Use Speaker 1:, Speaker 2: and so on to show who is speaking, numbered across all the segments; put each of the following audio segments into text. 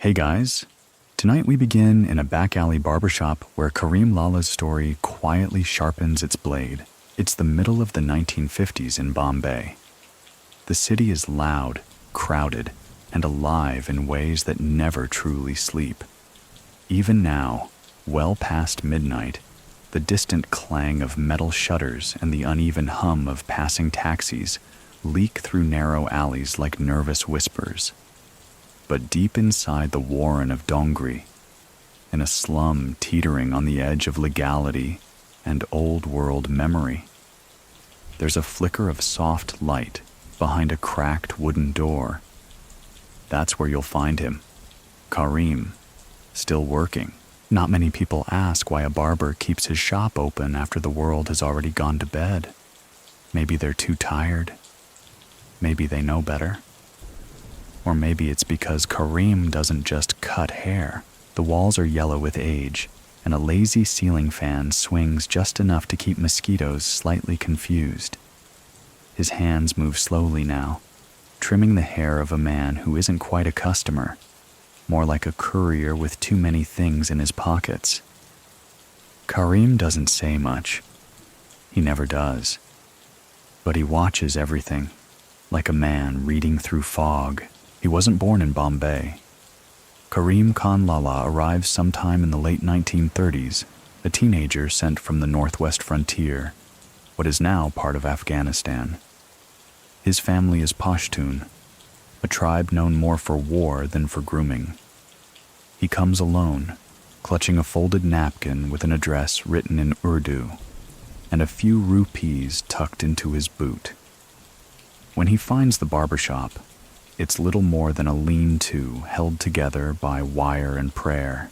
Speaker 1: Hey guys, tonight we begin in a back alley barbershop where Karim Lala's story quietly sharpens its blade. It's the middle of the 1950s in Bombay. The city is loud, crowded, and alive in ways that never truly sleep. Even now, well past midnight, the distant clang of metal shutters and the uneven hum of passing taxis leak through narrow alleys like nervous whispers. But deep inside the warren of Dongri, in a slum teetering on the edge of legality and old-world memory, there's a flicker of soft light behind a cracked wooden door. That's where you'll find him, Karim, still working. Not many people ask why a barber keeps his shop open after the world has already gone to bed. Maybe they're too tired. Maybe they know better. Or maybe it's because Karim doesn't just cut hair. The walls are yellow with age, and a lazy ceiling fan swings just enough to keep mosquitoes slightly confused. His hands move slowly now, trimming the hair of a man who isn't quite a customer, more like a courier with too many things in his pockets. Karim doesn't say much. He never does. But he watches everything, like a man reading through fog. He wasn't born in Bombay. Karim Khan Lala arrives sometime in the late 1930s, a teenager sent from the northwest frontier, what is now part of Afghanistan. His family is Pashtun, a tribe known more for war than for grooming. He comes alone, clutching a folded napkin with an address written in Urdu, and a few rupees tucked into his boot. When he finds the barbershop, it's little more than a lean-to held together by wire and prayer.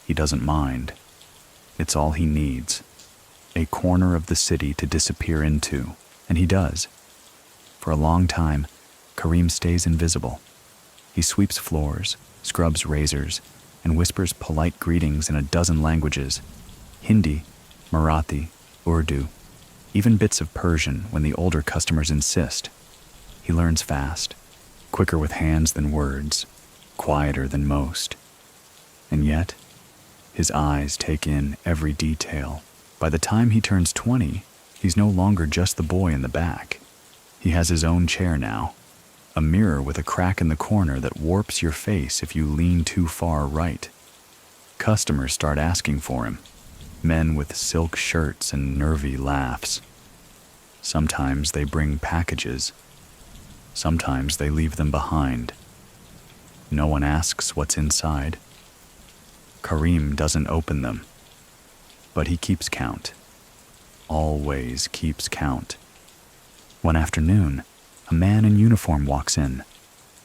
Speaker 1: He doesn't mind. It's all he needs. A corner of the city to disappear into, and he does. For a long time, Karim stays invisible. He sweeps floors, scrubs razors, and whispers polite greetings in a dozen languages: Hindi, Marathi, Urdu, even bits of Persian when the older customers insist. He learns fast, quicker with hands than words, quieter than most. And yet, his eyes take in every detail. By the time he turns 20, he's no longer just the boy in the back. He has his own chair now, a mirror with a crack in the corner that warps your face if you lean too far right. Customers start asking for him, men with silk shirts and nervy laughs. Sometimes they bring packages. Sometimes they leave them behind. No one asks what's inside. Karim doesn't open them. But he keeps count. Always keeps count. One afternoon, a man in uniform walks in.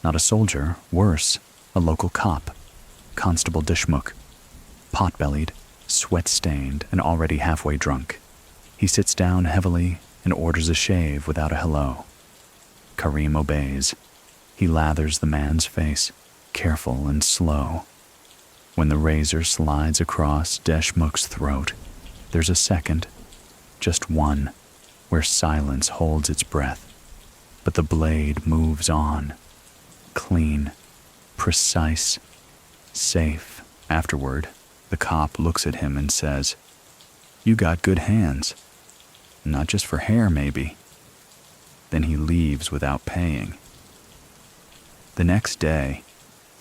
Speaker 1: Not a soldier, worse, a local cop, Constable Deshmukh, pot-bellied, sweat-stained, and already halfway drunk. He sits down heavily and orders a shave without a hello. Karim obeys. He lathers the man's face, careful and slow. When the razor slides across Deshmukh's throat, there's a second, just one, where silence holds its breath. But the blade moves on, clean, precise, safe. Afterward, the cop looks at him and says, "You got good hands. Not just for hair, maybe." Then he leaves without paying. The next day,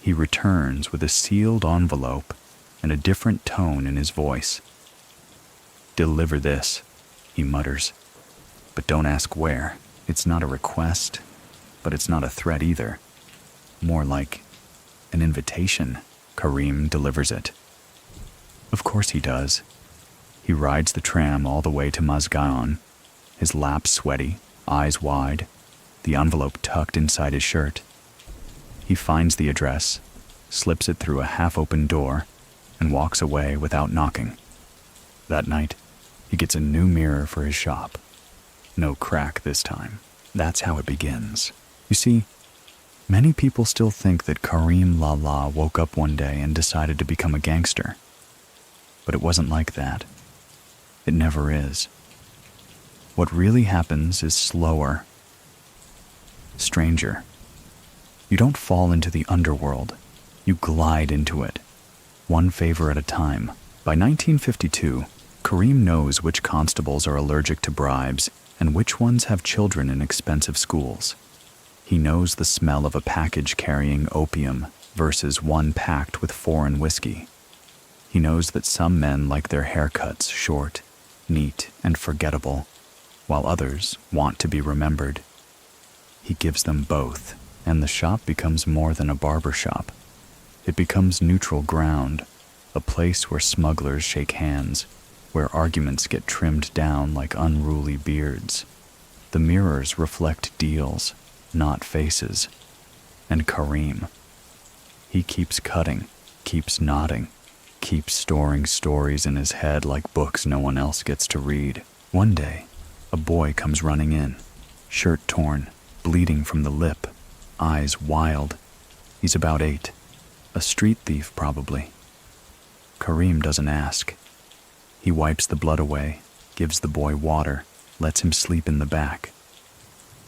Speaker 1: he returns with a sealed envelope and a different tone in his voice. "Deliver this," he mutters. "But don't ask where. It's not a request, but it's not a threat either. More like an invitation." Karim delivers it. Of course he does. He rides the tram all the way to Mazgaon, his lap sweaty, eyes wide, the envelope tucked inside his shirt. He finds the address, slips it through a half-open door, and walks away without knocking. That night, he gets a new mirror for his shop. No crack this time. That's how it begins. You see, many people still think that Karim Lala woke up one day and decided to become a gangster. But it wasn't like that. It never is. What really happens is slower, stranger. You don't fall into the underworld. You glide into it, one favor at a time. By 1952, Karim knows which constables are allergic to bribes and which ones have children in expensive schools. He knows the smell of a package carrying opium versus one packed with foreign whiskey. He knows that some men like their haircuts short, neat, and forgettable, while others want to be remembered. He gives them both, and the shop becomes more than a barber shop. It becomes neutral ground, a place where smugglers shake hands, where arguments get trimmed down like unruly beards. The mirrors reflect deals, not faces. And Karim, he keeps cutting, keeps nodding, keeps storing stories in his head like books no one else gets to read. One day, a boy comes running in, shirt torn, bleeding from the lip, eyes wild. He's about 8, a street thief probably. Karim doesn't ask. He wipes the blood away, gives the boy water, lets him sleep in the back.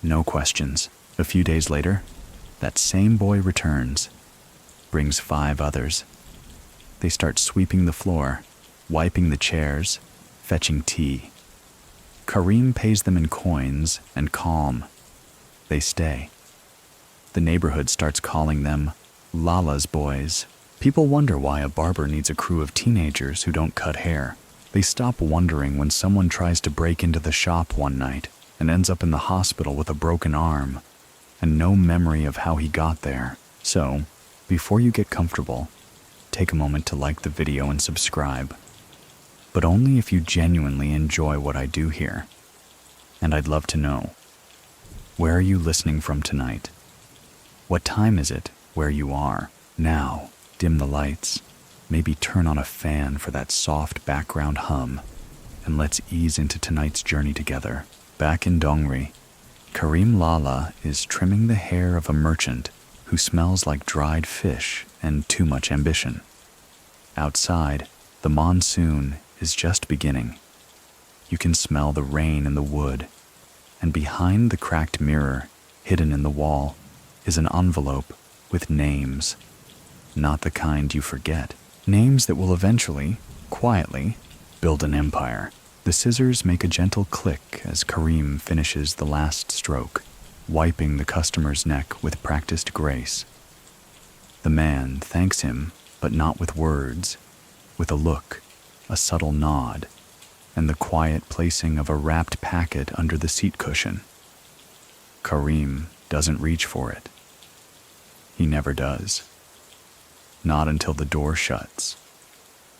Speaker 1: No questions. A few days later, that same boy returns, brings 5 others. They start sweeping the floor, wiping the chairs, fetching tea. Karim pays them in coins and calm. They stay. The neighborhood starts calling them Lala's boys. People wonder why a barber needs a crew of teenagers who don't cut hair. They stop wondering when someone tries to break into the shop one night and ends up in the hospital with a broken arm and no memory of how he got there. So, before you get comfortable, take a moment to like the video and subscribe. But only if you genuinely enjoy what I do here. And I'd love to know, where are you listening from tonight? What time is it where you are? Now, dim the lights, maybe turn on a fan for that soft background hum, and let's ease into tonight's journey together. Back in Dongri, Karim Lala is trimming the hair of a merchant who smells like dried fish and too much ambition. Outside, the monsoon is just beginning. You can smell the rain in the wood, and behind the cracked mirror, hidden in the wall, is an envelope with names. Not the kind you forget. Names that will eventually, quietly, build an empire. The scissors make a gentle click as Karim finishes the last stroke, wiping the customer's neck with practiced grace. The man thanks him, but not with words, with a look, a subtle nod, and the quiet placing of a wrapped packet under the seat cushion. Karim doesn't reach for it. He never does. Not until the door shuts.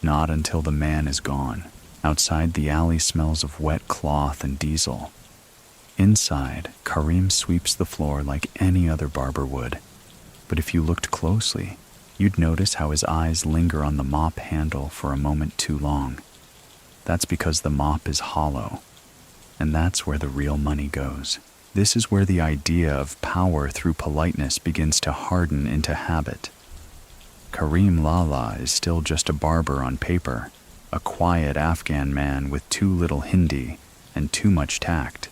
Speaker 1: Not until the man is gone. Outside, the alley smells of wet cloth and diesel. Inside, Karim sweeps the floor like any other barber would. But if you looked closely, you'd notice how his eyes linger on the mop handle for a moment too long. That's because the mop is hollow, and that's where the real money goes. This is where the idea of power through politeness begins to harden into habit. Karim Lala is still just a barber on paper, a quiet Afghan man with too little Hindi and too much tact.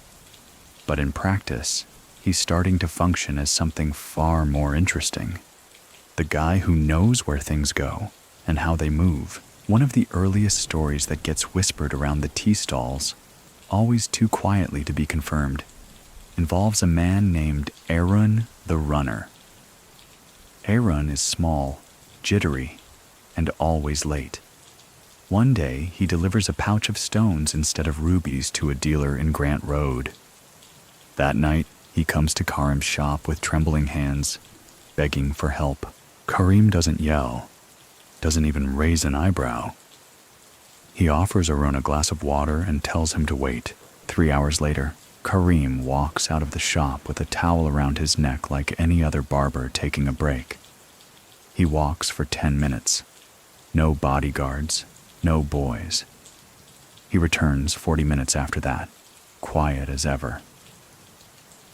Speaker 1: But in practice, he's starting to function as something far more interesting. The guy who knows where things go and how they move. One of the earliest stories that gets whispered around the tea stalls, always too quietly to be confirmed, involves a man named Aaron the Runner. Aaron is small, jittery, and always late. One day, he delivers a pouch of stones instead of rubies to a dealer in Grant Road. That night, he comes to Karim's shop with trembling hands, begging for help. Karim doesn't yell, doesn't even raise an eyebrow. He offers Aaron a glass of water and tells him to wait. 3 hours later, Karim walks out of the shop with a towel around his neck like any other barber taking a break. He walks for 10 minutes. No bodyguards, no boys. He returns 40 minutes after that, quiet as ever.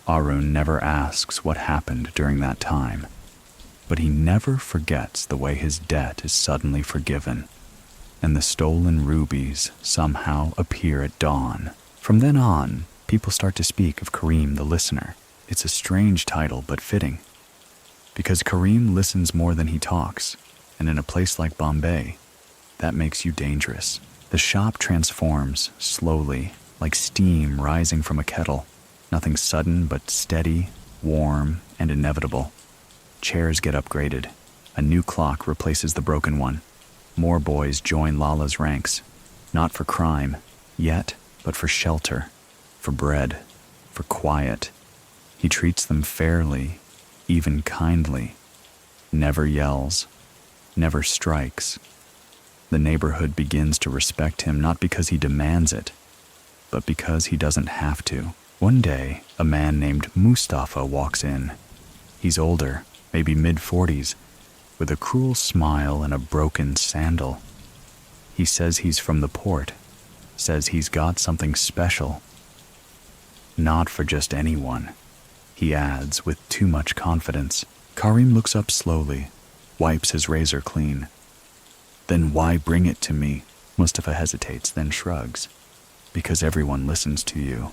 Speaker 1: Arun never asks what happened during that time, but he never forgets the way his debt is suddenly forgiven, and the stolen rubies somehow appear at dawn. From then on, people start to speak of Karim the Listener. It's a strange title, but fitting. Because Karim listens more than he talks, and in a place like Bombay, that makes you dangerous. The shop transforms slowly, like steam rising from a kettle. Nothing sudden, but steady, warm, and inevitable. Chairs get upgraded. A new clock replaces the broken one. More boys join Lala's ranks, not for crime, yet, but for shelter, for bread, for quiet. He treats them fairly, even kindly. Never yells, never strikes. The neighborhood begins to respect him not because he demands it, but because he doesn't have to. One day, a man named Mustafa walks in. He's older, maybe mid-40s, with a cruel smile and a broken sandal. He says he's from the port, says he's got something special. Not for just anyone, he adds with too much confidence. Karim looks up slowly, wipes his razor clean. Then why bring it to me? Mustafa hesitates, then shrugs. Because everyone listens to you,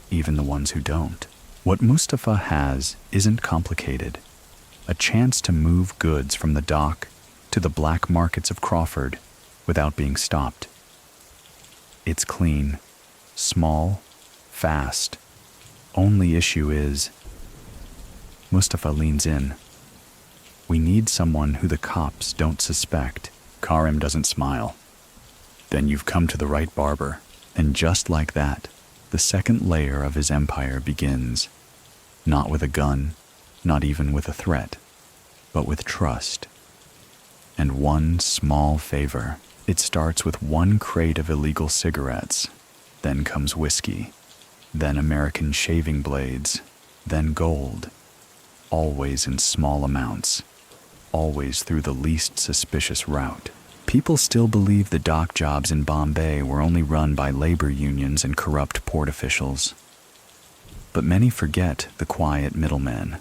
Speaker 1: even the ones who don't. What Mustafa has isn't complicated. A chance to move goods from the dock to the black markets of Crawford without being stopped. It's clean, small, fast. Only issue is... Mustafa leans in. We need someone who the cops don't suspect. Karim doesn't smile. Then you've come to the right barber. And just like that, the second layer of his empire begins. Not with a gun, not even with a threat, but with trust. And one small favor. It starts with one crate of illegal cigarettes. Then comes whiskey. Then American shaving blades. Then gold. Always in small amounts. Always through the least suspicious route. People still believe the dock jobs in Bombay were only run by labor unions and corrupt port officials. But many forget the quiet middlemen,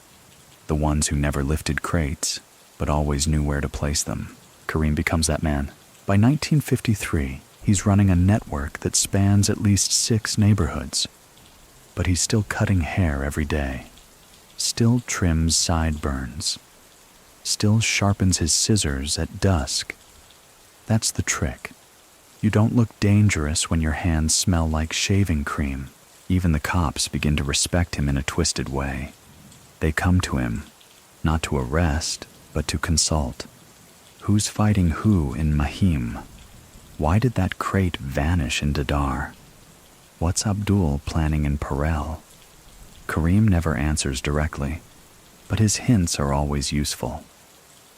Speaker 1: the ones who never lifted crates, but always knew where to place them. Karim becomes that man. By 1953, he's running a network that spans at least 6 neighborhoods. But he's still cutting hair every day, still trims sideburns, still sharpens his scissors at dusk. That's the trick. You don't look dangerous when your hands smell like shaving cream. Even the cops begin to respect him in a twisted way. They come to him, not to arrest, but to consult. Who's fighting who in Mahim? Why did that crate vanish in Dadar? What's Abdul planning in Parel? Karim never answers directly, but his hints are always useful,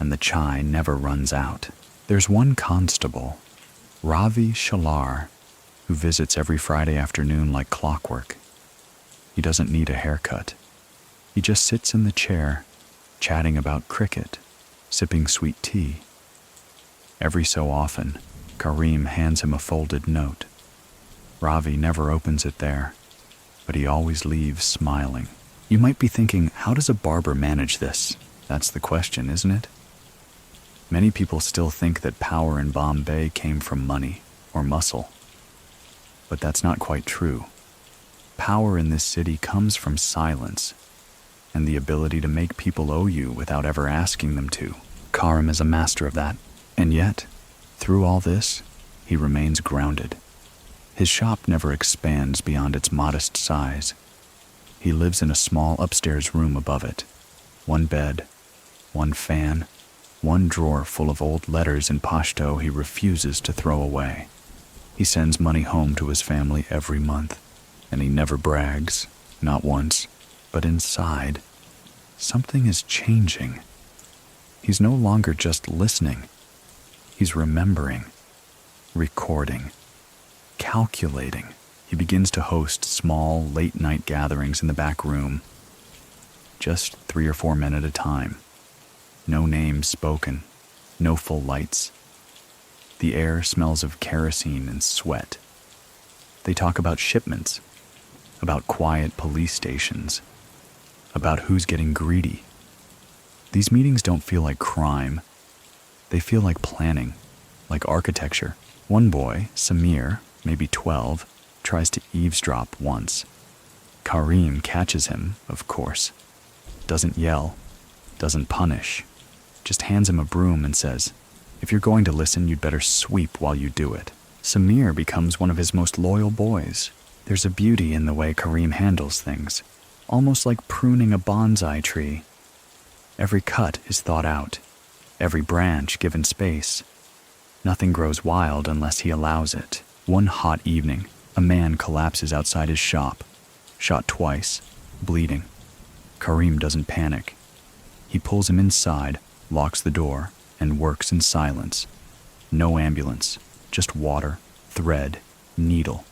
Speaker 1: and the chai never runs out. There's one constable, Ravi Shalar, who visits every Friday afternoon like clockwork. He doesn't need a haircut. He just sits in the chair, chatting about cricket, sipping sweet tea. Every so often, Karim hands him a folded note. Ravi never opens it there, but he always leaves smiling. You might be thinking, how does a barber manage this? That's the question, isn't it? Many people still think that power in Bombay came from money or muscle. But that's not quite true. Power in this city comes from silence and the ability to make people owe you without ever asking them to. Karim is a master of that. And yet, through all this, he remains grounded. His shop never expands beyond its modest size. He lives in a small upstairs room above it. One bed, one fan, one drawer full of old letters in Pashto he refuses to throw away. He sends money home to his family every month, and he never brags, not once, but inside, something is changing. He's no longer just listening. He's remembering, recording, calculating. He begins to host small, late-night gatherings in the back room, just 3 or 4 men at a time. No names spoken, no full lights. The air smells of kerosene and sweat. They talk about shipments, about quiet police stations, about who's getting greedy. These meetings don't feel like crime. They feel like planning, like architecture. One boy, Samir, maybe 12, tries to eavesdrop once. Karim catches him, of course. Doesn't yell, doesn't punish, just hands him a broom and says, "If you're going to listen, you'd better sweep while you do it." Samir becomes one of his most loyal boys. There's a beauty in the way Karim handles things, almost like pruning a bonsai tree. Every cut is thought out, every branch given space. Nothing grows wild unless he allows it. One hot evening, a man collapses outside his shop, shot twice, bleeding. Karim doesn't panic. He pulls him inside, locks the door, and works in silence. No ambulance, just water, thread, needle.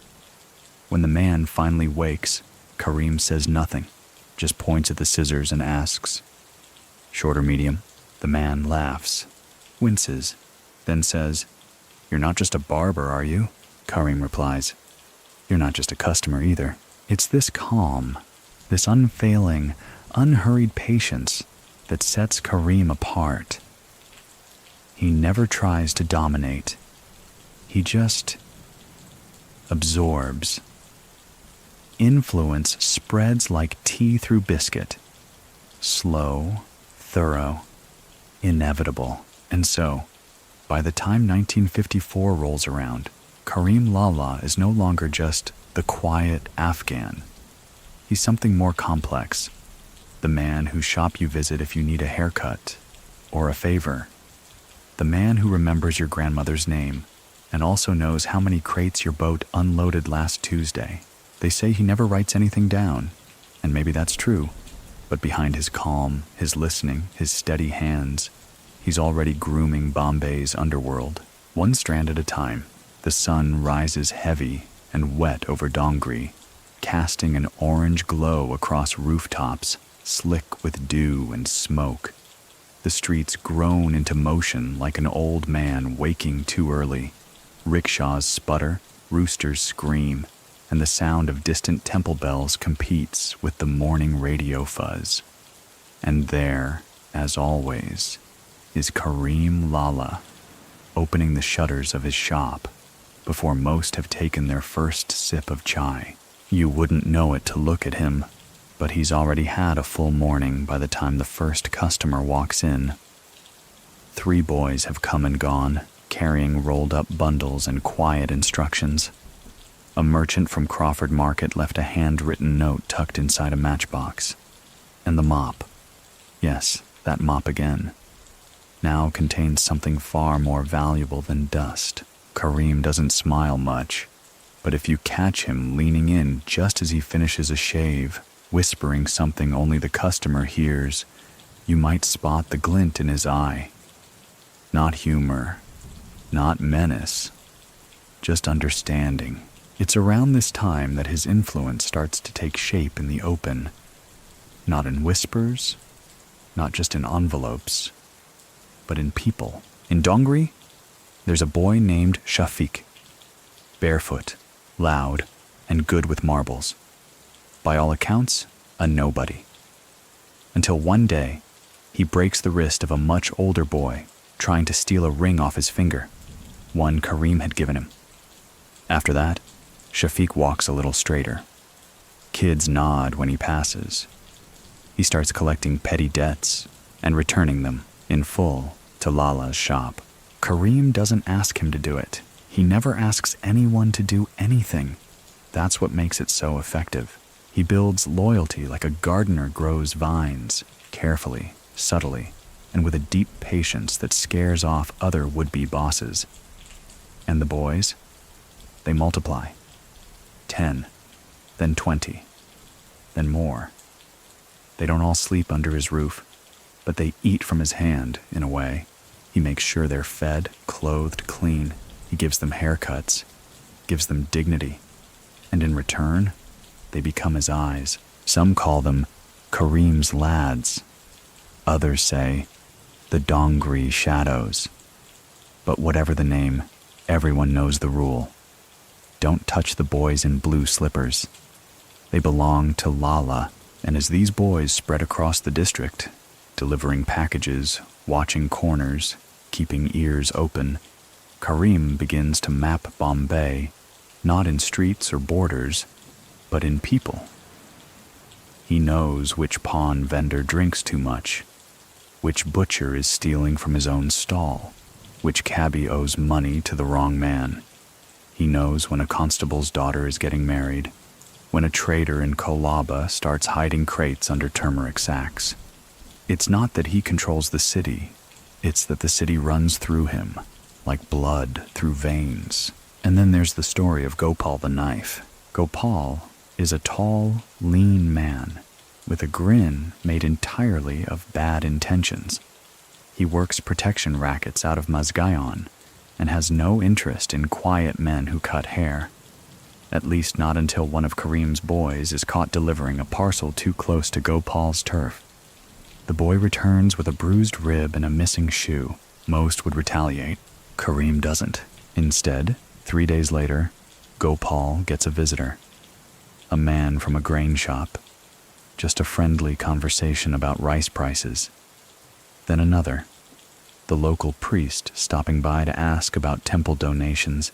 Speaker 1: When the man finally wakes, Karim says nothing, just points at the scissors and asks, "Short or medium?" The man laughs, winces, then says, "You're not just a barber, are you?" Karim replies, "You're not just a customer either." It's this calm, this unfailing, unhurried patience that sets Karim apart. He never tries to dominate. He just absorbs. Influence spreads like tea through biscuit. Slow, thorough, inevitable. And so, by the time 1954 rolls around, Karim Lala is no longer just the quiet Afghan. He's something more complex. The man whose shop you visit if you need a haircut or a favor. The man who remembers your grandmother's name and also knows how many crates your boat unloaded last Tuesday. They say he never writes anything down, and maybe that's true, but behind his calm, his listening, his steady hands, he's already grooming Bombay's underworld. One strand at a time, the sun rises heavy and wet over Dongri, casting an orange glow across rooftops, slick with dew and smoke. The streets groan into motion like an old man waking too early. Rickshaws sputter, roosters scream, and the sound of distant temple bells competes with the morning radio fuzz. And there, as always, is Karim Lala, opening the shutters of his shop before most have taken their first sip of chai. You wouldn't know it to look at him, but he's already had a full morning by the time the first customer walks in. 3 boys have come and gone, carrying rolled-up bundles and quiet instructions. A merchant from Crawford Market left a handwritten note tucked inside a matchbox. And the mop, yes, that mop again, now contains something far more valuable than dust. Karim doesn't smile much, but if you catch him leaning in just as he finishes a shave, whispering something only the customer hears, you might spot the glint in his eye. Not humor, not menace, just understanding. It's around this time that his influence starts to take shape in the open, not in whispers, not just in envelopes, but in people. In Dongri, there's a boy named Shafiq, barefoot, loud, and good with marbles. By all accounts, a nobody. Until one day, he breaks the wrist of a much older boy trying to steal a ring off his finger, one Karim had given him. After that, Shafiq walks a little straighter. Kids nod when he passes. He starts collecting petty debts and returning them in full to Lala's shop. Karim doesn't ask him to do it. He never asks anyone to do anything. That's what makes it so effective. He builds loyalty like a gardener grows vines, carefully, subtly, and with a deep patience that scares off other would-be bosses. And the boys? They multiply. 10, then 20, then more. They don't all sleep under his roof, but they eat from his hand, in a way. He makes sure they're fed, clothed, clean. He gives them haircuts, gives them dignity, and in return, they become his eyes. Some call them Karim's lads. Others say the Dongri shadows. But whatever the name, everyone knows the rule. Don't touch the boys in blue slippers. They belong to Lala, and as these boys spread across the district, delivering packages, watching corners, keeping ears open, Karim begins to map Bombay, not in streets or borders, but in people. He knows which pawn vendor drinks too much, which butcher is stealing from his own stall, which cabbie owes money to the wrong man. He knows when a constable's daughter is getting married, when a trader in Kolaba starts hiding crates under turmeric sacks. It's not that he controls the city, it's that the city runs through him, like blood through veins. And then there's the story of Gopal the knife. Gopal is a tall, lean man with a grin made entirely of bad intentions. He works protection rackets out of Mazgaon and has no interest in quiet men who cut hair. At least not until one of Karim's boys is caught delivering a parcel too close to Gopal's turf. The boy returns with a bruised rib and a missing shoe. Most would retaliate. Karim doesn't. Instead, 3 days later, Gopal gets a visitor. A man from a grain shop. Just a friendly conversation about rice prices. Then another. The local priest stopping by to ask about temple donations.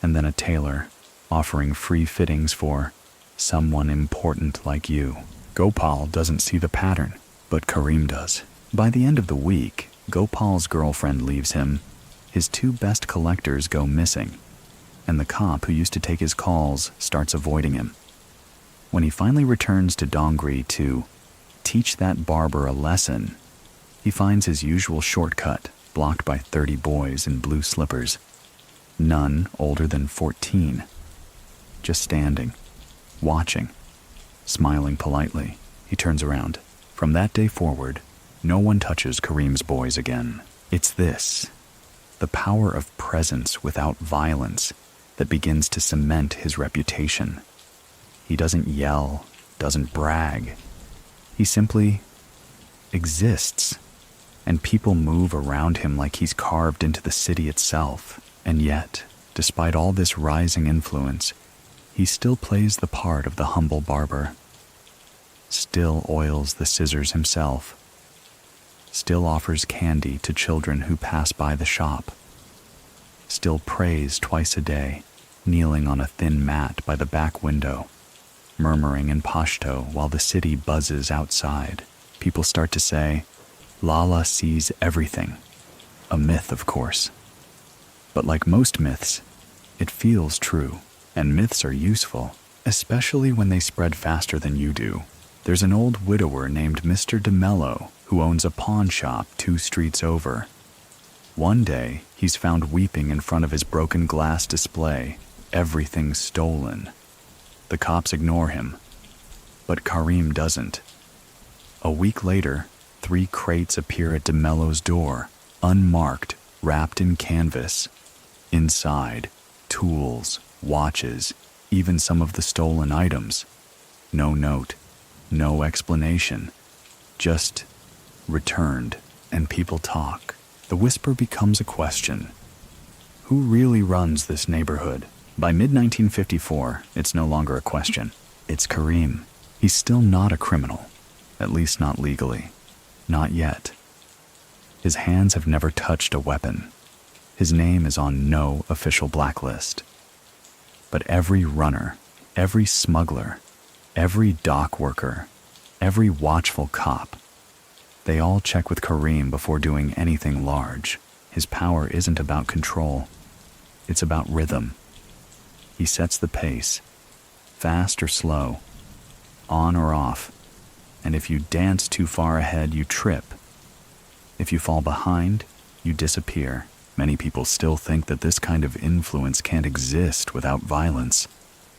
Speaker 1: And then a tailor offering free fittings for someone important like you. Gopal doesn't see the pattern, but Karim does. By the end of the week, Gopal's girlfriend leaves him. His 2 best collectors go missing, and the cop who used to take his calls starts avoiding him. When he finally returns to Dongri to teach that barber a lesson, he finds his usual shortcut blocked by 30 boys in blue slippers, none older than 14. Just standing, watching, smiling politely. He turns around. From that day forward, no one touches Karim's boys again. It's this, the power of presence without violence, that begins to cement his reputation. He doesn't yell, doesn't brag. He simply exists, and people move around him like he's carved into the city itself. And yet, despite all this rising influence, he still plays the part of the humble barber, still oils the scissors himself, still offers candy to children who pass by the shop, still prays twice a day, kneeling on a thin mat by the back window, murmuring in Pashto while the city buzzes outside. People start to say, Lala sees everything. A myth, of course. But like most myths, it feels true. And myths are useful, especially when they spread faster than you do. There's an old widower named Mr. DeMello who owns a pawn shop 2 streets over. One day, he's found weeping in front of his broken glass display, everything stolen. The cops ignore him, but Karim doesn't. A week later, 3 crates appear at DeMello's door, unmarked, wrapped in canvas. Inside, tools, watches, even some of the stolen items. No note, no explanation, just returned, and people talk. The whisper becomes a question. Who really runs this neighborhood? By mid-1954, it's no longer a question. It's Karim. He's still not a criminal, at least not legally. Not yet. His hands have never touched a weapon. His name is on no official blacklist. But every runner, every smuggler, every dock worker, every watchful cop, they all check with Karim before doing anything large. His power isn't about control. It's about rhythm. He sets the pace, fast or slow, on or off, and if you dance too far ahead, you trip. If you fall behind, you disappear. Many people still think that this kind of influence can't exist without violence,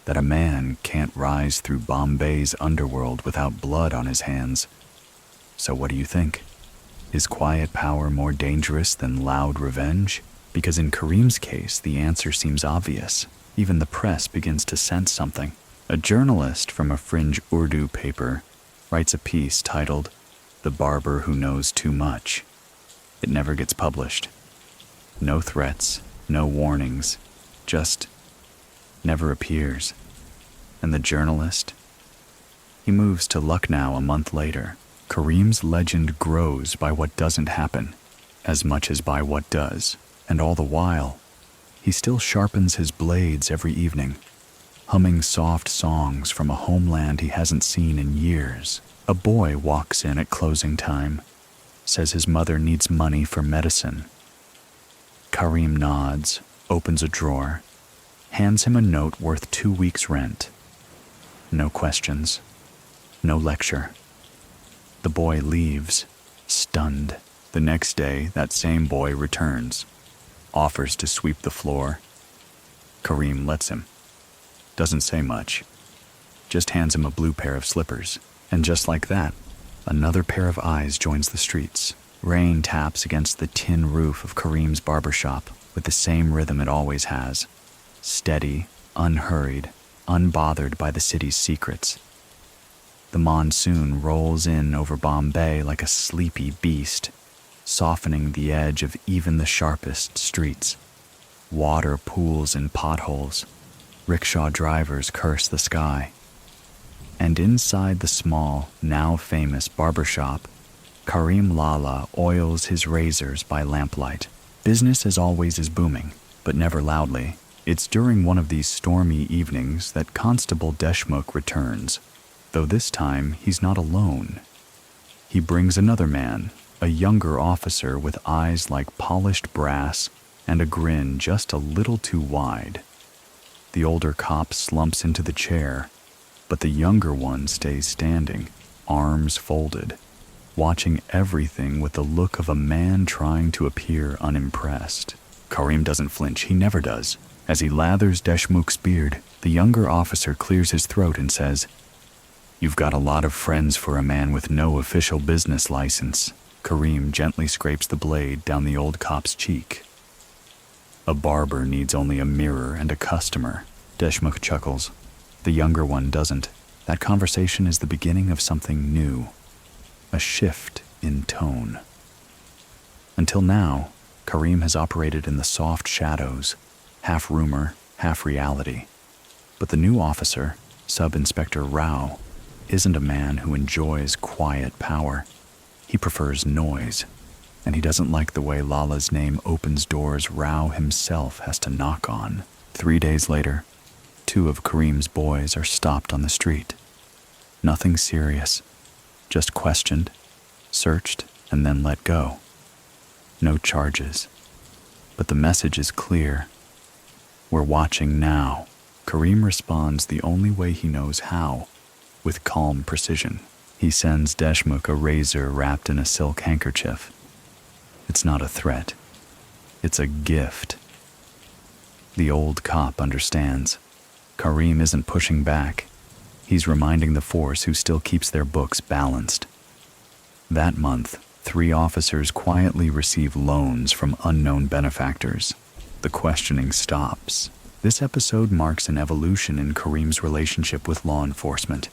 Speaker 1: that a man can't rise through Bombay's underworld without blood on his hands. So what do you think? Is quiet power more dangerous than loud revenge? Because in Karim's case, the answer seems obvious. Even the press begins to sense something. A journalist from a fringe Urdu paper writes a piece titled, "The Barber Who Knows Too Much." It never gets published. No threats, no warnings, just never appears. And the journalist? He moves to Lucknow a month later. Karim's legend grows by what doesn't happen, as much as by what does. And all the while, he still sharpens his blades every evening, humming soft songs from a homeland he hasn't seen in years. A boy walks in at closing time, says his mother needs money for medicine. Karim nods, opens a drawer, hands him a note worth 2 weeks' rent. No questions, no lecture. The boy leaves, stunned. The next day, that same boy returns, offers to sweep the floor. Karim lets him. Doesn't say much, just hands him a blue pair of slippers. And just like that, another pair of eyes joins the streets. Rain taps against the tin roof of Karim's barbershop with the same rhythm it always has. Steady, unhurried, unbothered by the city's secrets. The monsoon rolls in over Bombay like a sleepy beast, softening the edge of even the sharpest streets. Water pools in potholes. Rickshaw drivers curse the sky. And inside the small, now famous barbershop, Karim Lala oils his razors by lamplight. Business as always is booming, but never loudly. It's during one of these stormy evenings that Constable Deshmukh returns, though this time he's not alone. He brings another man, a younger officer with eyes like polished brass and a grin just a little too wide. The older cop slumps into the chair, but the younger one stays standing, arms folded, watching everything with the look of a man trying to appear unimpressed. Karim doesn't flinch, he never does. As he lathers Deshmukh's beard, the younger officer clears his throat and says, "You've got a lot of friends for a man with no official business license." Karim gently scrapes the blade down the old cop's cheek. "A barber needs only a mirror and a customer," Deshmukh chuckles. The younger one doesn't. That conversation is the beginning of something new. A shift in tone. Until now, Karim has operated in the soft shadows, half rumor, half reality. But the new officer, Sub-Inspector Rao, isn't a man who enjoys quiet power. He prefers noise, and he doesn't like the way Lala's name opens doors Rao himself has to knock on. 3 days later, 2 of Karim's boys are stopped on the street. Nothing serious, just questioned, searched, and then let go. No charges. But the message is clear. "We're watching now." Karim responds the only way he knows how, with calm precision. He sends Deshmukh a razor wrapped in a silk handkerchief. It's not a threat. It's a gift. The old cop understands. Karim isn't pushing back. He's reminding the force who still keeps their books balanced. That month, 3 officers quietly receive loans from unknown benefactors. The questioning stops. This episode marks an evolution in Karim's relationship with law enforcement.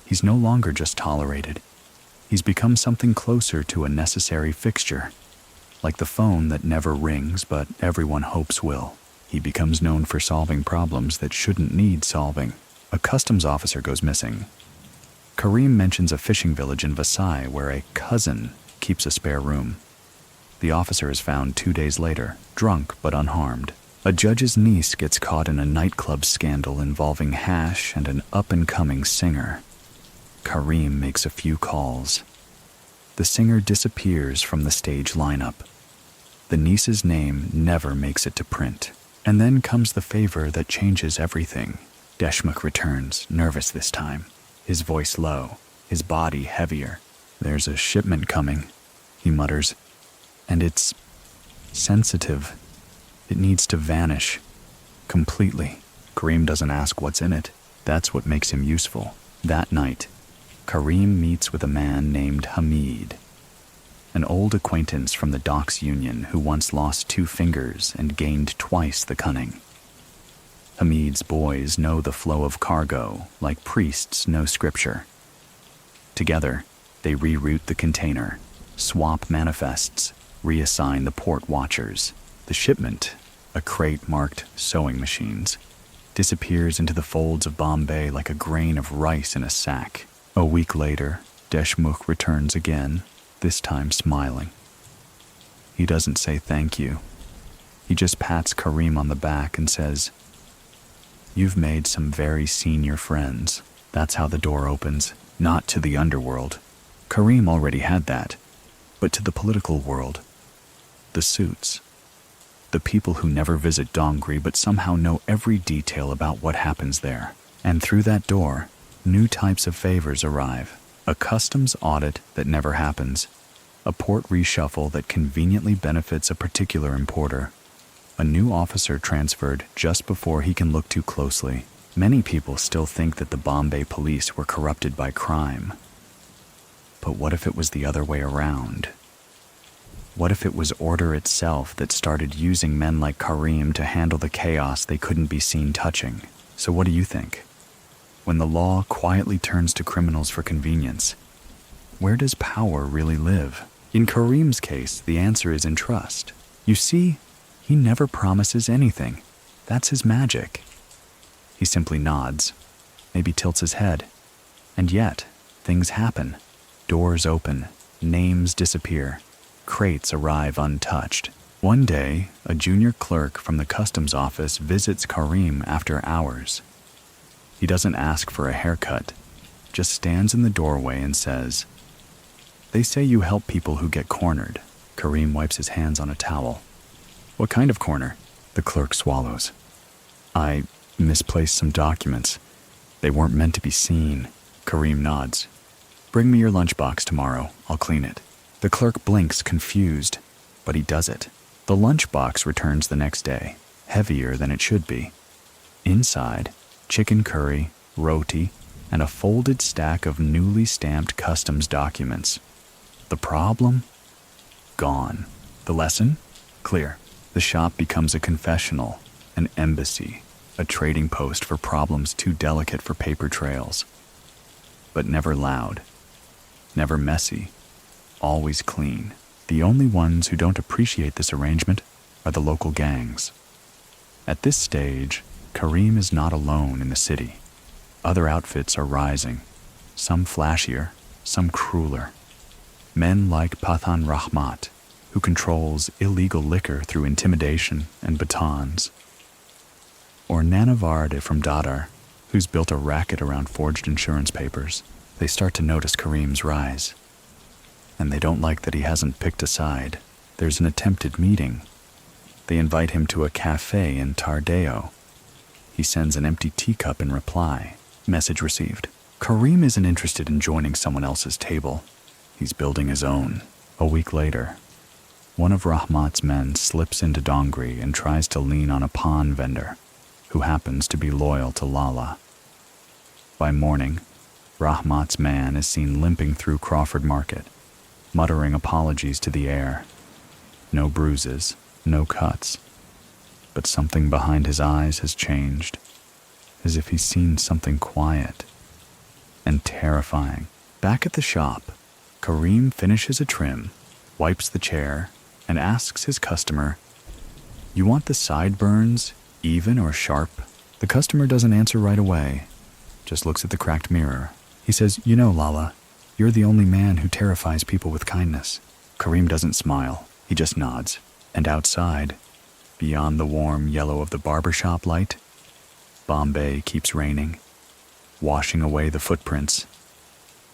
Speaker 1: He's no longer just tolerated. He's become something closer to a necessary fixture, like the phone that never rings but everyone hopes will. He becomes known for solving problems that shouldn't need solving. A customs officer goes missing. Karim mentions a fishing village in Versailles where a cousin keeps a spare room. The officer is found 2 days later, drunk but unharmed. A judge's niece gets caught in a nightclub scandal involving hash and an up-and-coming singer. Karim makes a few calls. The singer disappears from the stage lineup. The niece's name never makes it to print. And then comes the favor that changes everything. Deshmukh returns, nervous this time, his voice low, his body heavier. "There's a shipment coming," he mutters, "and it's sensitive. It needs to vanish. Completely." Karim doesn't ask what's in it. That's what makes him useful. That night, Karim meets with a man named Hamid, an old acquaintance from the docks union who once lost 2 fingers and gained twice the cunning. Hamid's boys know the flow of cargo, like priests know scripture. Together, they reroute the container, swap manifests, reassign the port watchers. The shipment, a crate marked sewing machines, disappears into the folds of Bombay like a grain of rice in a sack. A week later, Deshmukh returns again, this time smiling. He doesn't say thank you. He just pats Karim on the back and says, "You've made some very senior friends." That's how the door opens, not to the underworld. Karim already had that. But to the political world, the suits, the people who never visit Dongri but somehow know every detail about what happens there. And through that door, new types of favors arrive. A customs audit that never happens, a port reshuffle that conveniently benefits a particular importer, a new officer transferred just before he can look too closely. Many people still think that the Bombay police were corrupted by crime. But what if it was the other way around? What if it was order itself that started using men like Karim to handle the chaos they couldn't be seen touching? So what do you think? When the law quietly turns to criminals for convenience, where does power really live? In Karim's case, the answer is in trust. You see, he never promises anything. That's his magic. He simply nods, maybe tilts his head. And yet, things happen. Doors open, names disappear, crates arrive untouched. One day, a junior clerk from the customs office visits Karim after hours. He doesn't ask for a haircut, just stands in the doorway and says, "They say you help people who get cornered." Karim wipes his hands on a towel. "What kind of corner?" The clerk swallows. "I misplaced some documents. They weren't meant to be seen." Karim nods. "Bring me your lunchbox tomorrow. I'll clean it." The clerk blinks, confused, but he does it. The lunchbox returns the next day, heavier than it should be. Inside, chicken curry, roti, and a folded stack of newly stamped customs documents. The problem? Gone. The lesson? Clear. The shop becomes a confessional, an embassy, a trading post for problems too delicate for paper trails. But never loud, never messy, always clean. The only ones who don't appreciate this arrangement are the local gangs. At this stage, Karim is not alone in the city. Other outfits are rising, some flashier, some crueler. Men like Pathan Rahmat, who controls illegal liquor through intimidation and batons. Or Nanavarde from Dadar, who's built a racket around forged insurance papers. They start to notice Karim's rise. And they don't like that he hasn't picked a side. There's an attempted meeting. They invite him to a cafe in Tardeo. He sends an empty teacup in reply. Message received. Karim isn't interested in joining someone else's table. He's building his own. A week later, one of Rahmat's men slips into Dongri and tries to lean on a pawn vendor, who happens to be loyal to Lala. By morning, Rahmat's man is seen limping through Crawford Market, muttering apologies to the air. No bruises, no cuts. But something behind his eyes has changed, as if he's seen something quiet and terrifying. Back at the shop, Karim finishes a trim, wipes the chair, and asks his customer, "You want the sideburns even or sharp?" The customer doesn't answer right away, just looks at the cracked mirror. He says, "You know, Lala, you're the only man who terrifies people with kindness." Karim doesn't smile, he just nods. And outside, beyond the warm yellow of the barbershop light, Bombay keeps raining, washing away the footprints,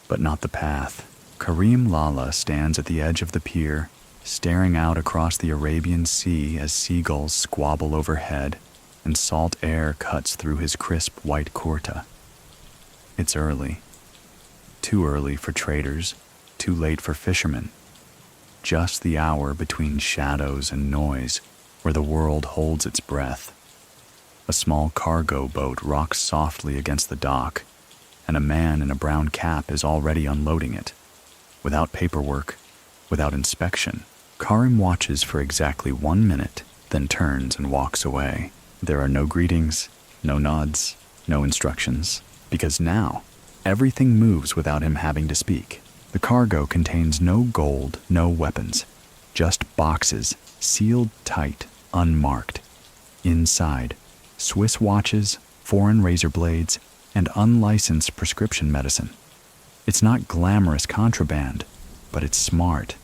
Speaker 1: but not the path. Karim Lala stands at the edge of the pier, staring out across the Arabian Sea as seagulls squabble overhead and salt air cuts through his crisp white kurta. It's early. Too early for traders, too late for fishermen. Just the hour between shadows and noise, where the world holds its breath. A small cargo boat rocks softly against the dock, and a man in a brown cap is already unloading it. Without paperwork, without inspection, Karim watches for exactly 1 minute, then turns and walks away. There are no greetings, no nods, no instructions, because now, everything moves without him having to speak. The cargo contains no gold, no weapons, just boxes, sealed tight, unmarked. Inside, Swiss watches, foreign razor blades, and unlicensed prescription medicine. It's not glamorous contraband, but it's smart.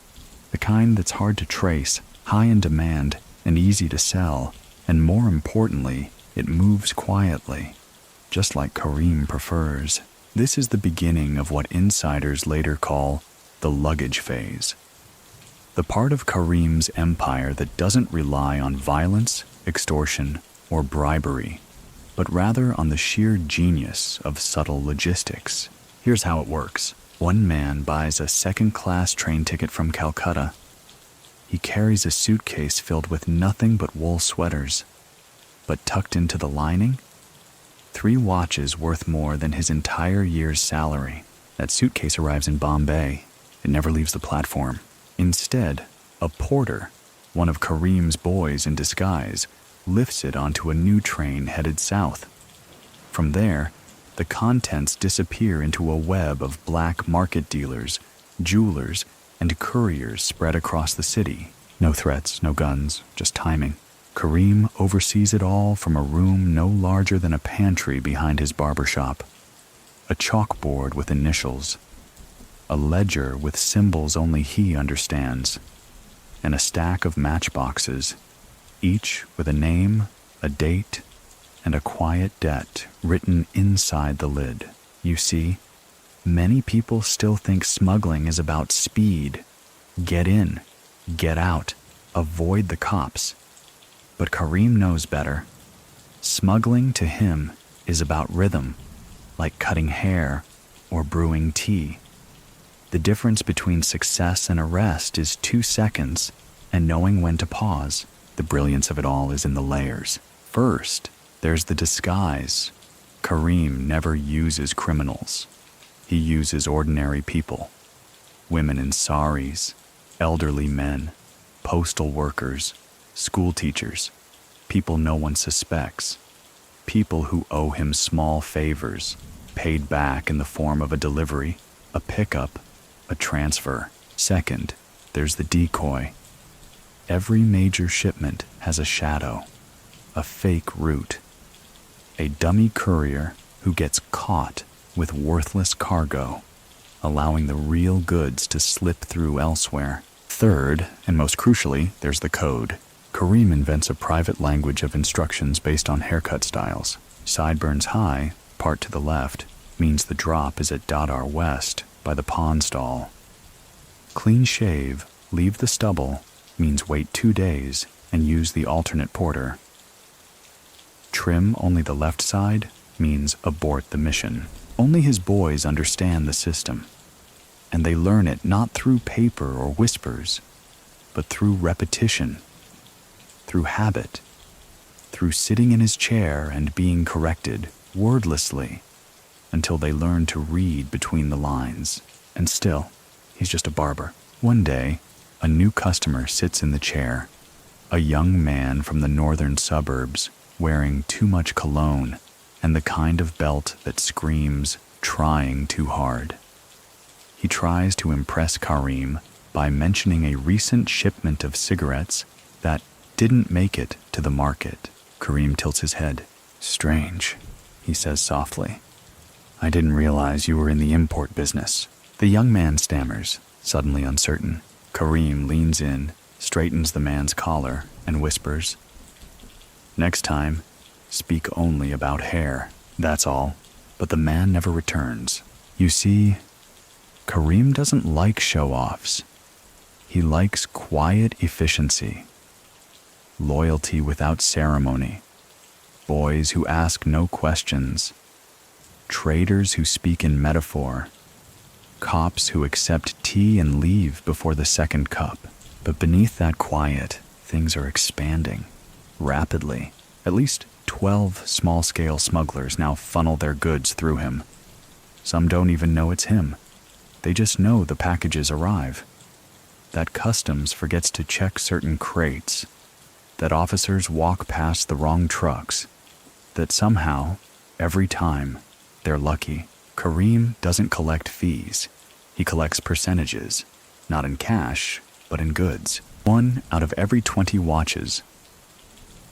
Speaker 1: The kind that's hard to trace, high in demand, and easy to sell, and more importantly, it moves quietly, just like Karim prefers. This is the beginning of what insiders later call the luggage phase. The part of Karim's empire that doesn't rely on violence, extortion, or bribery, but rather on the sheer genius of subtle logistics. Here's how it works. One man buys a second-class train ticket from Calcutta. He carries a suitcase filled with nothing but wool sweaters, but tucked into the lining, 3 watches worth more than his entire year's salary. That suitcase arrives in Bombay. It never leaves the platform. Instead, a porter, one of Karim's boys in disguise, lifts it onto a new train headed south. From there, the contents disappear into a web of black market dealers, jewelers, and couriers spread across the city. No threats, no guns, just timing. Karim oversees it all from a room no larger than a pantry behind his barber shop. A chalkboard with initials, a ledger with symbols only he understands, and a stack of matchboxes, each with a name, a date, and a quiet debt written inside the lid. You see, many people still think smuggling is about speed. Get in, get out, avoid the cops. But Karim knows better. Smuggling to him is about rhythm, like cutting hair or brewing tea. The difference between success and arrest is 2 seconds and knowing when to pause. The brilliance of it all is in the layers. First, there's the disguise. Karim never uses criminals. He uses ordinary people. Women in saris, elderly men, postal workers, school teachers, people no one suspects, people who owe him small favors, paid back in the form of a delivery, a pickup, a transfer. Second, there's the decoy. Every major shipment has a shadow, a fake route, a dummy courier who gets caught with worthless cargo, allowing the real goods to slip through elsewhere. Third, and most crucially, there's the code. Karim invents a private language of instructions based on haircut styles. Sideburns high, part to the left, means the drop is at Dadar West by the pawn stall. Clean shave, leave the stubble, means wait 2 days and use the alternate porter. Trim only the left side means abort the mission. Only his boys understand the system, and they learn it not through paper or whispers, but through repetition, through habit, through sitting in his chair and being corrected wordlessly until they learn to read between the lines. And still, he's just a barber. One day, a new customer sits in the chair, a young man from the northern suburbs wearing too much cologne and the kind of belt that screams, trying too hard. He tries to impress Karim by mentioning a recent shipment of cigarettes that didn't make it to the market. Karim tilts his head. "Strange," he says softly. "I didn't realize you were in the import business." The young man stammers, suddenly uncertain. Karim leans in, straightens the man's collar, and whispers, "Next time, speak only about hair, that's all." But the man never returns. You see, Karim doesn't like show-offs. He likes quiet efficiency, loyalty without ceremony, boys who ask no questions, traders who speak in metaphor, cops who accept tea and leave before the second cup. But beneath that quiet, things are expanding rapidly. At least 12 small-scale smugglers now funnel their goods through him. Some don't even know it's him. They just know the packages arrive. That customs forgets to check certain crates. That officers walk past the wrong trucks. That somehow, every time, they're lucky. Karim doesn't collect fees. He collects percentages, not in cash, but in goods. 1 out of every 20 watches.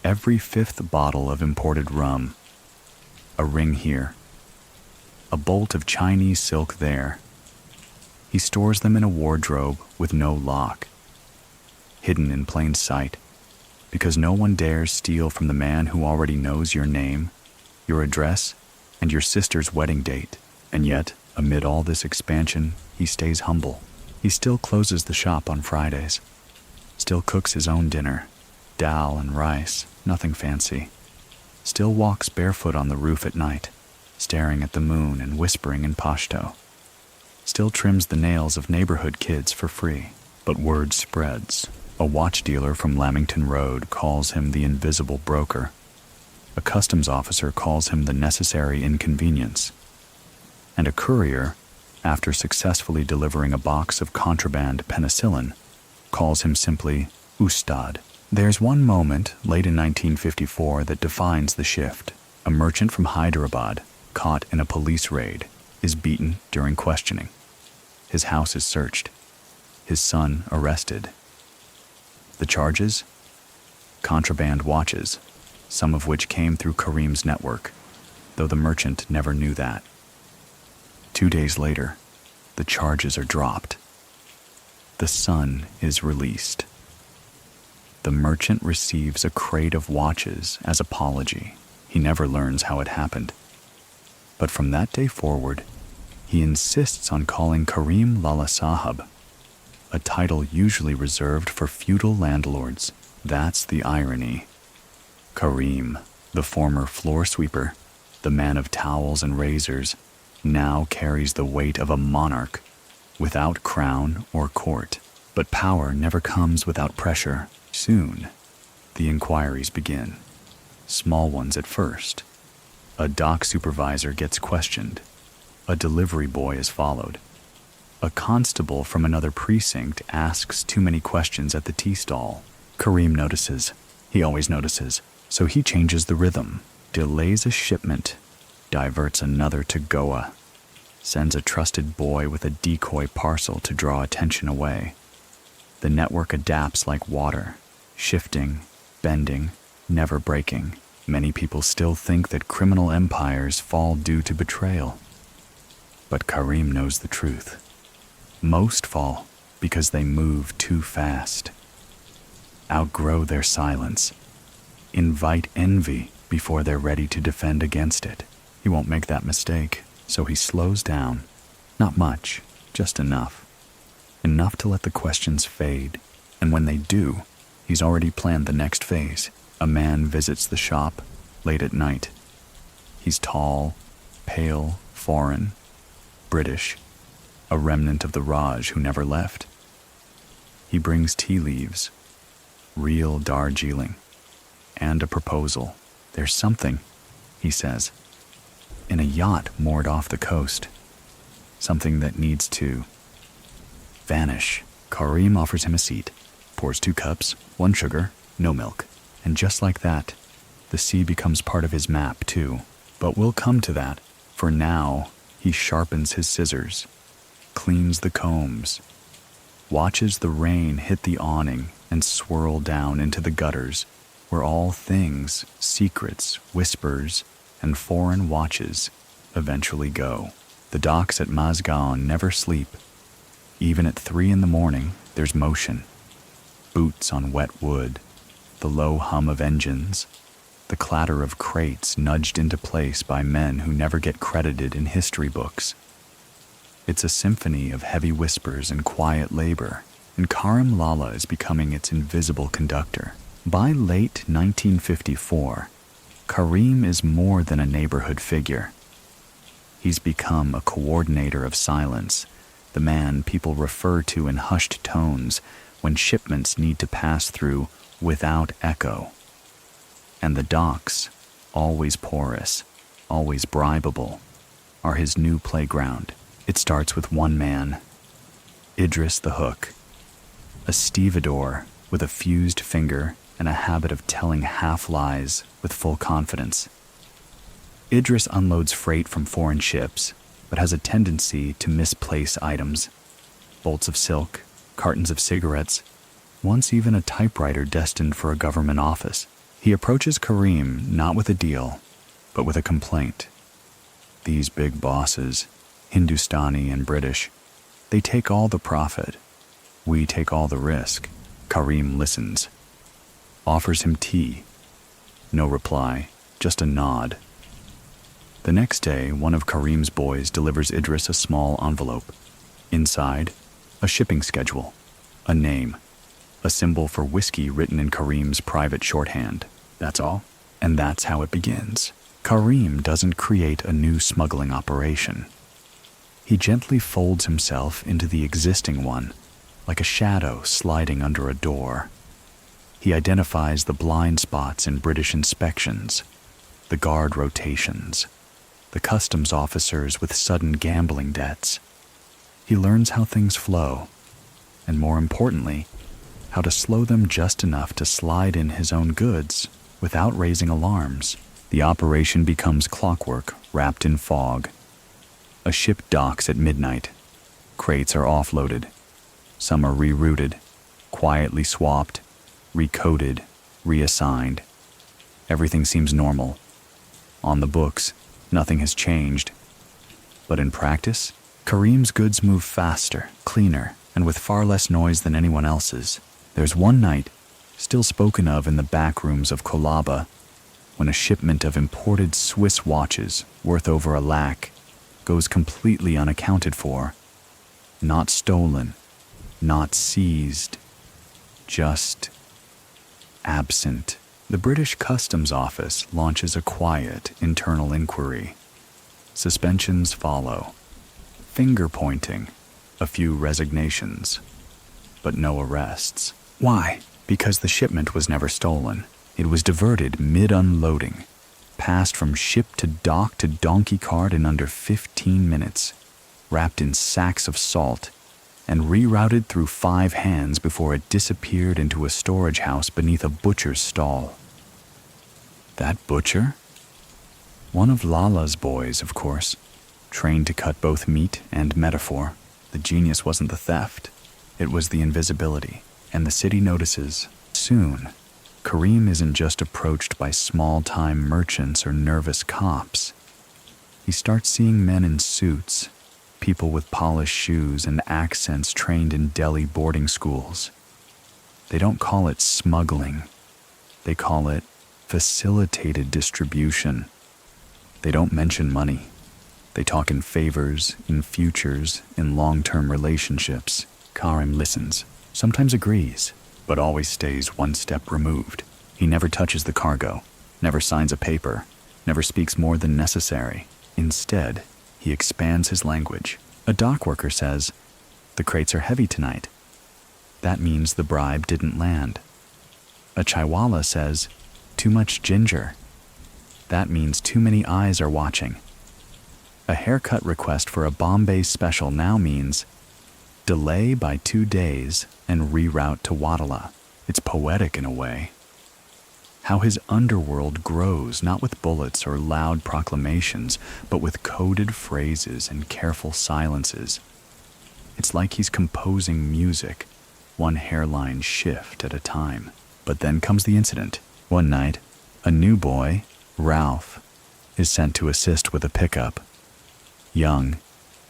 Speaker 1: Every 5th bottle of imported rum. A ring here. A bolt of Chinese silk there. He stores them in a wardrobe with no lock, hidden in plain sight, because no one dares steal from the man who already knows your name, your address, and your sister's wedding date. And yet, amid all this expansion, he stays humble. He still closes the shop on Fridays, still cooks his own dinner, dal and rice, nothing fancy, still walks barefoot on the roof at night, staring at the moon and whispering in Pashto, still trims the nails of neighborhood kids for free. But word spreads. A watch dealer from Lamington Road calls him the invisible broker. A customs officer calls him the necessary inconvenience. And a courier, after successfully delivering a box of contraband penicillin, calls him simply Ustad. There's one moment late in 1954 that defines the shift. A merchant from Hyderabad, caught in a police raid, is beaten during questioning. His house is searched. His son arrested. The charges? Contraband watches, some of which came through Karim's network, though the merchant never knew that. 2 days later, the charges are dropped. The son is released. The merchant receives a crate of watches as apology. He never learns how it happened. But from that day forward, he insists on calling Karim Lala Sahab, a title usually reserved for feudal landlords. That's the irony. Karim, the former floor sweeper, the man of towels and razors, now carries the weight of a monarch, without crown or court. But power never comes without pressure. Soon, the inquiries begin. Small ones at first. A dock supervisor gets questioned. A delivery boy is followed. A constable from another precinct asks too many questions at the tea stall. Karim notices. He always notices. So he changes the rhythm, delays a shipment, diverts another to Goa, sends a trusted boy with a decoy parcel to draw attention away. The network adapts like water, shifting, bending, never breaking. Many people still think that criminal empires fall due to betrayal. But Karim knows the truth. Most fall because they move too fast. Outgrow their silence. Invite envy before they're ready to defend against it. He won't make that mistake, so he slows down. Not much, just enough. Enough to let the questions fade. And when they do, he's already planned the next phase. A man visits the shop late at night. He's tall, pale, foreign, British, a remnant of the Raj who never left. He brings tea leaves, real Darjeeling, and a proposal. There's something, he says, in a yacht moored off the coast. Something that needs to vanish. Karim offers him a seat, pours 2 cups, 1 sugar, no milk. And just like that, the sea becomes part of his map too. But we'll come to that. For now, he sharpens his scissors, cleans the combs, watches the rain hit the awning and swirl down into the gutters, where all things, secrets, whispers, and foreign watches eventually go. The docks at Mazgaon never sleep. Even at 3 a.m, there's motion. Boots on wet wood, the low hum of engines, the clatter of crates nudged into place by men who never get credited in history books. It's a symphony of heavy whispers and quiet labor, and Karim Lala is becoming its invisible conductor. By late 1954, Karim is more than a neighborhood figure. He's become a coordinator of silence, the man people refer to in hushed tones when shipments need to pass through without echo. And the docks, always porous, always bribable, are his new playground. It starts with one man, Idris the Hook, a stevedore with a fused finger and a habit of telling half-lies with full confidence. Idris unloads freight from foreign ships, but has a tendency to misplace items. Bolts of silk, cartons of cigarettes, once even a typewriter destined for a government office. He approaches Karim not with a deal, but with a complaint. These big bosses, Hindustani and British, they take all the profit. We take all the risk. Karim listens. Offers him tea. No reply, just a nod. The next day, one of Karim's boys delivers Idris a small envelope. Inside, A shipping schedule, a name, a symbol for whiskey written in Karim's private shorthand. That's all. And that's how it begins. Karim doesn't create a new smuggling operation. He gently folds himself into the existing one, like a shadow sliding under a door. He identifies the blind spots in British inspections, the guard rotations, the customs officers with sudden gambling debts. He learns how things flow, and more importantly, how to slow them just enough to slide in his own goods without raising alarms. The operation becomes clockwork wrapped in fog. A ship docks at midnight. Crates are offloaded. Some are rerouted, quietly swapped, recoded, reassigned. Everything seems normal. On the books, nothing has changed. But in practice, Karim's goods move faster, cleaner, and with far less noise than anyone else's. There's one night, still spoken of in the back rooms of Kolaba, when a shipment of imported Swiss watches worth over £1,00,000 goes completely unaccounted for. Not stolen, not seized, just absent. The British Customs Office launches a quiet internal inquiry. Suspensions follow. Finger-pointing, a few resignations, but no arrests. Why? Because the shipment was never stolen. It was diverted mid-unloading, passed from ship to dock to donkey cart in under 15 minutes, wrapped in sacks of salt, and rerouted through 5 hands before it disappeared into a storage house beneath a butcher's stall. That butcher? One of Lala's boys, of course, trained to cut both meat and metaphor. The genius wasn't the theft, it was the invisibility. And the city notices, soon, Karim isn't just approached by small-time merchants or nervous cops. He starts seeing men in suits, people with polished shoes and accents trained in Delhi boarding schools. They don't call it smuggling. They call it facilitated distribution. They don't mention money. They talk in favors, in futures, in long-term relationships. Karim listens, sometimes agrees, but always stays one step removed. He never touches the cargo, never signs a paper, never speaks more than necessary. Instead, he expands his language. A dock worker says, "The crates are heavy tonight." That means the bribe didn't land. A chaiwala says, "Too much ginger." That means too many eyes are watching. A haircut request for a Bombay special now means delay by 2 days and reroute to Wadala. It's poetic in a way. How his underworld grows, not with bullets or loud proclamations, but with coded phrases and careful silences. It's like he's composing music, one hairline shift at a time. But then comes the incident. One night, a new boy, Ralph, is sent to assist with a pickup. Young,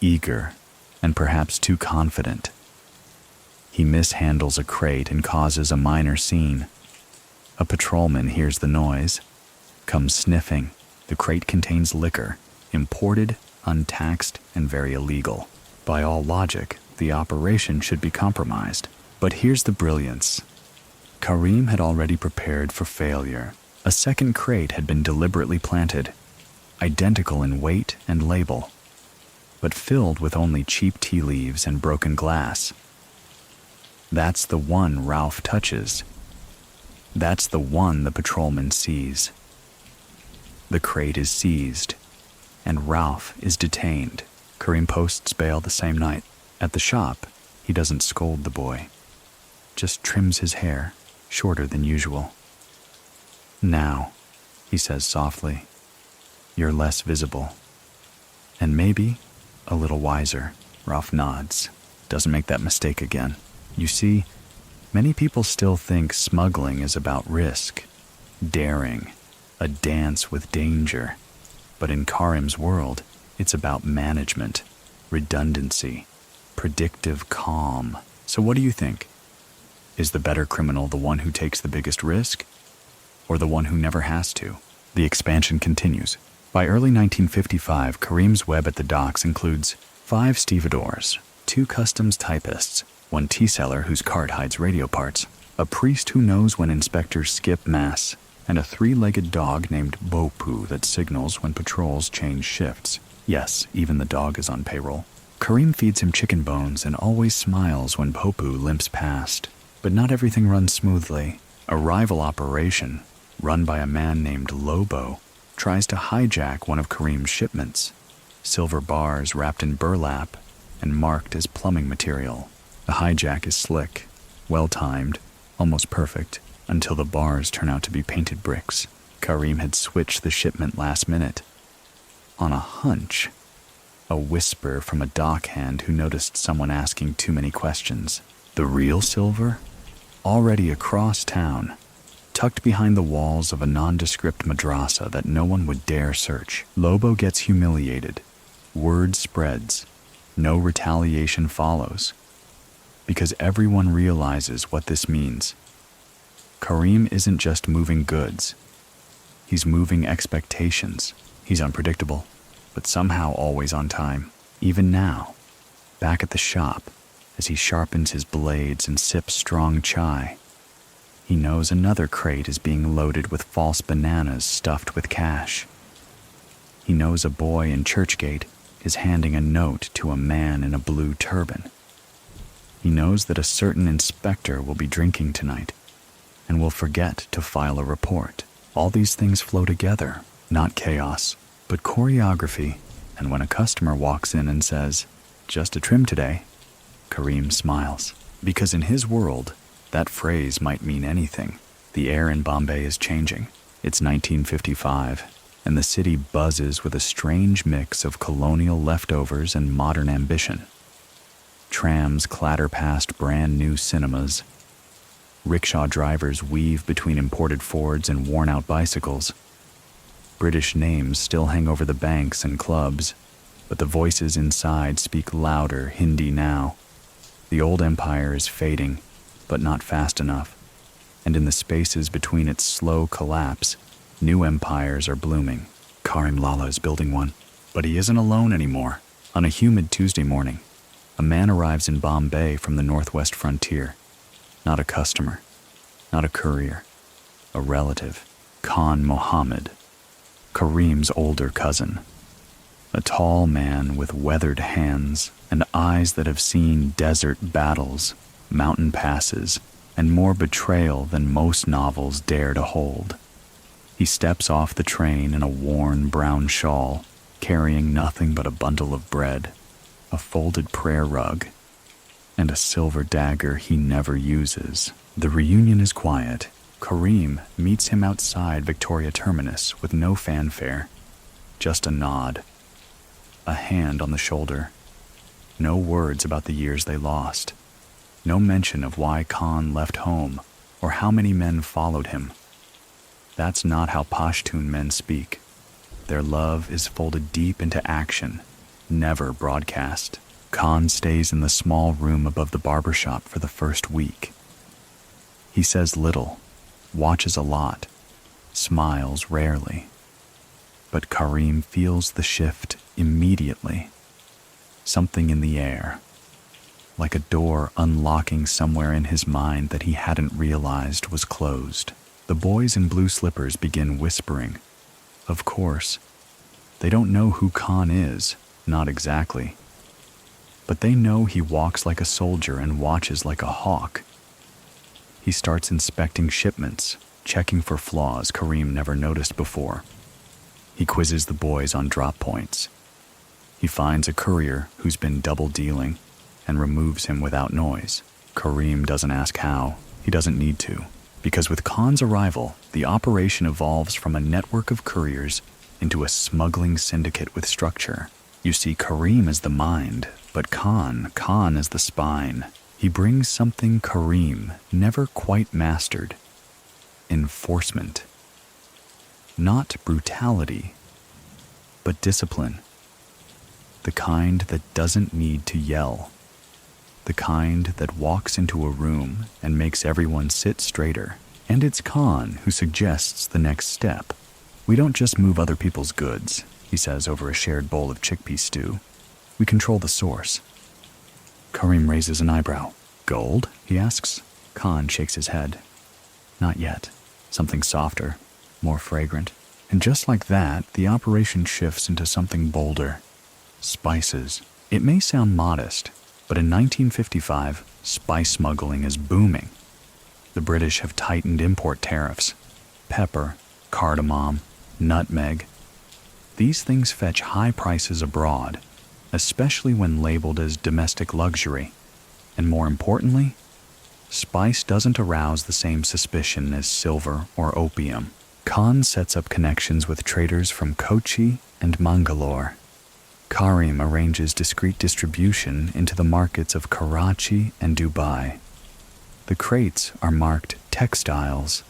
Speaker 1: eager, and perhaps too confident. He mishandles a crate and causes a minor scene. A patrolman hears the noise, comes sniffing. The crate contains liquor, imported, untaxed, and very illegal. By all logic, the operation should be compromised. But here's the brilliance. Karim had already prepared for failure. A second crate had been deliberately planted, identical in weight and label, but filled with only cheap tea leaves and broken glass. That's the one Ralph touches. That's the one the patrolman sees. The crate is seized, and Ralph is detained. Karim posts bail the same night. At the shop, he doesn't scold the boy, just trims his hair, shorter than usual. "Now," he says softly, "you're less visible. And maybe a little wiser." Ralph nods, doesn't make that mistake again. You see, many people still think smuggling is about risk, daring, a dance with danger. But in Karim's world, it's about management, redundancy, predictive calm. So what do you think? Is the better criminal the one who takes the biggest risk, or the one who never has to? The expansion continues. By early 1955, Karim's web at the docks includes 5 stevedores, 2 customs typists, 1 tea seller whose cart hides radio parts, a priest who knows when inspectors skip mass, and a 3-legged dog named Bopu that signals when patrols change shifts. Yes, even the dog is on payroll. Karim feeds him chicken bones and always smiles when Bopu limps past. But not everything runs smoothly. A rival operation, run by a man named Lobo, tries to hijack one of Karim's shipments. Silver bars wrapped in burlap and marked as plumbing material. The hijack is slick, well-timed, almost perfect, until the bars turn out to be painted bricks. Karim had switched the shipment last minute. On a hunch, a whisper from a dockhand who noticed someone asking too many questions. The real silver? Already across town, tucked behind the walls of a nondescript madrasa that no one would dare search. Lobo gets humiliated. Word spreads. No retaliation follows. Because everyone realizes what this means. Karim isn't just moving goods. He's moving expectations. He's unpredictable, but somehow always on time. Even now, back at the shop, as he sharpens his blades and sips strong chai, he knows another crate is being loaded with false bananas stuffed with cash. He knows a boy in Churchgate is handing a note to a man in a blue turban. He knows that a certain inspector will be drinking tonight and will forget to file a report. All these things flow together, not chaos, but choreography. And when a customer walks in and says, "Just a trim today," Karim smiles. Because in his world, that phrase might mean anything. The air in Bombay is changing. It's 1955, and the city buzzes with a strange mix of colonial leftovers and modern ambition. Trams clatter past brand new cinemas. Rickshaw drivers weave between imported Fords and worn-out bicycles. British names still hang over the banks and clubs, but the voices inside speak louder Hindi now. The old empire is fading, but not fast enough, and in the spaces between its slow collapse, new empires are blooming. Karim Lala is building one, but he isn't alone anymore. On a humid Tuesday morning, a man arrives in Bombay from the northwest frontier. Not a customer, not a courier, a relative, Khan Mohammed, Karim's older cousin. A tall man with weathered hands and eyes that have seen desert battles, mountain passes, and more betrayal than most novels dare to hold. He steps off the train in a worn brown shawl, carrying nothing but a bundle of bread, a folded prayer rug, and a silver dagger he never uses. The reunion is quiet. Karim meets him outside Victoria Terminus with no fanfare, just a nod, a hand on the shoulder. No words about the years they lost. No mention of why Khan left home or how many men followed him. That's not how Pashtun men speak. Their love is folded deep into action, never broadcast. Khan stays in the small room above the barber shop for the first week. He says little, watches a lot, smiles rarely. But Karim feels the shift immediately. Something in the air, like a door unlocking somewhere in his mind that he hadn't realized was closed. The boys in blue slippers begin whispering. Of course, they don't know who Khan is, not exactly. But they know he walks like a soldier and watches like a hawk. He starts inspecting shipments, checking for flaws Karim never noticed before. He quizzes the boys on drop points. He finds a courier who's been double dealing and removes him without noise. Karim doesn't ask how. He doesn't need to. Because with Khan's arrival, the operation evolves from a network of couriers into a smuggling syndicate with structure. You see, Karim is the mind, but Khan is the spine. He brings something Karim never quite mastered. Enforcement. Not brutality, but discipline. The kind that doesn't need to yell. The kind that walks into a room and makes everyone sit straighter. And it's Khan who suggests the next step. We don't just move other people's goods, he says over a shared bowl of chickpea stew. We control the source. Karim raises an eyebrow. Gold? He asks. Khan shakes his head. Not yet. Something softer, more fragrant. And just like that, the operation shifts into something bolder. Spices. It may sound modest, but in 1955, spice smuggling is booming. The British have tightened import tariffs. Pepper, cardamom, nutmeg. These things fetch high prices abroad, especially when labeled as domestic luxury. And more importantly, spice doesn't arouse the same suspicion as silver or opium. Khan sets up connections with traders from Kochi and Mangalore. Karim arranges discreet distribution into the markets of Karachi and Dubai. The crates are marked textiles.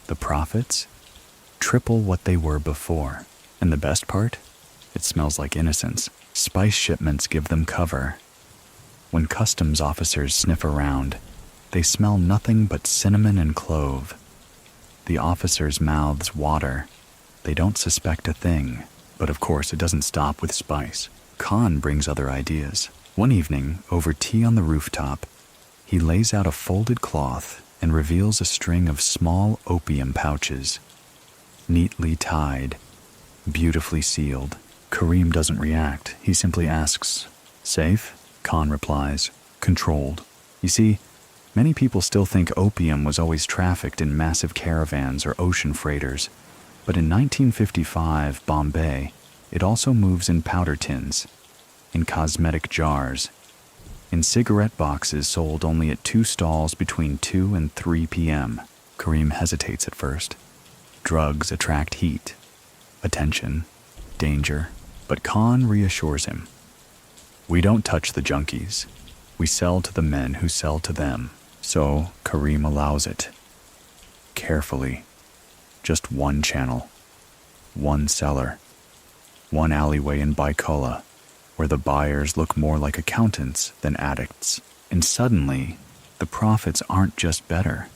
Speaker 1: The profits? Triple what they were before. And the best part? It smells like innocence. Spice shipments give them cover. When customs officers sniff around, they smell nothing but cinnamon and clove. The officers' mouths water. They don't suspect a thing. But of course, it doesn't stop with spice. Khan brings other ideas. One evening, over tea on the rooftop, he lays out a folded cloth and reveals a string of small opium pouches. Neatly tied, beautifully sealed. Karim doesn't react. He simply asks, "Safe?" Khan replies, "Controlled." You see, many people still think opium was always trafficked in massive caravans or ocean freighters. But in 1955, Bombay, it also moves in powder tins, in cosmetic jars, in cigarette boxes sold only at 2 stalls between 2 and 3 p.m. Karim hesitates at first. Drugs attract heat, attention, danger, but Khan reassures him. We don't touch the junkies. We sell to the men who sell to them. So Karim allows it. Carefully. Just one channel, one seller, one alleyway in Baikola, where the buyers look more like accountants than addicts. And suddenly, the profits aren't just better,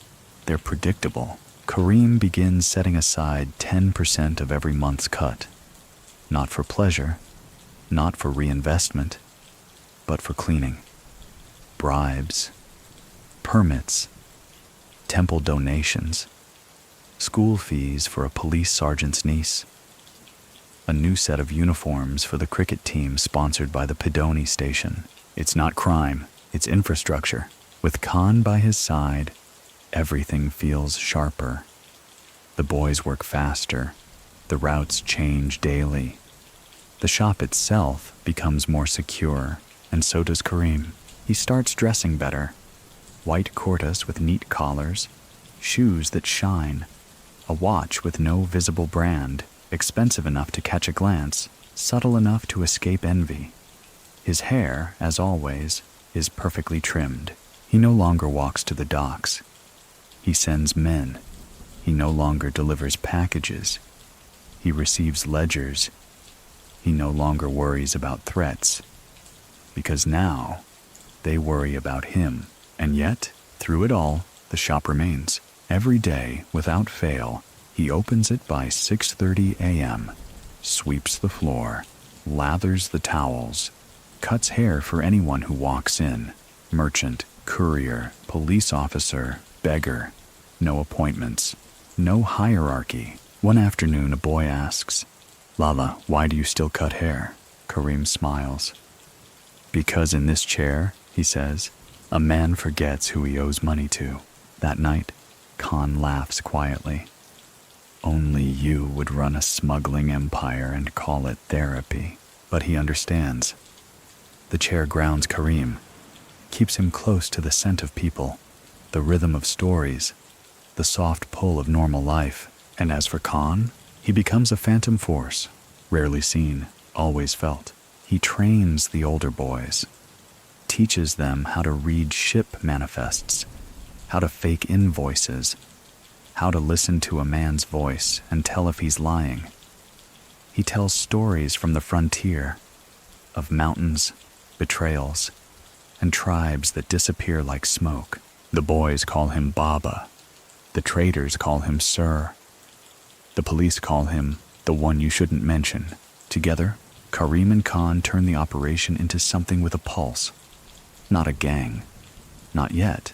Speaker 1: they're predictable. Karim begins setting aside 10% of every month's cut. Not for pleasure, not for reinvestment, but for cleaning. Bribes, permits, temple donations, school fees for a police sergeant's niece, a new set of uniforms for the cricket team sponsored by the Pidoni station. It's not crime, it's infrastructure. With Khan by his side, everything feels sharper. The boys work faster, the routes change daily. The shop itself becomes more secure, and so does Karim. He starts dressing better. White kurtas with neat collars, shoes that shine, a watch with no visible brand, expensive enough to catch a glance, subtle enough to escape envy. His hair, as always, is perfectly trimmed. He no longer walks to the docks. He sends men. He no longer delivers packages. He receives ledgers. He no longer worries about threats. Because now, they worry about him. And yet, through it all, the shop remains. Every day, without fail, he opens it by 6:30 a.m., sweeps the floor, lathers the towels, cuts hair for anyone who walks in. Merchant, courier, police officer, beggar. No appointments. No hierarchy. One afternoon, a boy asks, "Lala, why do you still cut hair?" Karim smiles. "Because in this chair," he says, "a man forgets who he owes money to." That night, Khan laughs quietly. Only you would run a smuggling empire and call it therapy. But he understands. The chair grounds Karim, keeps him close to the scent of people, the rhythm of stories, the soft pull of normal life. And as for Khan, he becomes a phantom force, rarely seen, always felt. He trains the older boys, teaches them how to read ship manifests, how to fake invoices, how to listen to a man's voice and tell if he's lying. He tells stories from the frontier, of mountains, betrayals, and tribes that disappear like smoke. The boys call him Baba. The traders call him Sir. The police call him the one you shouldn't mention. Together, Karim and Khan turn the operation into something with a pulse. Not a gang, not yet,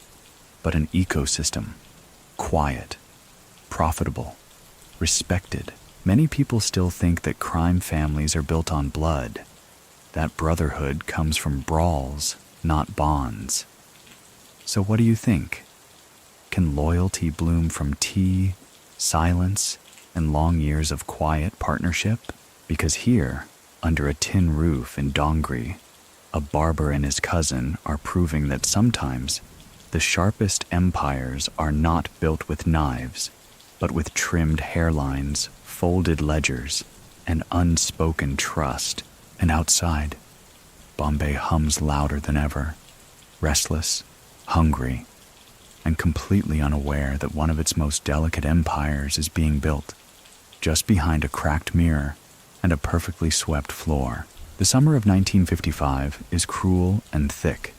Speaker 1: but an ecosystem. Quiet, profitable, respected. Many people still think that crime families are built on blood. That brotherhood comes from brawls, not bonds. So what do you think? Can loyalty bloom from tea, silence, and long years of quiet partnership? Because here, under a tin roof in Dongri, a barber and his cousin are proving that sometimes the sharpest empires are not built with knives, but with trimmed hairlines, folded ledgers, and unspoken trust. And outside, Bombay hums louder than ever, restless, hungry, and completely unaware that one of its most delicate empires is being built, just behind a cracked mirror and a perfectly swept floor. The summer of 1955 is cruel and thick.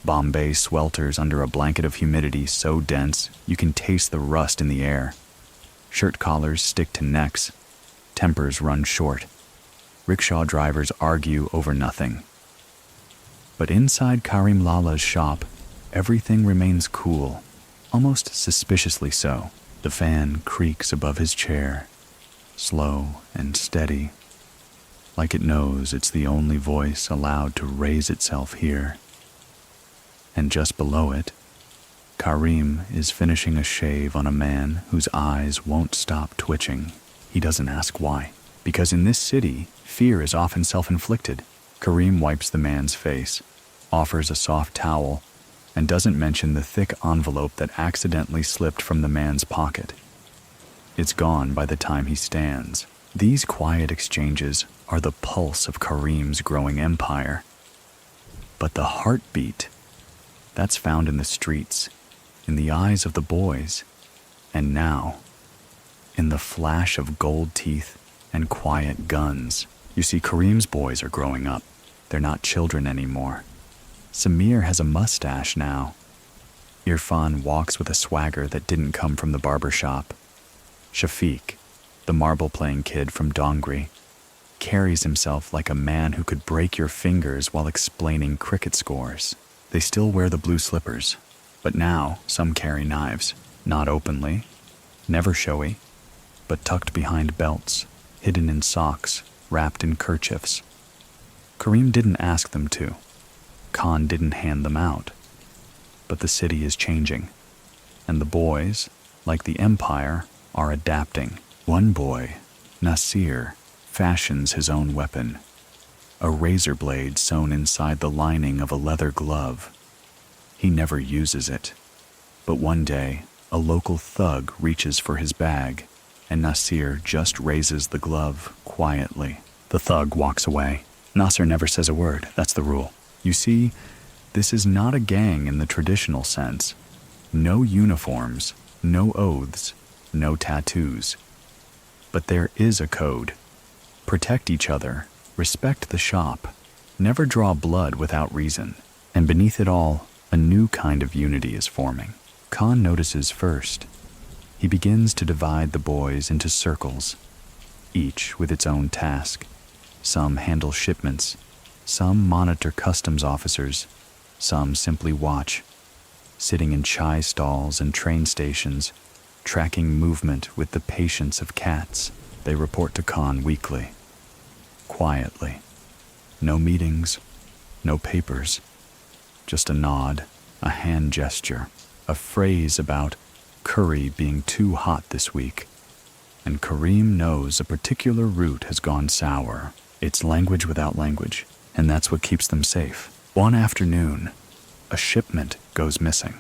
Speaker 1: Bombay swelters under a blanket of humidity so dense you can taste the rust in the air. Shirt collars stick to necks, tempers run short. Rickshaw drivers argue over nothing. But inside Karim Lala's shop, everything remains cool, almost suspiciously so. The fan creaks above his chair, slow and steady, like it knows it's the only voice allowed to raise itself here. And just below it, Karim is finishing a shave on a man whose eyes won't stop twitching. He doesn't ask why, because in this city, fear is often self-inflicted. Karim wipes the man's face, offers a soft towel, and doesn't mention the thick envelope that accidentally slipped from the man's pocket. It's gone by the time he stands. These quiet exchanges are the pulse of Karim's growing empire. But the heartbeat, that's found in the streets, in the eyes of the boys, and now, in the flash of gold teeth and quiet guns. You see, Karim's boys are growing up. They're not children anymore. Samir has a mustache now. Irfan walks with a swagger that didn't come from the barber shop. Shafiq, the marble-playing kid from Dongri, carries himself like a man who could break your fingers while explaining cricket scores. They still wear the blue slippers, but now some carry knives, not openly, never showy, but tucked behind belts, hidden in socks, wrapped in kerchiefs. Karim didn't ask them to. Khan didn't hand them out. But the city is changing, and the boys, like the empire, are adapting. One boy, Nasir, fashions his own weapon, a razor blade sewn inside the lining of a leather glove. He never uses it, but one day, a local thug reaches for his bag, and Nasir just raises the glove quietly. The thug walks away. Nasir never says a word. That's the rule. You see, this is not a gang in the traditional sense. No uniforms, no oaths, no tattoos. But there is a code. Protect each other, respect the shop, never draw blood without reason. And beneath it all, a new kind of unity is forming. Khan notices first. He begins to divide the boys into circles, each with its own task. Some handle shipments, some monitor customs officers, some simply watch, sitting in chai stalls and train stations, tracking movement with the patience of cats. They report to Khan weekly, quietly. No meetings, no papers, just a nod, a hand gesture, a phrase about curry being too hot this week. And Karim knows a particular route has gone sour. It's language without language, and that's what keeps them safe. One afternoon, a shipment goes missing.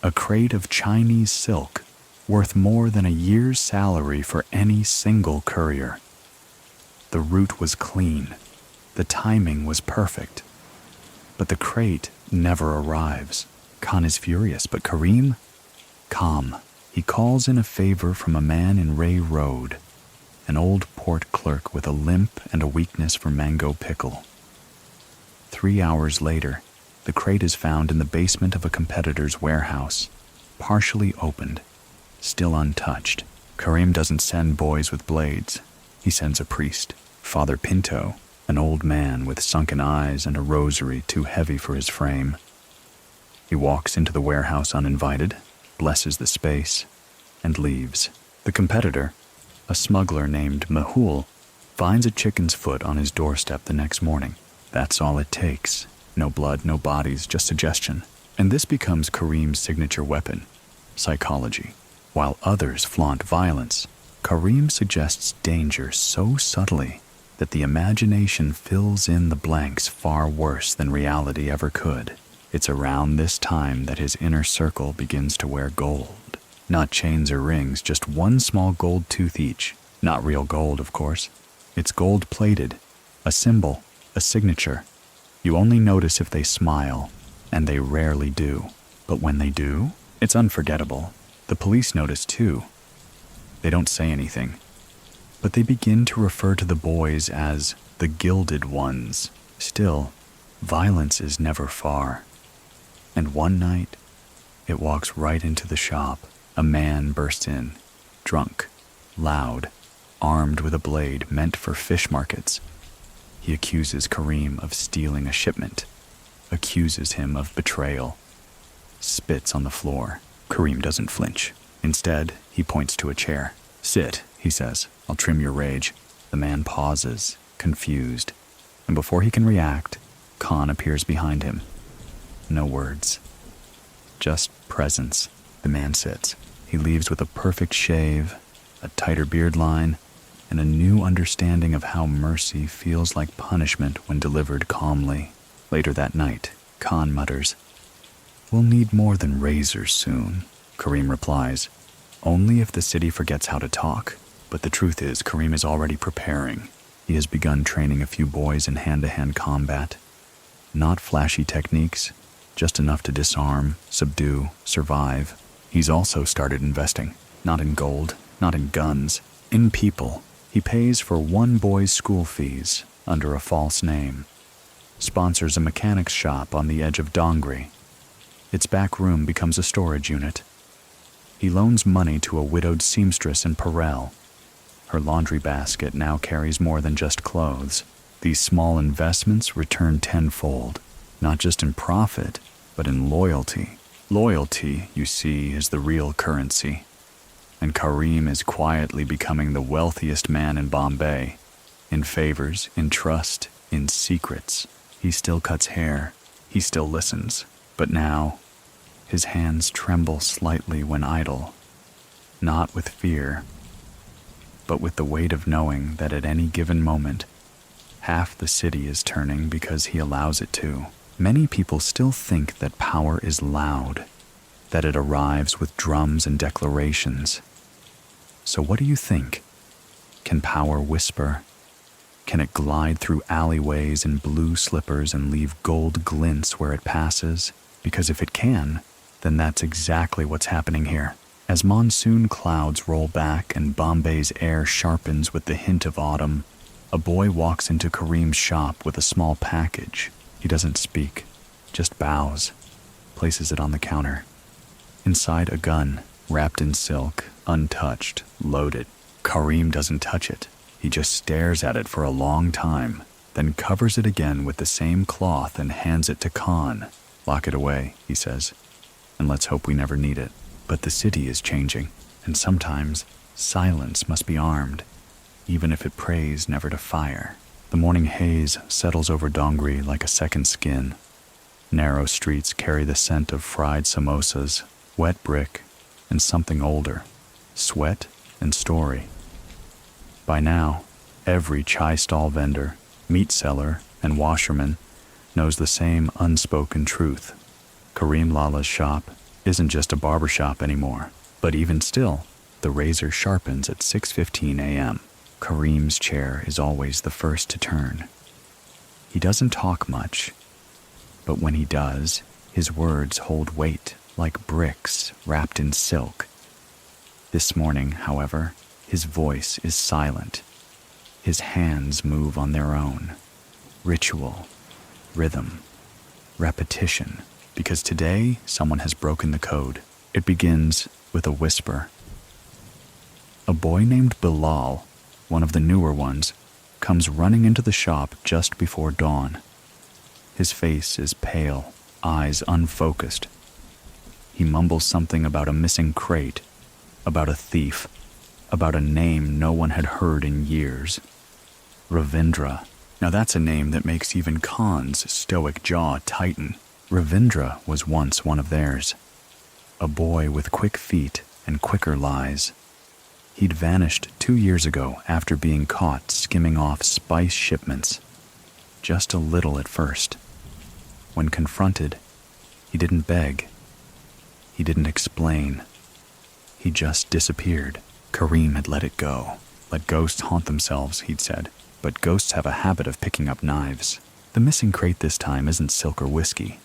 Speaker 1: A crate of Chinese silk, worth more than a year's salary for any single courier. The route was clean. The timing was perfect. But the crate never arrives. Khan is furious, but Karim? Calm. He calls in a favor from a man in Ray Road, an old port clerk with a limp and a weakness for mango pickle. 3 hours later, the crate is found in the basement of a competitor's warehouse, partially opened, still untouched. Karim doesn't send boys with blades. He sends a priest, Father Pinto, an old man with sunken eyes and a rosary too heavy for his frame. He walks into the warehouse uninvited, blesses the space, and leaves. The competitor, a smuggler named Mehul, finds a chicken's foot on his doorstep the next morning. That's all it takes. No blood, no bodies, just suggestion. And this becomes Karim's signature weapon, psychology. While others flaunt violence, Karim suggests danger so subtly that the imagination fills in the blanks far worse than reality ever could. It's around this time that his inner circle begins to wear gold. Not chains or rings, just one small gold tooth each. Not real gold, of course. It's gold-plated, a symbol, a signature. You only notice if they smile, and they rarely do. But when they do, it's unforgettable. The police notice too. They don't say anything, but they begin to refer to the boys as the gilded ones. Still, violence is never far. And one night, it walks right into the shop. A man bursts in, drunk, loud, armed with a blade meant for fish markets. He accuses Karim of stealing a shipment, accuses him of betrayal, spits on the floor. Karim doesn't flinch. Instead, he points to a chair. "Sit," he says. "I'll trim your rage." The man pauses, confused, and before he can react, Khan appears behind him. No words, just presence. The man sits. He leaves with a perfect shave, a tighter beard line, and a new understanding of how mercy feels like punishment when delivered calmly. Later that night, Khan mutters, "We'll need more than razors soon." Karim replies, "Only if the city forgets how to talk." But the truth is, Karim is already preparing. He has begun training a few boys in hand-to-hand combat. Not flashy techniques, just enough to disarm, subdue, survive. He's also started investing, not in gold, not in guns, in people. He pays for one boy's school fees under a false name, sponsors a mechanics shop on the edge of Dongri. Its back room becomes a storage unit. He loans money to a widowed seamstress in Perel. Her laundry basket now carries more than just clothes. These small investments return tenfold, not just in profit, but in loyalty. Loyalty, you see, is the real currency. And Karim is quietly becoming the wealthiest man in Bombay. In favors, in trust, in secrets. He still cuts hair. He still listens. But now, his hands tremble slightly when idle. Not with fear, but with the weight of knowing that at any given moment, half the city is turning because he allows it to. Many people still think that power is loud, that it arrives with drums and declarations. So what do you think? Can power whisper? Can it glide through alleyways in blue slippers and leave gold glints where it passes? Because if it can, then that's exactly what's happening here. As monsoon clouds roll back and Bombay's air sharpens with the hint of autumn, a boy walks into Karim's shop with a small package. He doesn't speak, just bows, places it on the counter. Inside, a gun, wrapped in silk, untouched, loaded. Karim doesn't touch it. He just stares at it for a long time, then covers it again with the same cloth and hands it to Khan. "Lock it away," he says, "and let's hope we never need it." But the city is changing, and sometimes silence must be armed, even if it prays never to fire. The morning haze settles over Dongri like a second skin. Narrow streets carry the scent of fried samosas, wet brick, and something older, sweat and story. By now, every chai stall vendor, meat seller, and washerman knows the same unspoken truth. Karim Lala's shop isn't just a barber shop anymore. But even still, the razor sharpens at 6:15 a.m. Karim's chair is always the first to turn. He doesn't talk much, but when he does, his words hold weight like bricks wrapped in silk. This morning, however, his voice is silent. His hands move on their own. Ritual, rhythm, repetition. Because today, someone has broken the code. It begins with a whisper. A boy named Bilal, one of the newer ones, comes running into the shop just before dawn. His face is pale, eyes unfocused. He mumbles something about a missing crate, about a thief, about a name no one had heard in years. Ravindra. Now that's a name that makes even Khan's stoic jaw tighten. Ravindra was once one of theirs. A boy with quick feet and quicker lies. He'd vanished 2 years ago after being caught skimming off spice shipments. Just a little at first. When confronted, he didn't beg. He didn't explain. He just disappeared. Karim had let it go. Let ghosts haunt themselves, he'd said. But ghosts have a habit of picking up knives. The missing crate this time isn't silk or whiskey.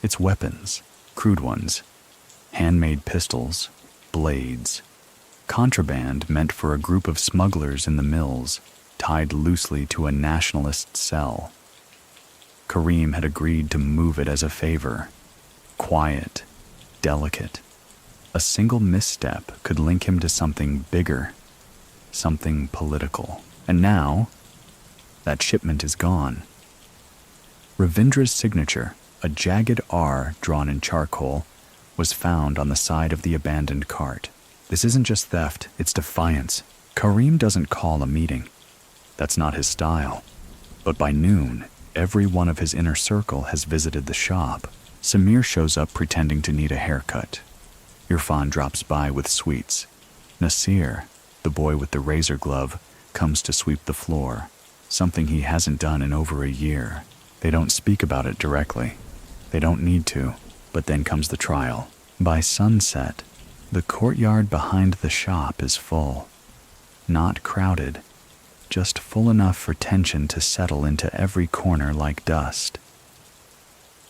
Speaker 1: It's weapons, crude ones. Handmade pistols, blades. Contraband meant for a group of smugglers in the mills, tied loosely to a nationalist cell. Karim had agreed to move it as a favor. Quiet, delicate. A single misstep could link him to something bigger, something political. And now, that shipment is gone. Ravindra's signature, a jagged R drawn in charcoal, was found on the side of the abandoned cart. This isn't just theft, it's defiance. Karim doesn't call a meeting. That's not his style. But by noon, every one of his inner circle has visited the shop. Samir shows up pretending to need a haircut. Irfan drops by with sweets. Nasir, the boy with the razor glove, comes to sweep the floor, something he hasn't done in over a year. They don't speak about it directly. They don't need to. But then comes the trial. By sunset, the courtyard behind the shop is full. Not crowded, just full enough for tension to settle into every corner like dust.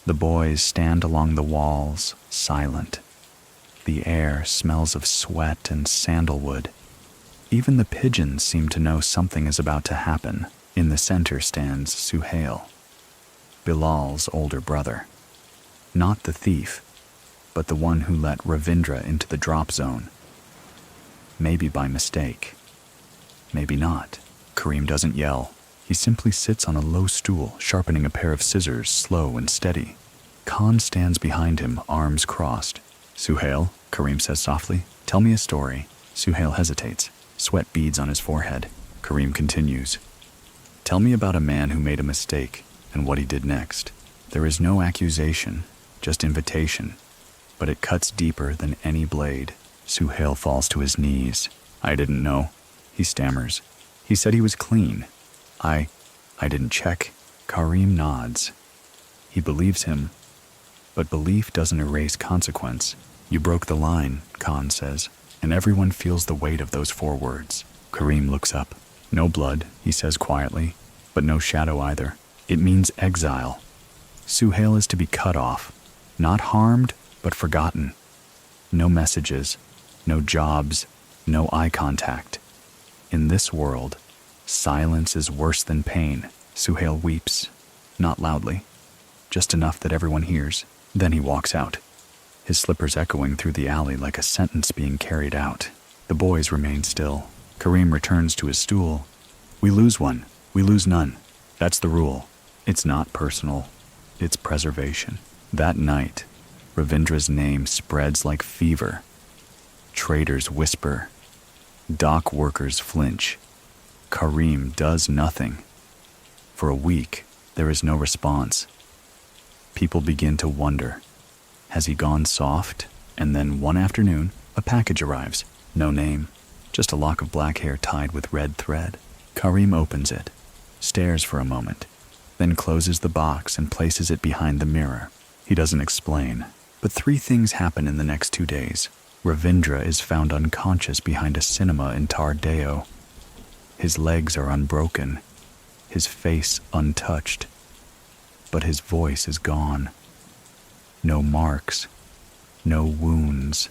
Speaker 1: The boys stand along the walls, silent. The air smells of sweat and sandalwood. Even the pigeons seem to know something is about to happen. In the center stands Suhail, Bilal's older brother. Not the thief, but the one who let Ravindra into the drop zone. Maybe by mistake. Maybe not. Karim doesn't yell. He simply sits on a low stool, sharpening a pair of scissors, slow and steady. Khan stands behind him, arms crossed. Suhail, Karim says softly, tell me a story. Suhail hesitates, sweat beads on his forehead. Karim continues. Tell me about a man who made a mistake and what he did next. There is no accusation, just invitation, but it cuts deeper than any blade. Suhail falls to his knees. I didn't know. He stammers. He said he was clean. I didn't check. Karim nods. He believes him, but belief doesn't erase consequence. You broke the line, Khan says, and everyone feels the weight of those 4 words. Karim looks up. No blood, he says quietly, but no shadow either. It means exile. Suhail is to be cut off, not harmed, but forgotten. No messages, no jobs, no eye contact. In this world, silence is worse than pain. Suhail weeps, not loudly, just enough that everyone hears. Then he walks out, his slippers echoing through the alley like a sentence being carried out. The boys remain still. Karim returns to his stool. We lose one, we lose none. That's the rule. It's not personal, it's preservation. That night, Ravindra's name spreads like fever. Traders whisper. Dock workers flinch. Karim does nothing. For a week, there is no response. People begin to wonder. Has he gone soft? And then one afternoon, a package arrives. No name, just a lock of black hair tied with red thread. Karim opens it, stares for a moment, then closes the box and places it behind the mirror. He doesn't explain, but 3 things happen in the next 2 days. Ravindra is found unconscious behind a cinema in Tardeo. His legs are unbroken, his face untouched, but his voice is gone. No marks, no wounds,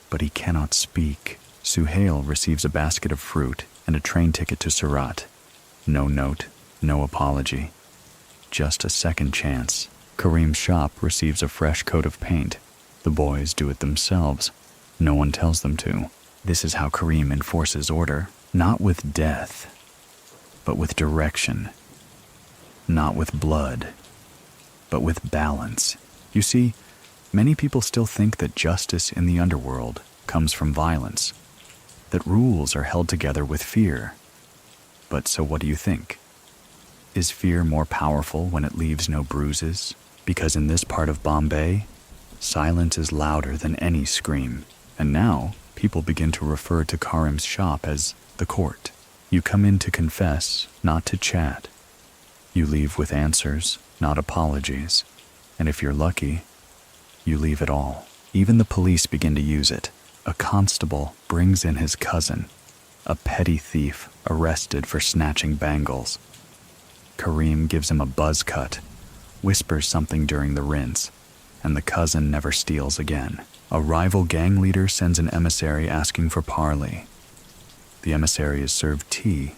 Speaker 1: but he cannot speak. Suhail receives a basket of fruit and a train ticket to Surat. No note, no apology, just a second chance. Karim's shop receives a fresh coat of paint. The boys do it themselves. No one tells them to. This is how Karim enforces order, not with death, but with direction. Not with blood, but with balance. You see, many people still think that justice in the underworld comes from violence, that rules are held together with fear. But so what do you think? Is fear more powerful when it leaves no bruises? Because in this part of Bombay, silence is louder than any scream. And now, people begin to refer to Karim's shop as the court. You come in to confess, not to chat. You leave with answers, not apologies. And if you're lucky, you leave it all. Even the police begin to use it. A constable brings in his cousin, a petty thief arrested for snatching bangles. Karim gives him a buzz cut, whispers something during the rinse, and the cousin never steals again. A rival gang leader sends an emissary asking for parley. The emissary is served tea,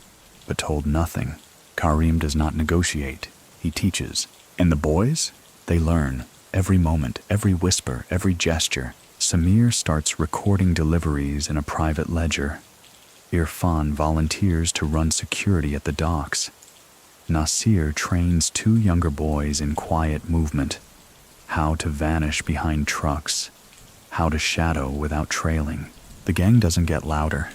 Speaker 1: but told nothing. Karim does not negotiate, he teaches. And the boys? They learn. Every moment, every whisper, every gesture. Samir starts recording deliveries in a private ledger. Irfan volunteers to run security at the docks. Nasir trains 2 younger boys in quiet movement, how to vanish behind trucks, how to shadow without trailing. The gang doesn't get louder,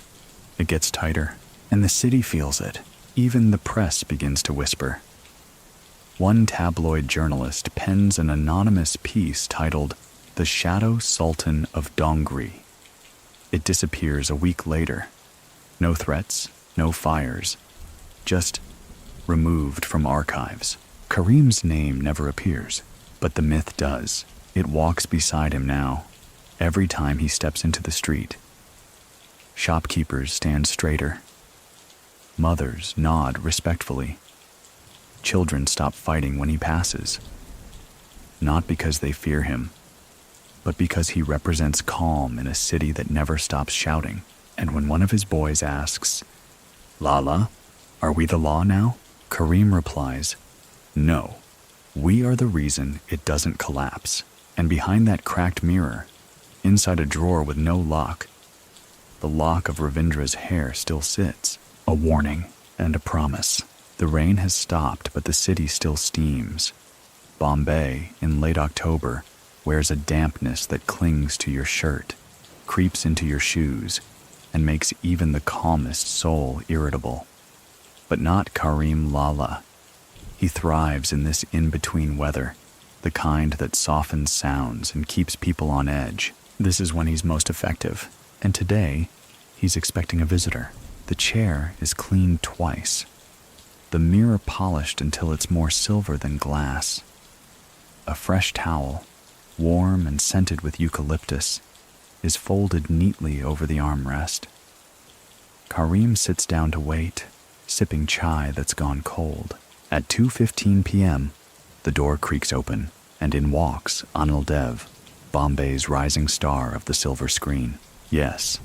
Speaker 1: it gets tighter, and the city feels it. Even the press begins to whisper. One tabloid journalist pens an anonymous piece titled "The Shadow Sultan of Dongri." It disappears a week later. No threats, no fires, just removed from archives. Karim's name never appears, but the myth does. It walks beside him now, every time he steps into the street. Shopkeepers stand straighter. Mothers nod respectfully. Children stop fighting when he passes. Not because they fear him, but because he represents calm in a city that never stops shouting. And when one of his boys asks, "Lala, are we the law now?" Karim replies, "No, we are the reason it doesn't collapse." And behind that cracked mirror, inside a drawer with no lock, the lock of Ravindra's hair still sits. A warning and a promise. The rain has stopped, but the city still steams. Bombay, in late October, wears a dampness that clings to your shirt, creeps into your shoes, and makes even the calmest soul irritable. But not Karim Lala. He thrives in this in-between weather, the kind that softens sounds and keeps people on edge. This is when he's most effective, and today, he's expecting a visitor. The chair is cleaned twice. The mirror polished until it's more silver than glass. A fresh towel, warm and scented with eucalyptus, is folded neatly over the armrest. Karim sits down to wait, sipping chai that's gone cold. At 2:15 p.m., the door creaks open, and in walks Anil Dev, Bombay's rising star of the silver screen. Yes,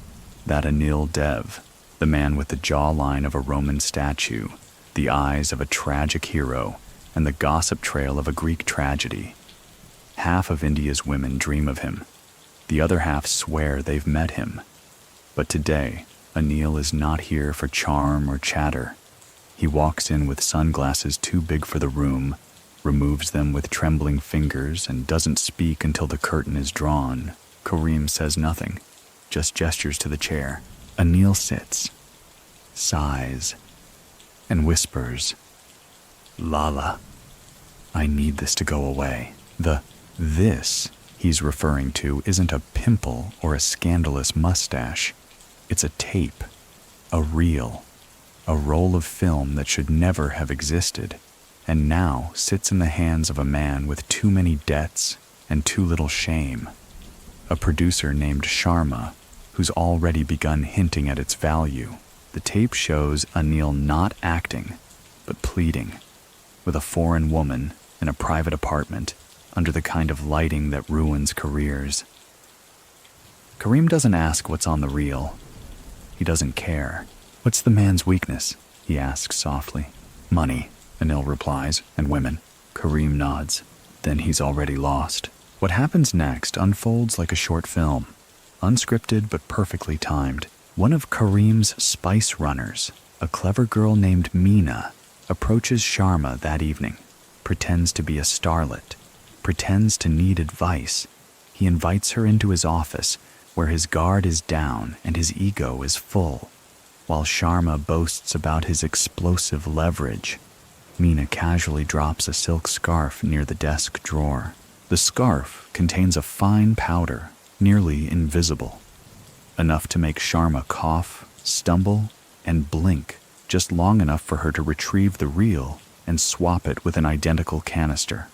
Speaker 1: that Anil Dev, the man with the jawline of a Roman statue, the eyes of a tragic hero, and the gossip trail of a Greek tragedy. Half of India's women dream of him. The other half swear they've met him. But today, Anil is not here for charm or chatter. He walks in with sunglasses too big for the room, removes them with trembling fingers, and doesn't speak until the curtain is drawn. Karim says nothing, just gestures to the chair. Anil sits, sighs, and whispers, "Lala, I need this to go away." The "this" he's referring to isn't a pimple or a scandalous mustache. It's a tape, a reel, a roll of film that should never have existed, and now sits in the hands of a man with too many debts and too little shame. A producer named Sharma, who's already begun hinting at its value. The tape shows Anil not acting, but pleading, with a foreign woman in a private apartment under the kind of lighting that ruins careers. Karim doesn't ask what's on the reel. He doesn't care. "What's the man's weakness?" he asks softly. "Money," Anil replies, "and women." Karim nods. Then he's already lost. What happens next unfolds like a short film, unscripted but perfectly timed. One of Karim's spice runners, A clever girl named Meena approaches Sharma that evening, pretends to be a starlet, pretends to need advice. He invites her into his office, where his guard is down and his ego is full. While Sharma boasts about his explosive leverage, Meena casually drops a silk scarf near the desk drawer. The scarf contains a fine powder, nearly invisible, enough to make Sharma cough, stumble, and blink, just long enough for her to retrieve the reel and swap it with an identical canister,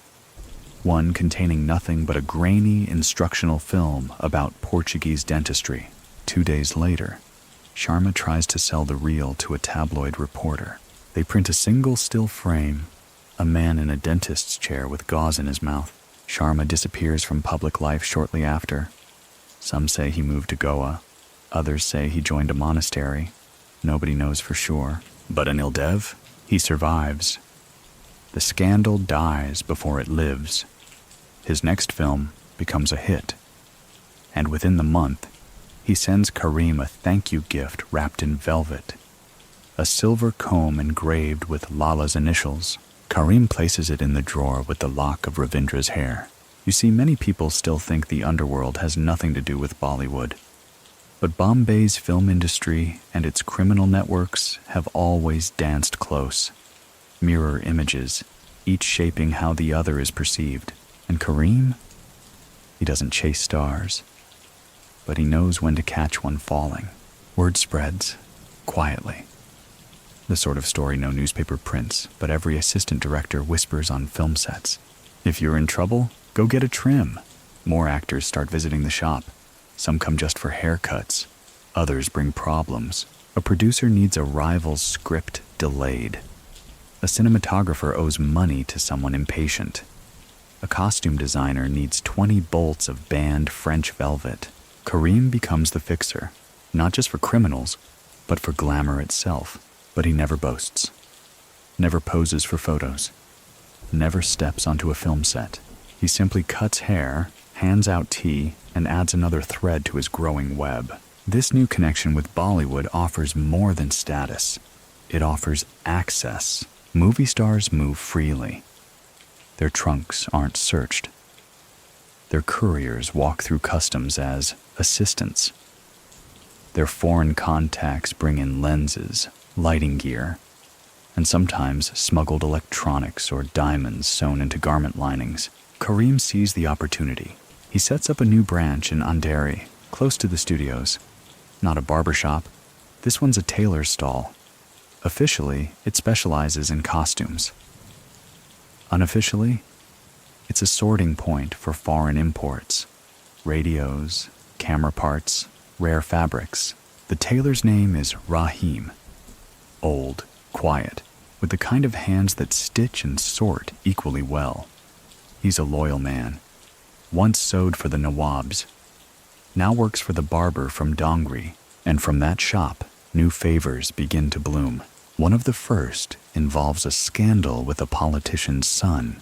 Speaker 1: one containing nothing but a grainy instructional film about Portuguese dentistry. 2 days later, Sharma tries to sell the reel to a tabloid reporter. They print a single still frame, a man in a dentist's chair with gauze in his mouth. Sharma disappears from public life shortly after. Some say he moved to Goa. Others say he joined a monastery. Nobody knows for sure. But Anil Dev, he survives. The scandal dies before it lives. His next film becomes a hit. And within the month, he sends Karim a thank you gift wrapped in velvet. A silver comb engraved with Lala's initials. Karim places it in the drawer with the lock of Ravindra's hair. You see, many people still think the underworld has nothing to do with Bollywood. But Bombay's film industry and its criminal networks have always danced close. Mirror images, each shaping how the other is perceived. And Karim? He doesn't chase stars, but he knows when to catch one falling. Word spreads, quietly. The sort of story no newspaper prints, but every assistant director whispers on film sets. If you're in trouble, go get a trim. More actors start visiting the shop. Some come just for haircuts. Others bring problems. A producer needs a rival's script delayed. A cinematographer owes money to someone impatient. A costume designer needs 20 bolts of banned French velvet. Karim becomes the fixer, not just for criminals, but for glamour itself. But he never boasts, never poses for photos, never steps onto a film set. He simply cuts hair, hands out tea, and adds another thread to his growing web. This new connection with Bollywood offers more than status. It offers access. Movie stars move freely. Their trunks aren't searched. Their couriers walk through customs as assistants. Their foreign contacts bring in lenses, lighting gear, and sometimes smuggled electronics or diamonds sewn into garment linings. Karim sees the opportunity. He sets up a new branch in Andheri, close to the studios. Not a barbershop. This one's a tailor's stall. Officially, it specializes in costumes. Unofficially, it's a sorting point for foreign imports. Radios, camera parts, rare fabrics. The tailor's name is Rahim. Old, quiet, with the kind of hands that stitch and sort equally well. He's a loyal man. Once sewed for the Nawabs. Now works for the barber from Dongri. And from that shop, new favors begin to bloom. One of the first involves a scandal with a politician's son,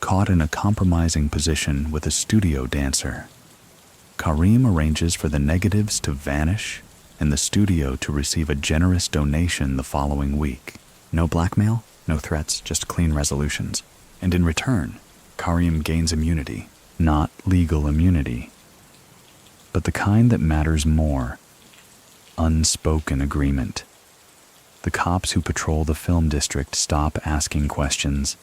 Speaker 1: caught in a compromising position with a studio dancer. Karim arranges for the negatives to vanish and the studio to receive a generous donation the following week. No blackmail, no threats, just clean resolutions. And in return, Karim gains immunity. Not legal immunity, but the kind that matters more. Unspoken agreement. The cops who patrol the film district stop asking questions.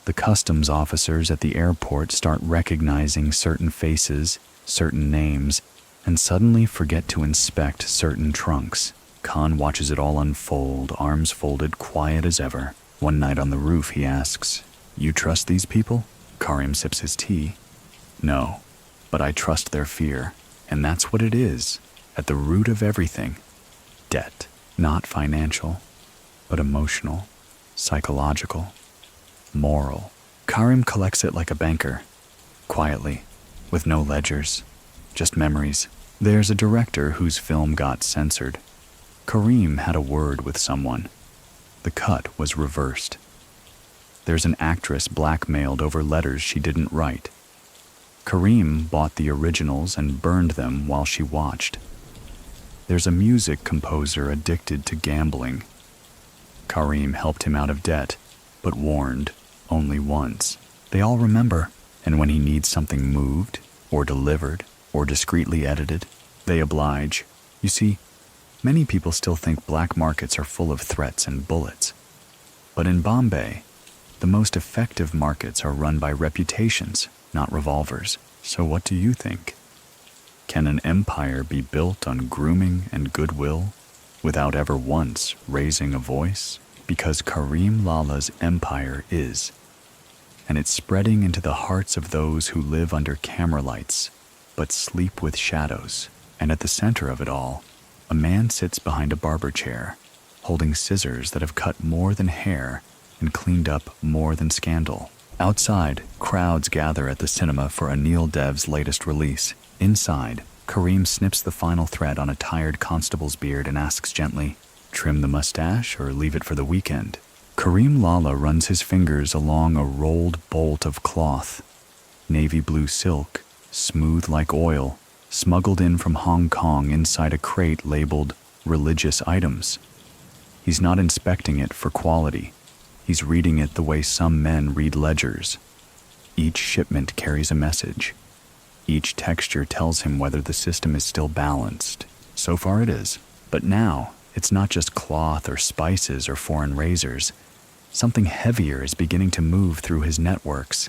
Speaker 1: The customs officers at the airport start recognizing certain faces, certain names, and suddenly forget to inspect certain trunks. Khan watches it all unfold, arms folded, quiet as ever. One night on the roof, he asks, "You trust these people?" Karim sips his tea. "No, but I trust their fear. And that's what it is, at the root of everything. Debt. Not financial, but emotional, psychological, moral." Karim collects it like a banker, quietly, with no ledgers, just memories. There's a director whose film got censored. Karim had a word with someone. The cut was reversed. There's an actress blackmailed over letters she didn't write. Karim bought the originals and burned them while she watched. There's a music composer addicted to gambling. Karim helped him out of debt, but warned only once. They all remember, and when he needs something moved, or delivered, or discreetly edited, they oblige. You see, many people still think black markets are full of threats and bullets. But in Bombay, the most effective markets are run by reputations, not revolvers. So what do you think? Can an empire be built on grooming and goodwill without ever once raising a voice? Because Karim Lala's empire is, and it's spreading into the hearts of those who live under camera lights but sleep with shadows. And at the center of it all, a man sits behind a barber chair, holding scissors that have cut more than hair and cleaned up more than scandal. Outside, crowds gather at the cinema for Anil Dev's latest release. Inside, Karim snips the final thread on a tired constable's beard and asks gently, "Trim the mustache or leave it for the weekend?" Karim Lala runs his fingers along a rolled bolt of cloth, navy blue silk, smooth like oil, smuggled in from Hong Kong inside a crate labeled religious items. He's not inspecting it for quality. He's reading it the way some men read ledgers. Each shipment carries a message. Each texture tells him whether the system is still balanced. So far it is. But now, it's not just cloth or spices or foreign razors. Something heavier is beginning to move through his networks.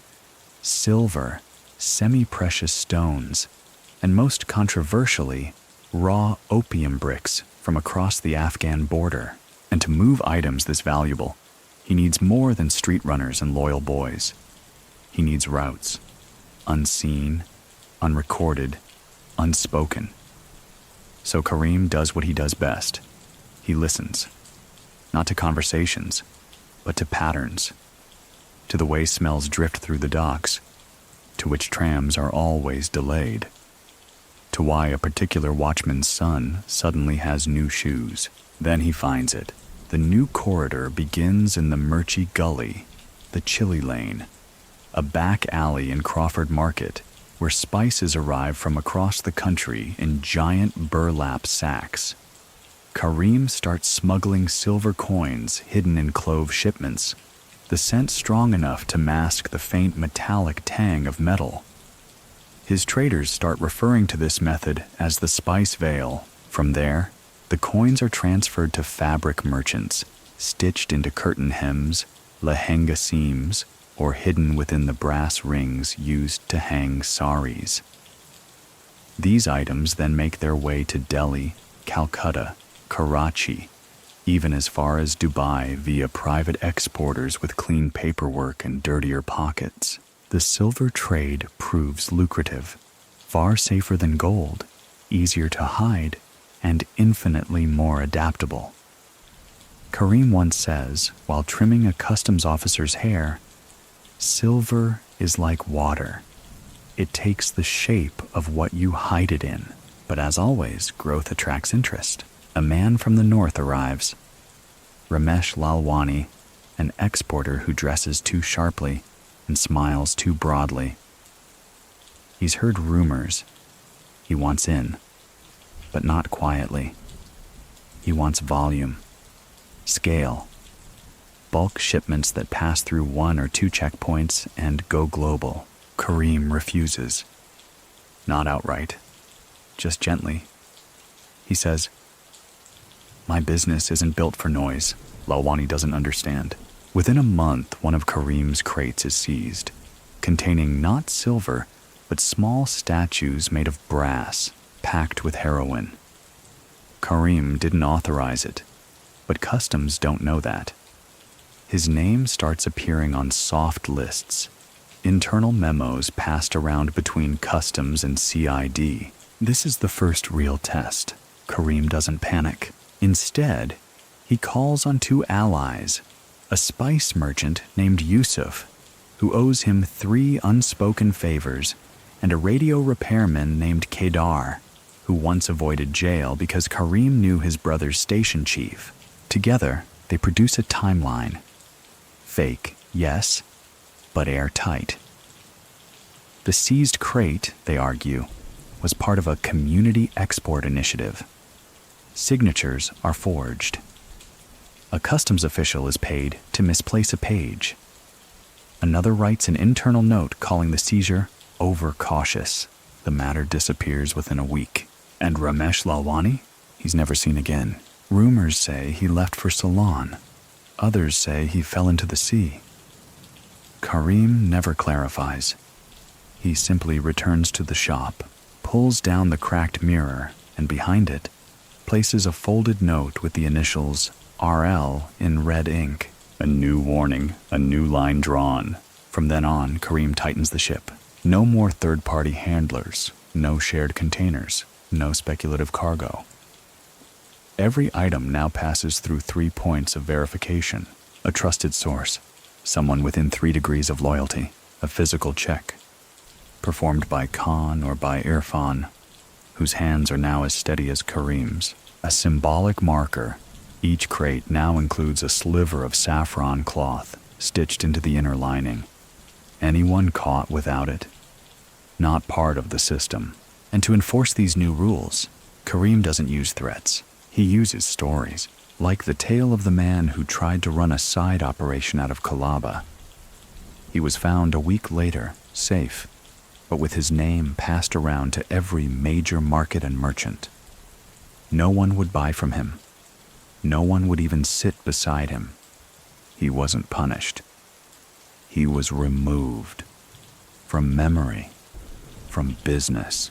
Speaker 1: Silver, semi-precious stones, and most controversially, raw opium bricks from across the Afghan border. And to move items this valuable, he needs more than street runners and loyal boys. He needs routes, unseen, unrecorded, unspoken. So Karim does what he does best. He listens, not to conversations, but to patterns, to the way smells drift through the docks, to which trams are always delayed, to why a particular watchman's son suddenly has new shoes. Then he finds it. The new corridor begins in the Murchie Gully, the Chili Lane, a back alley in Crawford Market, where spices arrive from across the country in giant burlap sacks. Karim starts smuggling silver coins hidden in clove shipments, the scent strong enough to mask the faint metallic tang of metal. His traders start referring to this method as the spice veil. From there, the coins are transferred to fabric merchants, stitched into curtain hems, lehenga seams, or hidden within the brass rings used to hang saris. These items then make their way to Delhi, Calcutta, Karachi, even as far as Dubai via private exporters with clean paperwork and dirtier pockets. The silver trade proves lucrative, far safer than gold, easier to hide, and infinitely more adaptable. Karim once says, while trimming a customs officer's hair, "Silver is like water. It takes the shape of what you hide it in." But as always, growth attracts interest. A man from the north arrives. Ramesh Lalwani, an exporter who dresses too sharply and smiles too broadly. He's heard rumors. He wants in, but not quietly. He wants volume, scale, bulk shipments that pass through 1 or 2 checkpoints and go global. Karim refuses. Not outright, just gently. He says, "My business isn't built for noise." Lalwani doesn't understand. Within a month, one of Karim's crates is seized, containing not silver, but small statues made of brass, packed with heroin. Karim didn't authorize it, but customs don't know that. His name starts appearing on soft lists, internal memos passed around between customs and CID. This is the first real test. Karim doesn't panic. Instead, he calls on 2 allies, a spice merchant named Yusuf, who owes him 3 unspoken favors, and a radio repairman named Kedar, who once avoided jail because Karim knew his brother's station chief. Together, they produce a timeline. Fake, yes, but airtight. The seized crate, they argue, was part of a community export initiative. Signatures are forged. A customs official is paid to misplace a page. Another writes an internal note calling the seizure overcautious. The matter disappears within a week. And Ramesh Lalwani? He's never seen again. Rumors say he left for Ceylon. Others say he fell into the sea. Karim never clarifies. He simply returns to the shop, pulls down the cracked mirror, and behind it, places a folded note with the initials RL in red ink. A new warning, a new line drawn. From then on, Karim tightens the ship. No more third-party handlers, no shared containers, no speculative cargo. Every item now passes through 3 points of verification: a trusted source, someone within 3 degrees of loyalty, a physical check, performed by Khan or by Irfan, whose hands are now as steady as Karim's, a symbolic marker. Each crate now includes a sliver of saffron cloth stitched into the inner lining. Anyone caught without it, not part of the system. And to enforce these new rules, Karim doesn't use threats. He uses stories, like the tale of the man who tried to run a side operation out of Colaba. He was found a week later, safe, but with his name passed around to every major market and merchant. No one would buy from him. No one would even sit beside him. He wasn't punished. He was removed from memory, from business,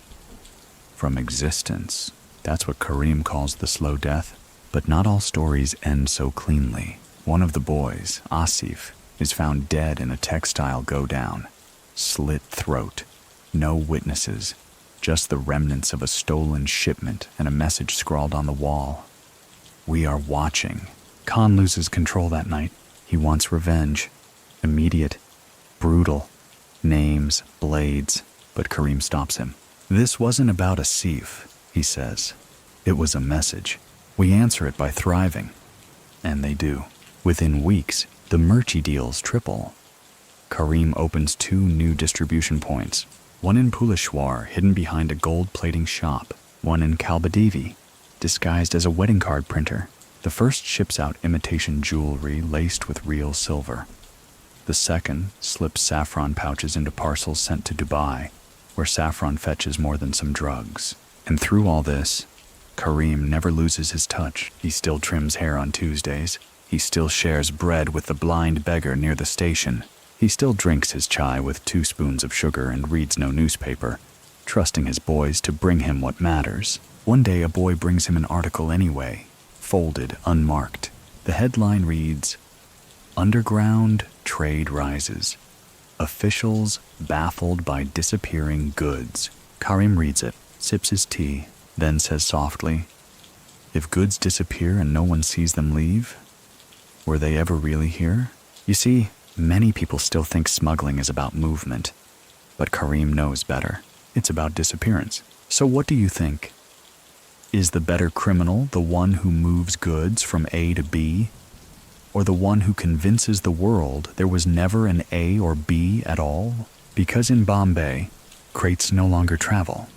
Speaker 1: from existence. That's what Karim calls the slow death. But not all stories end so cleanly. One of the boys, Asif, is found dead in a textile go-down. Slit throat. No witnesses. Just the remnants of a stolen shipment and a message scrawled on the wall. We are watching. Khan loses control that night. He wants revenge. Immediate. Brutal. Names, blades. But Karim stops him. This wasn't about Asif, he says. It was a message. We answer it by thriving. And they do. Within weeks, the merchy deals triple. Karim opens 2 new distribution points. One in Puleshwar, hidden behind a gold-plating shop. One in Kalbadevi, disguised as a wedding card printer. The first ships out imitation jewelry laced with real silver. The second slips saffron pouches into parcels sent to Dubai, where saffron fetches more than some drugs. And through all this, Karim never loses his touch. He still trims hair on Tuesdays. He still shares bread with the blind beggar near the station. He still drinks his chai with 2 spoons of sugar and reads no newspaper, trusting his boys to bring him what matters. One day a boy brings him an article anyway, folded, unmarked. The headline reads, "Underground Trade Rises. Officials baffled by disappearing goods." Karim reads it, sips his tea, then says softly, "If goods disappear and no one sees them leave, were they ever really here?" You see, many people still think smuggling is about movement, but Karim knows better. It's about disappearance. So what do you think? Is the better criminal the one who moves goods from A to B, or the one who convinces the world there was never an A or B at all? Because in Bombay, crates no longer travel.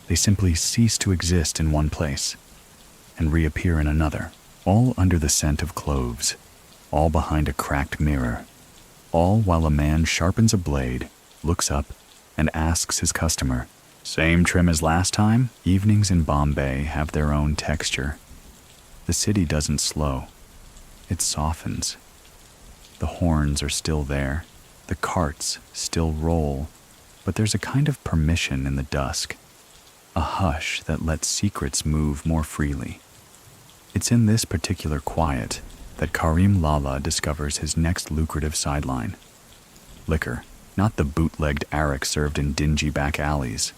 Speaker 1: They simply cease to exist in one place and reappear in another, all under the scent of cloves, all behind a cracked mirror, all while a man sharpens a blade, looks up, and asks his customer, "Same trim as last time?" Evenings in Bombay have their own texture. The city doesn't slow. It softens. The horns are still there. The carts still roll. But there's a kind of permission in the dusk, a hush that lets secrets move more freely. It's in this particular quiet that Karim Lala discovers his next lucrative sideline. Liquor, not the bootlegged arak served in dingy back alleys,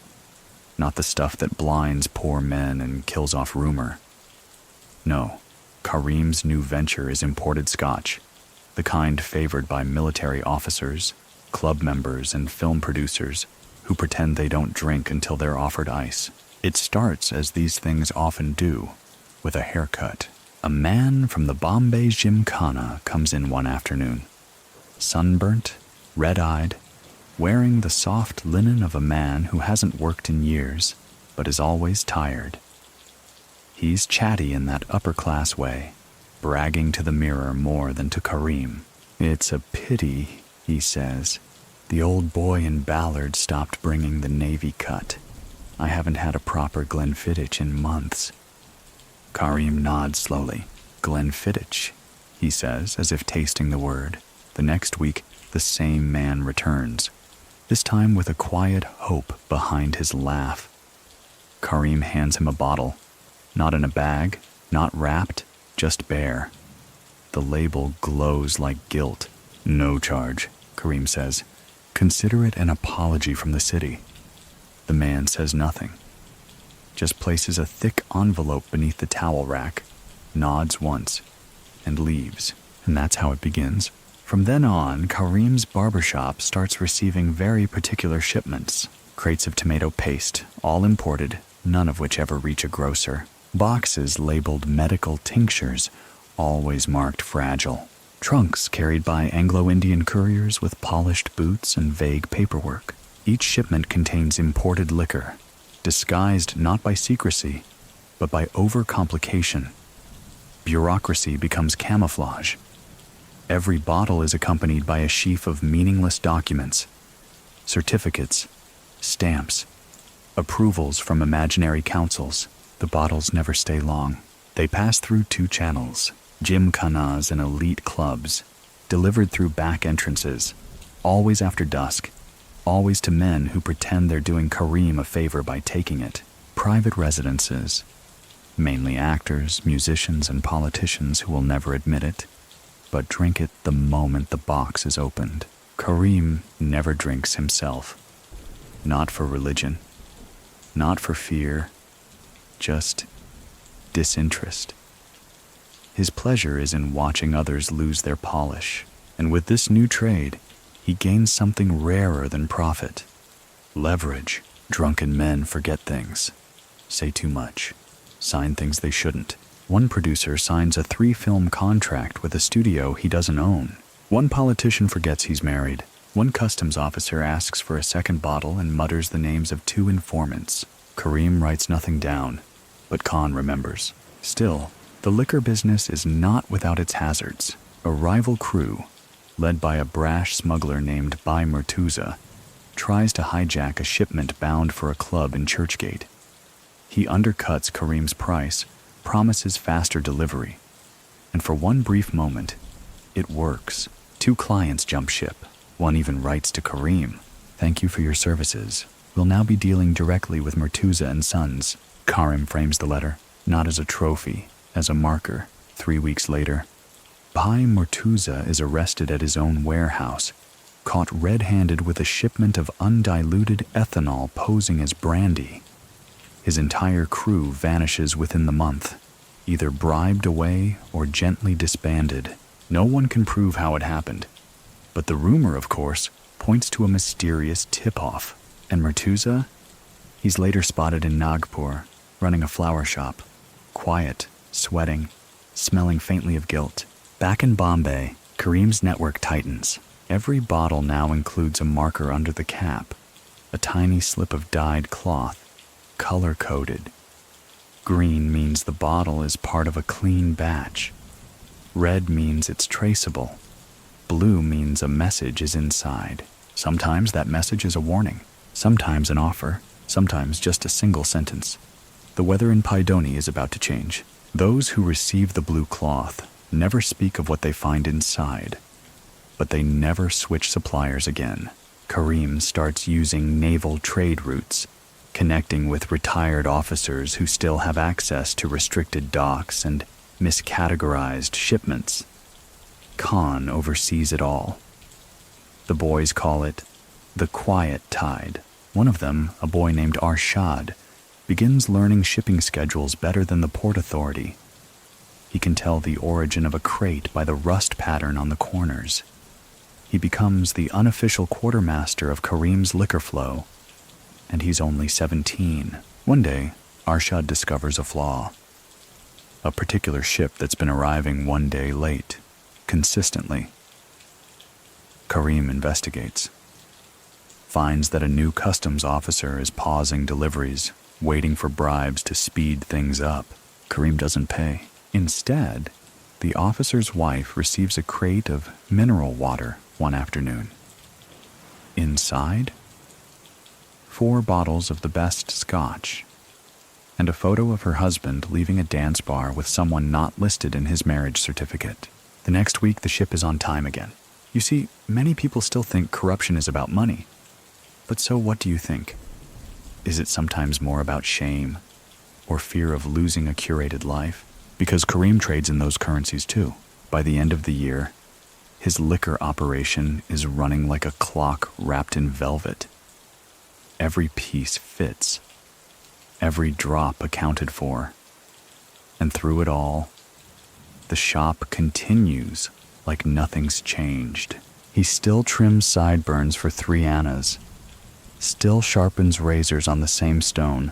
Speaker 1: not the stuff that blinds poor men and kills off rumor. No, Karim's new venture is imported scotch, the kind favored by military officers, club members, and film producers who pretend they don't drink until they're offered ice. It starts, as these things often do, with a haircut. A man from the Bombay Gymkhana comes in one afternoon, sunburnt, red-eyed, wearing the soft linen of a man who hasn't worked in years, but is always tired. He's chatty in that upper-class way, bragging to the mirror more than to Karim. "It's a pity," he says. "The old boy in Ballard stopped bringing the Navy cut. I haven't had a proper Glenfiddich in months." Karim nods slowly. "Glenfiddich," he says, as if tasting the word. The next week, the same man returns, this time with a quiet hope behind his laugh. Karim hands him a bottle, not in a bag, not wrapped, just bare. The label glows like guilt. "No charge," Karim says. "Consider it an apology from the city." The man says nothing, just places a thick envelope beneath the towel rack, nods once, and leaves. And that's how it begins. From then on, Karim's barbershop starts receiving very particular shipments. Crates of tomato paste, all imported, none of which ever reach a grocer. Boxes labeled medical tinctures, always marked fragile. Trunks carried by Anglo-Indian couriers with polished boots and vague paperwork. Each shipment contains imported liquor, disguised not by secrecy, but by overcomplication. Bureaucracy becomes camouflage. Every bottle is accompanied by a sheaf of meaningless documents, certificates, stamps, approvals from imaginary councils. The bottles never stay long. They pass through two channels, gymkhanas and elite clubs, delivered through back entrances, always after dusk, always to men who pretend they're doing Karim a favor by taking it. Private residences, mainly actors, musicians, and politicians who will never admit it, but drink it the moment the box is opened. Karim never drinks himself. Not for religion, not for fear, just disinterest. His pleasure is in watching others lose their polish, and with this new trade, he gains something rarer than profit. Leverage. Drunken men forget things, say too much, sign things they shouldn't. One producer signs a 3-film contract with a studio he doesn't own. One politician forgets he's married. One customs officer asks for a second bottle and mutters the names of 2 informants. Karim writes nothing down, but Khan remembers. Still, the liquor business is not without its hazards. A rival crew, led by a brash smuggler named Bai Murtuza, tries to hijack a shipment bound for a club in Churchgate. He undercuts Karim's price, promises faster delivery, and for one brief moment, it works. 2 clients jump ship. One even writes to Karim, "Thank you for your services. We'll now be dealing directly with Murtuza and Sons." Karim frames the letter, not as a trophy, as a marker. 3 weeks later, Bai Murtuza is arrested at his own warehouse, caught red-handed with a shipment of undiluted ethanol posing as brandy. His entire crew vanishes within the month, either bribed away or gently disbanded. No one can prove how it happened, but the rumor, of course, points to a mysterious tip-off. And Murtuza? He's later spotted in Nagpur, running a flower shop, quiet, sweating, smelling faintly of guilt. Back in Bombay, Karim's network tightens. Every bottle now includes a marker under the cap, a tiny slip of dyed cloth, color-coded. Green means the bottle is part of a clean batch. Red means it's traceable. Blue means a message is inside. Sometimes that message is a warning, sometimes an offer, sometimes just a single sentence. The weather in Paidoni is about to change. Those who receive the blue cloth never speak of what they find inside, but they never switch suppliers again. Karim starts using naval trade routes, connecting with retired officers who still have access to restricted docks and miscategorized shipments. Khan oversees it all. The boys call it the quiet tide. One of them, a boy named Arshad, begins learning shipping schedules better than the port authority. He can tell the origin of a crate by the rust pattern on the corners. He becomes the unofficial quartermaster of Karim's liquor flow, and he's only 17. One day, Arshad discovers a flaw. A particular ship that's been arriving one day late, consistently. Karim investigates, finds that a new customs officer is pausing deliveries, waiting for bribes to speed things up. Karim doesn't pay. Instead, the officer's wife receives a crate of mineral water one afternoon. Inside, 4 bottles of the best scotch, and a photo of her husband leaving a dance bar with someone not listed in his marriage certificate. The next week, the ship is on time again. You see, many people still think corruption is about money. But so what do you think? Is it sometimes more about shame or fear of losing a curated life? Because Karim trades in those currencies too. By the end of the year, his liquor operation is running like a clock wrapped in velvet. Every piece fits, every drop accounted for. And through it all, the shop continues like nothing's changed. He still trims sideburns for 3 annas, still sharpens razors on the same stone,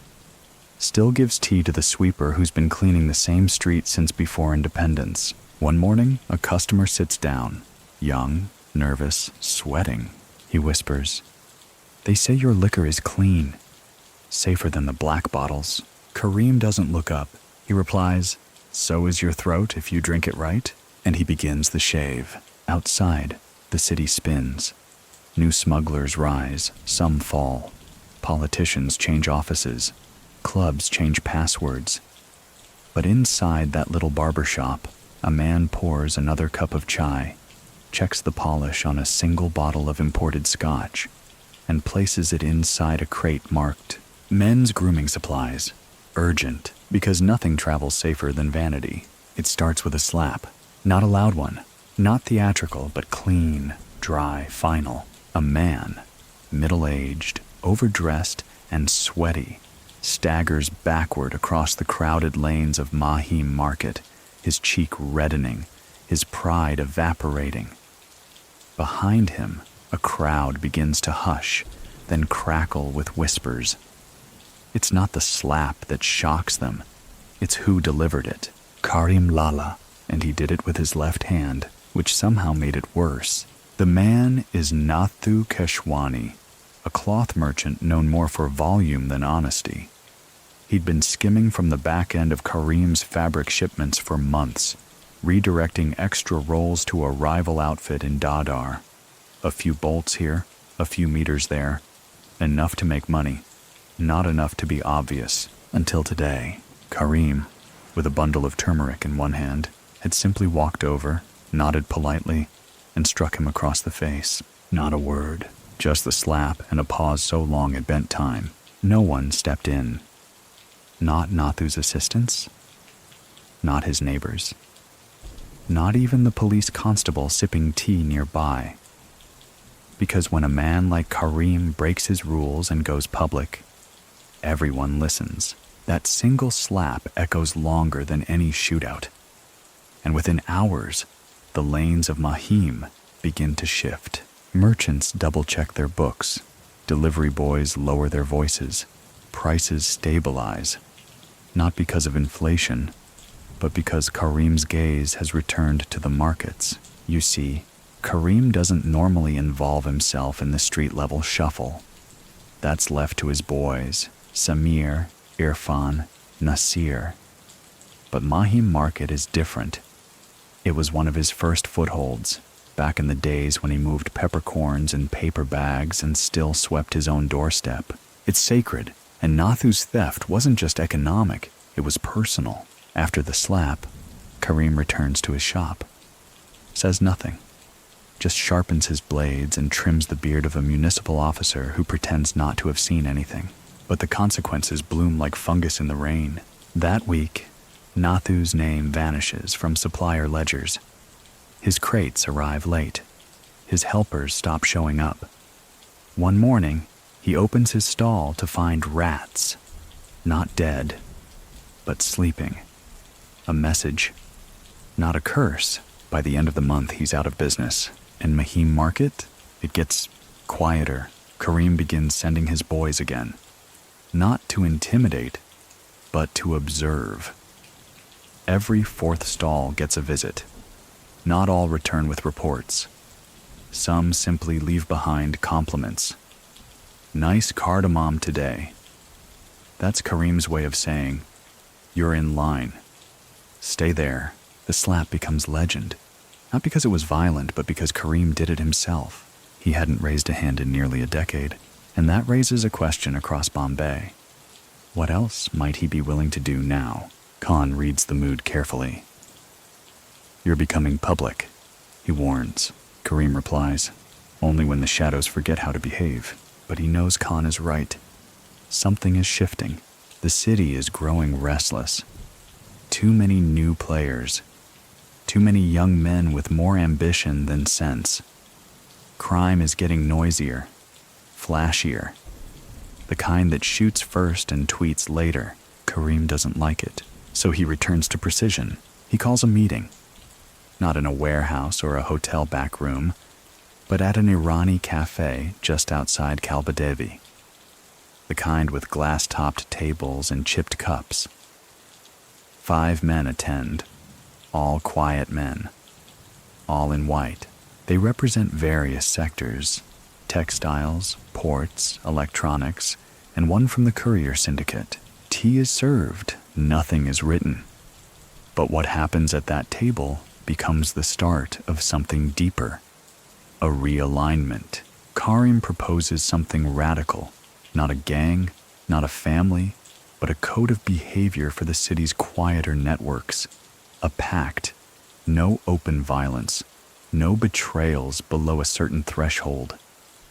Speaker 1: still gives tea to the sweeper who's been cleaning the same street since before independence. One morning, a customer sits down, young, nervous, sweating. He whispers, "They say your liquor is clean, safer than the black bottles." Karim doesn't look up. He replies, "So is your throat if you drink it right." And he begins the shave. Outside, the city spins. New smugglers rise, some fall. Politicians change offices. Clubs change passwords. But inside that little barber shop, a man pours another cup of chai, checks the polish on a single bottle of imported scotch, and places it inside a crate marked men's grooming supplies. Urgent, because nothing travels safer than vanity. It starts with a slap. Not a loud one. Not theatrical, but clean, dry, final. A man, middle-aged, overdressed, and sweaty, staggers backward across the crowded lanes of Mahim Market, his cheek reddening, his pride evaporating. Behind him, a crowd begins to hush, then crackle with whispers. It's not the slap that shocks them. It's who delivered it. Karim Lala, and he did it with his left hand, which somehow made it worse. The man is Nathu Keshwani, a cloth merchant known more for volume than honesty. He'd been skimming from the back end of Karim's fabric shipments for months, redirecting extra rolls to a rival outfit in Dadar. A few bolts here, a few meters there, enough to make money, not enough to be obvious. Until today, Karim, with a bundle of turmeric in one hand, had simply walked over, nodded politely, and struck him across the face. Not a word, just the slap and a pause so long it bent time. No one stepped in. Not Nathu's assistants, not his neighbors, not even the police constable sipping tea nearby. Because when a man like Karim breaks his rules and goes public, everyone listens. That single slap echoes longer than any shootout. And within hours, the lanes of Mahim begin to shift. Merchants double-check their books. Delivery boys lower their voices. Prices stabilize. Not because of inflation, but because Karim's gaze has returned to the markets. You see, Karim doesn't normally involve himself in the street-level shuffle. That's left to his boys, Samir, Irfan, Nasir. But Mahim Market is different. It was one of his first footholds, back in the days when he moved peppercorns in paper bags and still swept his own doorstep. It's sacred, and Nathu's theft wasn't just economic, it was personal. After the slap, Karim returns to his shop. Says nothing. Just sharpens his blades and trims the beard of a municipal officer who pretends not to have seen anything. But the consequences bloom like fungus in the rain. That week, Nathu's name vanishes from supplier ledgers. His crates arrive late. His helpers stop showing up. One morning, he opens his stall to find rats. Not dead, but sleeping. A message. Not a curse. By the end of the month, he's out of business. In Mahim Market, it gets quieter. Karim begins sending his boys again. Not to intimidate, but to observe. Every fourth stall gets a visit. Not all return with reports. Some simply leave behind compliments. Nice cardamom today. That's Karim's way of saying, you're in line. Stay there. The slap becomes legend, not because it was violent, but because Karim did it himself. He hadn't raised a hand in nearly a decade, and that raises a question across Bombay. What else might he be willing to do now? Khan reads the mood carefully. "You're becoming public," he warns. Karim replies, "Only when the shadows forget how to behave." But he knows Khan is right. Something is shifting. The city is growing restless. Too many new players. Too many young men with more ambition than sense. Crime is getting noisier, flashier. The kind that shoots first and tweets later. Karim doesn't like it, so he returns to precision. He calls a meeting. Not in a warehouse or a hotel back room, but at an Irani cafe just outside Kalbadevi. The kind with glass-topped tables and chipped cups. 5 men attend, all quiet men, all in white. They represent various sectors: textiles, ports, electronics, and one from the courier syndicate. Tea is served, nothing is written. But what happens at that table becomes the start of something deeper. A realignment. Karim proposes something radical. Not a gang, not a family, but a code of behavior for the city's quieter networks. A pact. No open violence. No betrayals below a certain threshold.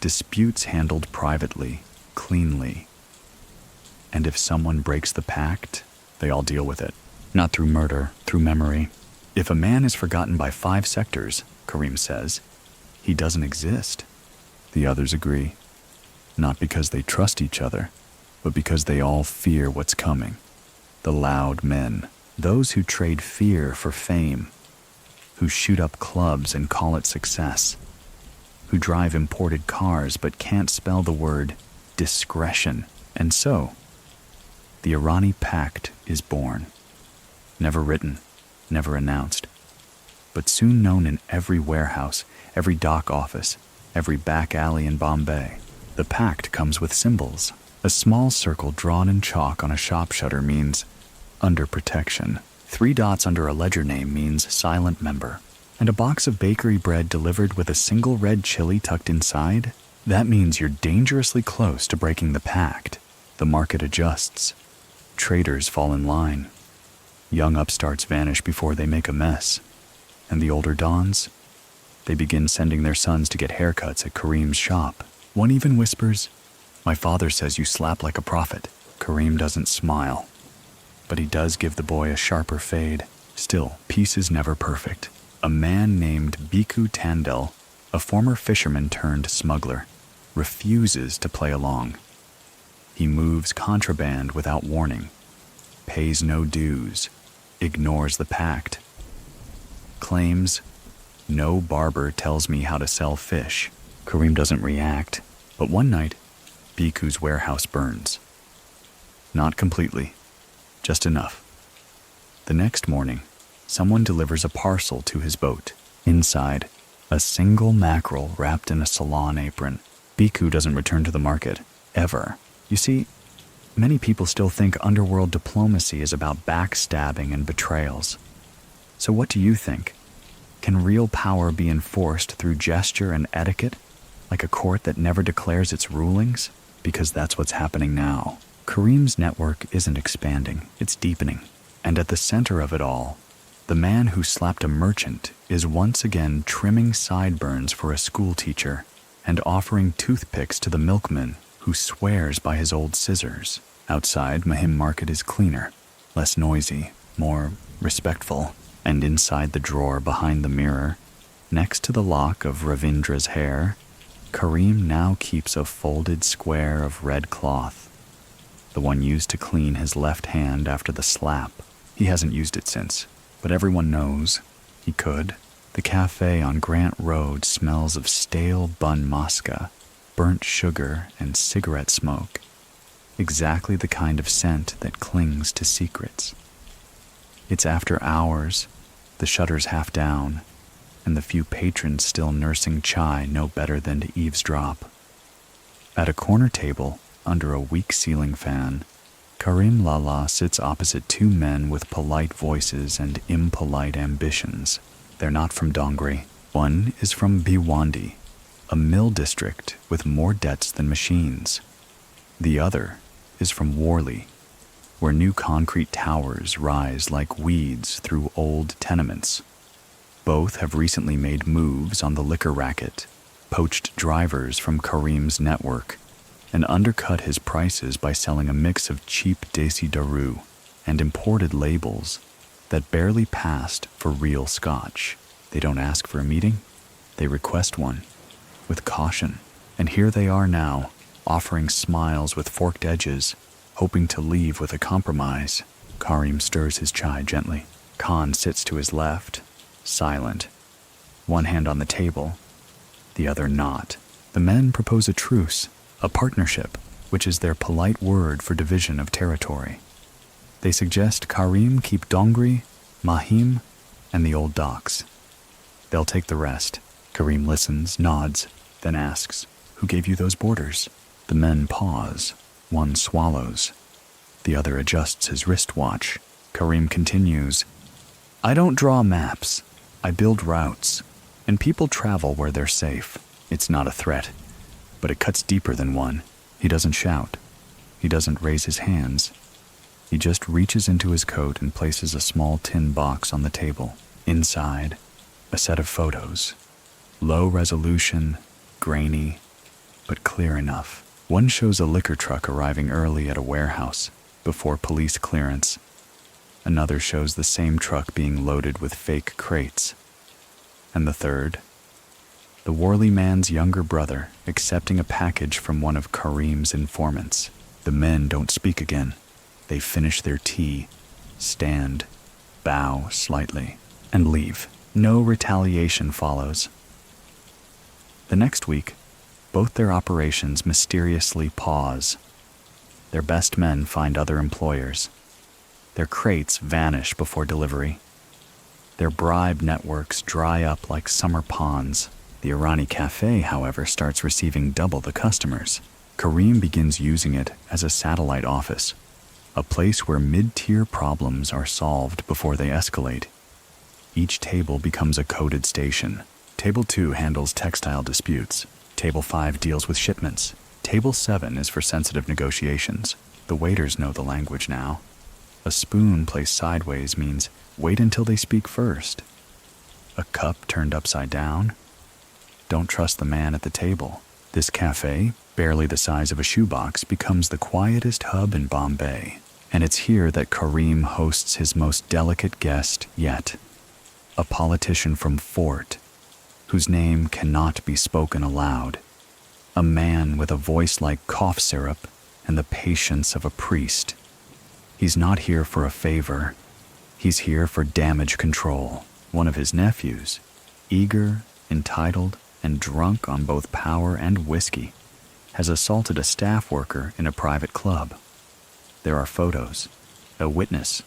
Speaker 1: Disputes handled privately, cleanly. And if someone breaks the pact, they all deal with it. Not through murder, through memory. If a man is forgotten by 5 sectors, Karim says, he doesn't exist. The others agree. Not because they trust each other, but because they all fear what's coming. The loud men, those who trade fear for fame, who shoot up clubs and call it success, who drive imported cars but can't spell the word discretion. And so, the Irani Pact is born. Never written, never announced, but soon known in every warehouse, every dock office, every back alley in Bombay. The pact comes with symbols. A small circle drawn in chalk on a shop shutter means under protection. 3 dots under a ledger name means silent member. And a box of bakery bread delivered with a single red chili tucked inside, that means you're dangerously close to breaking the pact. The market adjusts. Traders fall in line. Young upstarts vanish before they make a mess. And the older dons? They begin sending their sons to get haircuts at Karim's shop. One even whispers, "My father says you slap like a prophet." Karim doesn't smile, but he does give the boy a sharper fade. Still, peace is never perfect. A man named Bhikkhu Tandel, a former fisherman turned smuggler, refuses to play along. He moves contraband without warning, pays no dues, ignores the pact, claims, "No barber tells me how to sell fish." Karim doesn't react, but one night, Bhikkhu's warehouse burns. Not completely, just enough. The next morning, someone delivers a parcel to his boat. Inside, a single mackerel wrapped in a salon apron. Bhikkhu doesn't return to the market, ever. You see, many people still think underworld diplomacy is about backstabbing and betrayals. So what do you think? Can real power be enforced through gesture and etiquette, like a court that never declares its rulings? Because that's what's happening now. Karim's network isn't expanding, it's deepening. And at the center of it all, the man who slapped a merchant is once again trimming sideburns for a school teacher and offering toothpicks to the milkman who swears by his old scissors. Outside, Mahim Market is cleaner, less noisy, more respectful. And inside the drawer behind the mirror, next to the lock of Ravindra's hair, Karim now keeps a folded square of red cloth, the one used to clean his left hand after the slap. He hasn't used it since, but everyone knows he could. The cafe on Grant Road smells of stale bun masca, burnt sugar, and cigarette smoke. Exactly the kind of scent that clings to secrets. It's after hours, the shutters half down, and the few patrons still nursing chai know better than to eavesdrop. At a corner table, under a weak ceiling fan, Karim Lala sits opposite two men with polite voices and impolite ambitions. They're not from Dongri. One is from Bhiwandi, a mill district with more debts than machines. The other is from Worli, where new concrete towers rise like weeds through old tenements. Both have recently made moves on the liquor racket, poached drivers from Karim's network, and undercut his prices by selling a mix of cheap Desi Daru and imported labels that barely passed for real scotch. They don't ask for a meeting, they request one, with caution. And here they are now, offering smiles with forked edges, hoping to leave with a compromise. Karim stirs his chai gently. Khan sits to his left, silent, one hand on the table, the other not. The men propose a truce, a partnership, which is their polite word for division of territory. They suggest Karim keep Dongri, Mahim, and the old docks. They'll take the rest. Karim listens, nods, then asks, "Who gave you those borders?" The men pause. One swallows. The other adjusts his wristwatch. Karim continues, "I don't draw maps. I build routes, and people travel where they're safe. It's not a threat, but it cuts deeper than one." He doesn't shout. He doesn't raise his hands. He just reaches into his coat and places a small tin box on the table. Inside, a set of photos. Low resolution, grainy, but clear enough. One shows a liquor truck arriving early at a warehouse before police clearance. Another shows the same truck being loaded with fake crates. And the third, the Worley man's younger brother accepting a package from one of Karim's informants. The men don't speak again. They finish their tea, stand, bow slightly, and leave. No retaliation follows. The next week, both their operations mysteriously pause. Their best men find other employers. Their crates vanish before delivery. Their bribe networks dry up like summer ponds. The Irani cafe, however, starts receiving double the customers. Karim begins using it as a satellite office, a place where mid-tier problems are solved before they escalate. Each table becomes a coded station. Table 2 handles textile disputes. Table 5 deals with shipments. Table 7 is for sensitive negotiations. The waiters know the language now. A spoon placed sideways means wait until they speak first. A cup turned upside down? Don't trust the man at the table. This cafe, barely the size of a shoebox, becomes the quietest hub in Bombay. And it's here that Karim hosts his most delicate guest yet. A politician from Fort, whose name cannot be spoken aloud. A man with a voice like cough syrup and the patience of a priest. He's not here for a favor. He's here for damage control. One of his nephews, eager, entitled, and drunk on both power and whiskey, has assaulted a staff worker in a private club. There are photos, a witness,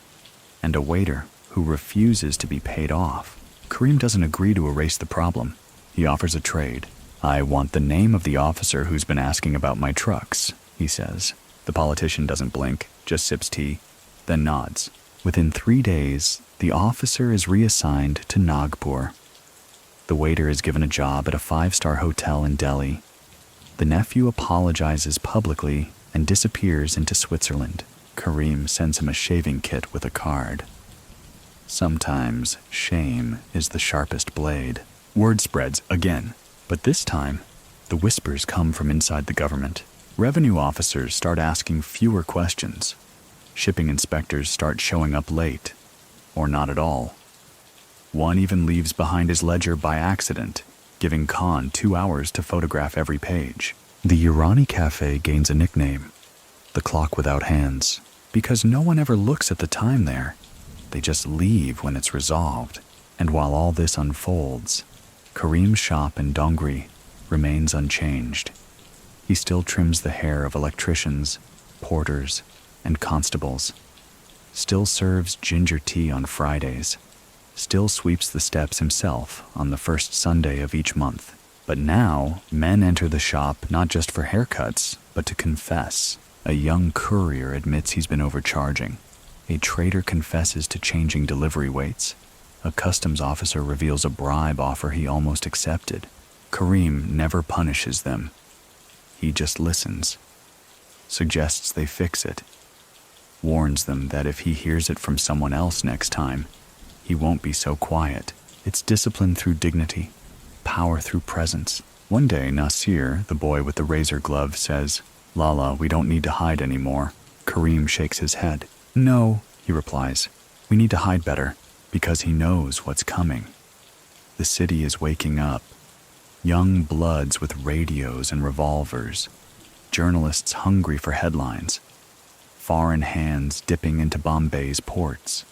Speaker 1: and a waiter who refuses to be paid off. Karim doesn't agree to erase the problem. He offers a trade. "I want the name of the officer who's been asking about my trucks," he says. The politician doesn't blink, just sips tea, then nods. Within 3 days, the officer is reassigned to Nagpur. The waiter is given a job at a 5-star hotel in Delhi. The nephew apologizes publicly and disappears into Switzerland. Karim sends him a shaving kit with a card. Sometimes shame is the sharpest blade. Word spreads again, but this time, the whispers come from inside the government. Revenue officers start asking fewer questions. Shipping inspectors start showing up late, or not at all. One even leaves behind his ledger by accident, giving Khan 2 hours to photograph every page. The Irani cafe gains a nickname, the clock without hands, because no one ever looks at the time there. They just leave when it's resolved. And while all this unfolds, Karim's shop in Dongri remains unchanged. He still trims the hair of electricians, porters, and constables, still serves ginger tea on Fridays, still sweeps the steps himself on the first Sunday of each month. But now, men enter the shop not just for haircuts, but to confess. A young courier admits he's been overcharging. A trader confesses to changing delivery weights. A customs officer reveals a bribe offer he almost accepted. Karim never punishes them. He just listens, suggests they fix it, warns them that if he hears it from someone else next time, he won't be so quiet. It's discipline through dignity, power through presence. One day, Nasir, the boy with the razor glove, says, "Lala, we don't need to hide anymore." Karim shakes his head. "No," he replies, "we need to hide better," because he knows what's coming. The city is waking up. Young bloods with radios and revolvers. Journalists hungry for headlines. Foreign hands dipping into Bombay's ports.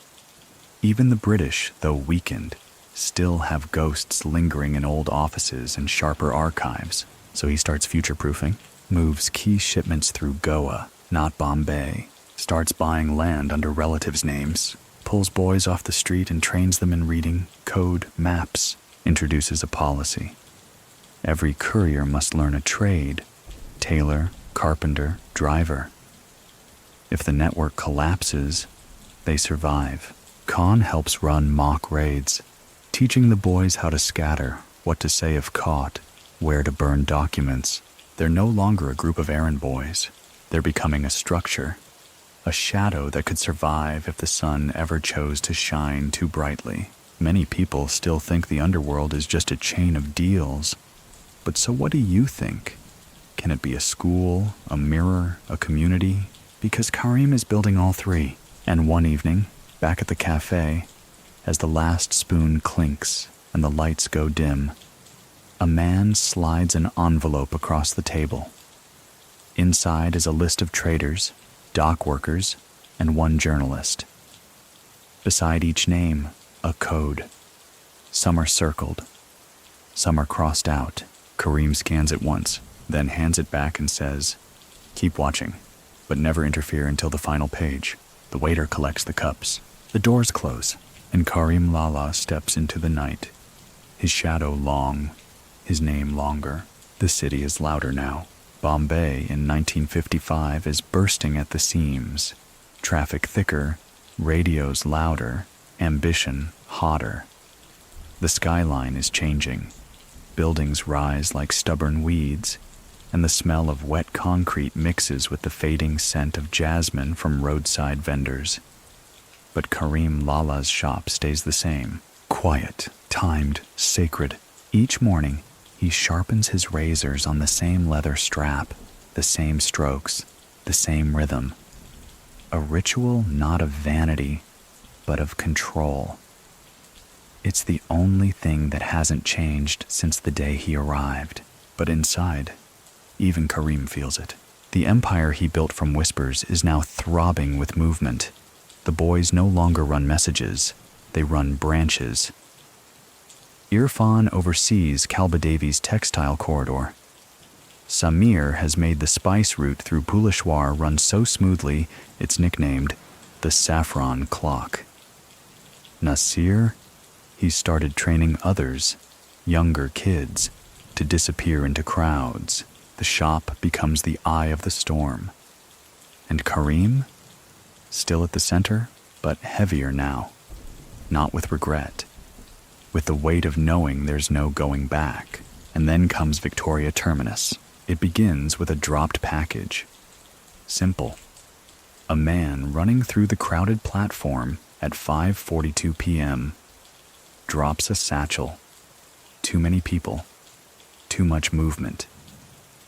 Speaker 1: Even the British, though weakened, still have ghosts lingering in old offices and sharper archives. So he starts future-proofing, moves key shipments through Goa, not Bombay, starts buying land under relatives' names, pulls boys off the street and trains them in reading, code, maps, introduces a policy. Every courier must learn a trade: tailor, carpenter, driver. If the network collapses, they survive. Khan helps run mock raids, teaching the boys how to scatter, what to say if caught, where to burn documents. They're no longer a group of errand boys. They're becoming a structure, a shadow that could survive if the sun ever chose to shine too brightly. Many people still think the underworld is just a chain of deals. But so what do you think? Can it be a school, a mirror, a community? Because Karim is building all three. And one evening, back at the cafe, as the last spoon clinks and the lights go dim, a man slides an envelope across the table. Inside is a list of traders, dock workers, and one journalist. Beside each name, a code. Some are circled, some are crossed out. Karim scans it once, then hands it back and says, "Keep watching, but never interfere until the final page." The waiter collects the cups. The doors close, and Karim Lala steps into the night. His shadow long, his name longer. The city is louder now. Bombay in 1955 is bursting at the seams. Traffic thicker, radios louder, ambition hotter. The skyline is changing. Buildings rise like stubborn weeds, and the smell of wet concrete mixes with the fading scent of jasmine from roadside vendors. But Karim Lala's shop stays the same. Quiet, timed, sacred. Each morning, he sharpens his razors on the same leather strap, the same strokes, the same rhythm. A ritual not of vanity, but of control. It's the only thing that hasn't changed since the day he arrived. But inside, even Karim feels it. The empire he built from whispers is now throbbing with movement. The boys no longer run messages, they run branches. Irfan oversees Kalbadevi's textile corridor. Samir has made the spice route through Bhuleshwar run so smoothly it's nicknamed the Saffron Clock. Nasir, he started training others, younger kids, to disappear into crowds. The shop becomes the eye of the storm. And Karim? Still at the center, but heavier now. Not with regret. With the weight of knowing there's no going back. And then comes Victoria Terminus. It begins with a dropped package. Simple. A man running through the crowded platform at 5:42 p.m. drops a satchel. Too many people. Too much movement.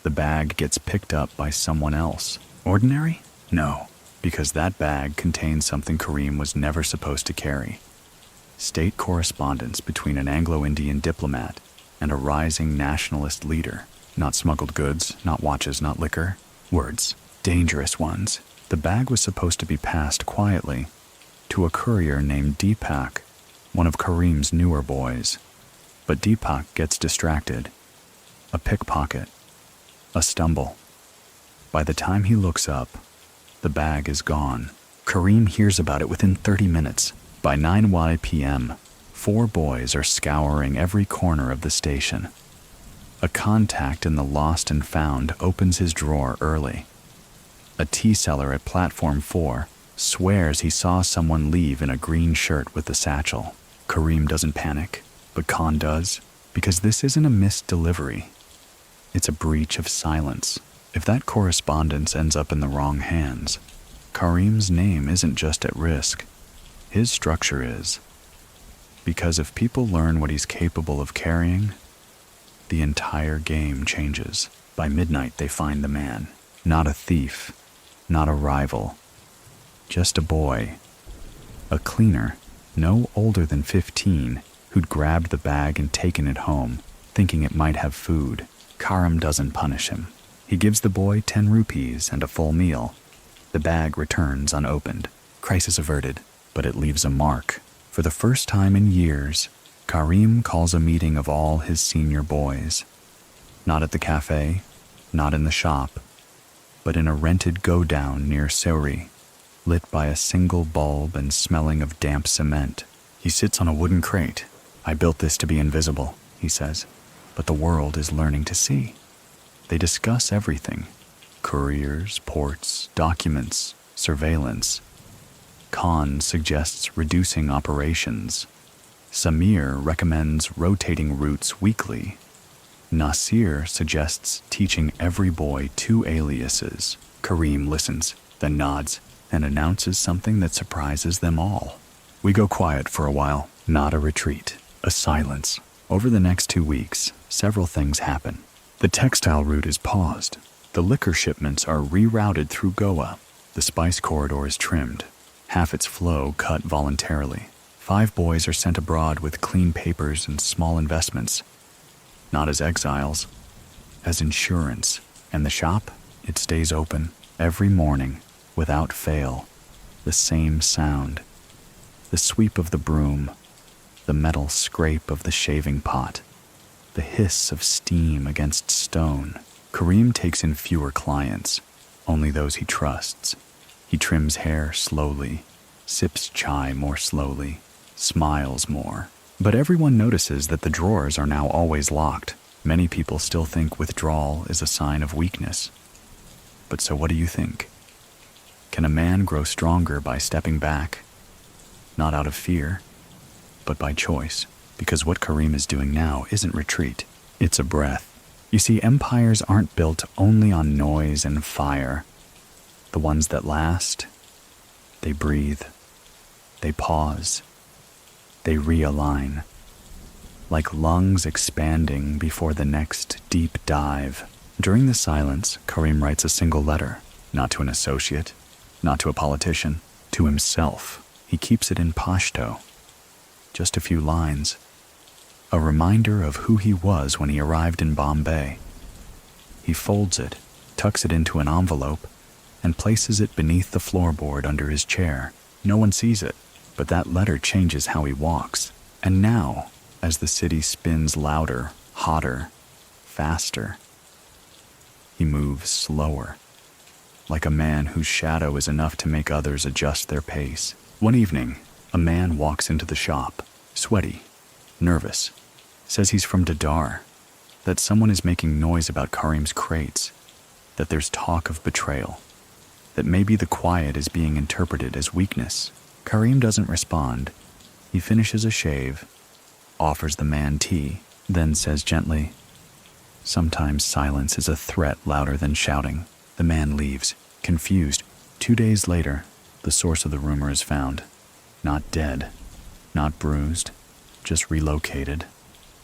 Speaker 1: The bag gets picked up by someone else. Ordinary? No, because that bag contains something Karim was never supposed to carry. State correspondence between an Anglo-Indian diplomat and a rising nationalist leader. Not smuggled goods, not watches, not liquor. Words. Dangerous ones. The bag was supposed to be passed quietly to a courier named Deepak, one of Karim's newer boys. But Deepak gets distracted. A pickpocket. A stumble. By the time he looks up, the bag is gone. Karim hears about it within 30 minutes. By 9 p.m., 4 boys are scouring every corner of the station. A contact in the lost and found opens his drawer early. A tea seller at platform 4 swears he saw someone leave in a green shirt with a satchel. Karim doesn't panic, but Khan does, because this isn't a missed delivery. It's a breach of silence. If that correspondence ends up in the wrong hands, Karim's name isn't just at risk. His structure is. Because if people learn what he's capable of carrying, the entire game changes. By midnight, they find the man. Not a thief, not a rival, just a boy. A cleaner, no older than 15, who'd grabbed the bag and taken it home, thinking it might have food. Karim doesn't punish him. He gives the boy 10 rupees and a full meal. The bag returns unopened. Crisis averted, but it leaves a mark. For the first time in years, Karim calls a meeting of all his senior boys. Not at the cafe, not in the shop, but in a rented go-down near Sewri, lit by a single bulb and smelling of damp cement. He sits on a wooden crate. "I built this to be invisible," he says, "but the world is learning to see." They discuss everything: couriers, ports, documents, surveillance. Khan suggests reducing operations. Samir recommends rotating routes weekly. Nasir suggests teaching every boy 2 aliases. Karim listens, then nods, and announces something that surprises them all. We go quiet for a while. Not a retreat, a silence. Over the next 2 weeks, several things happen. The textile route is paused. The liquor shipments are rerouted through Goa. The spice corridor is trimmed, half its flow cut voluntarily. 5 boys are sent abroad with clean papers and small investments. Not as exiles, as insurance. And the shop, it stays open every morning, without fail. The same sound. The sweep of the broom, the metal scrape of the shaving pot, the hiss of steam against stone. Karim takes in fewer clients, only those he trusts. He trims hair slowly, sips chai more slowly, smiles more. But everyone notices that the drawers are now always locked. Many people still think withdrawal is a sign of weakness. But so what do you think? Can a man grow stronger by stepping back? Not out of fear, but by choice. Because what Karim is doing now isn't retreat, it's a breath. You see, empires aren't built only on noise and fire. The ones that last, they breathe, they pause, they realign, like lungs expanding before the next deep dive. During the silence, Karim writes a single letter, not to an associate, not to a politician, to himself. He keeps it in Pashto, just a few lines, a reminder of who he was when he arrived in Bombay. He folds it, tucks it into an envelope, and places it beneath the floorboard under his chair. No one sees it, but that letter changes how he walks. And now, as the city spins louder, hotter, faster, he moves slower, like a man whose shadow is enough to make others adjust their pace. One evening, a man walks into the shop, sweaty, nervous, says he's from Dadar, that someone is making noise about Karim's crates, that there's talk of betrayal, that maybe the quiet is being interpreted as weakness. Karim doesn't respond. He finishes a shave, offers the man tea, then says gently, "Sometimes silence is a threat louder than shouting." The man leaves, confused. 2 days later, the source of the rumor is found. Not dead, not bruised, just relocated,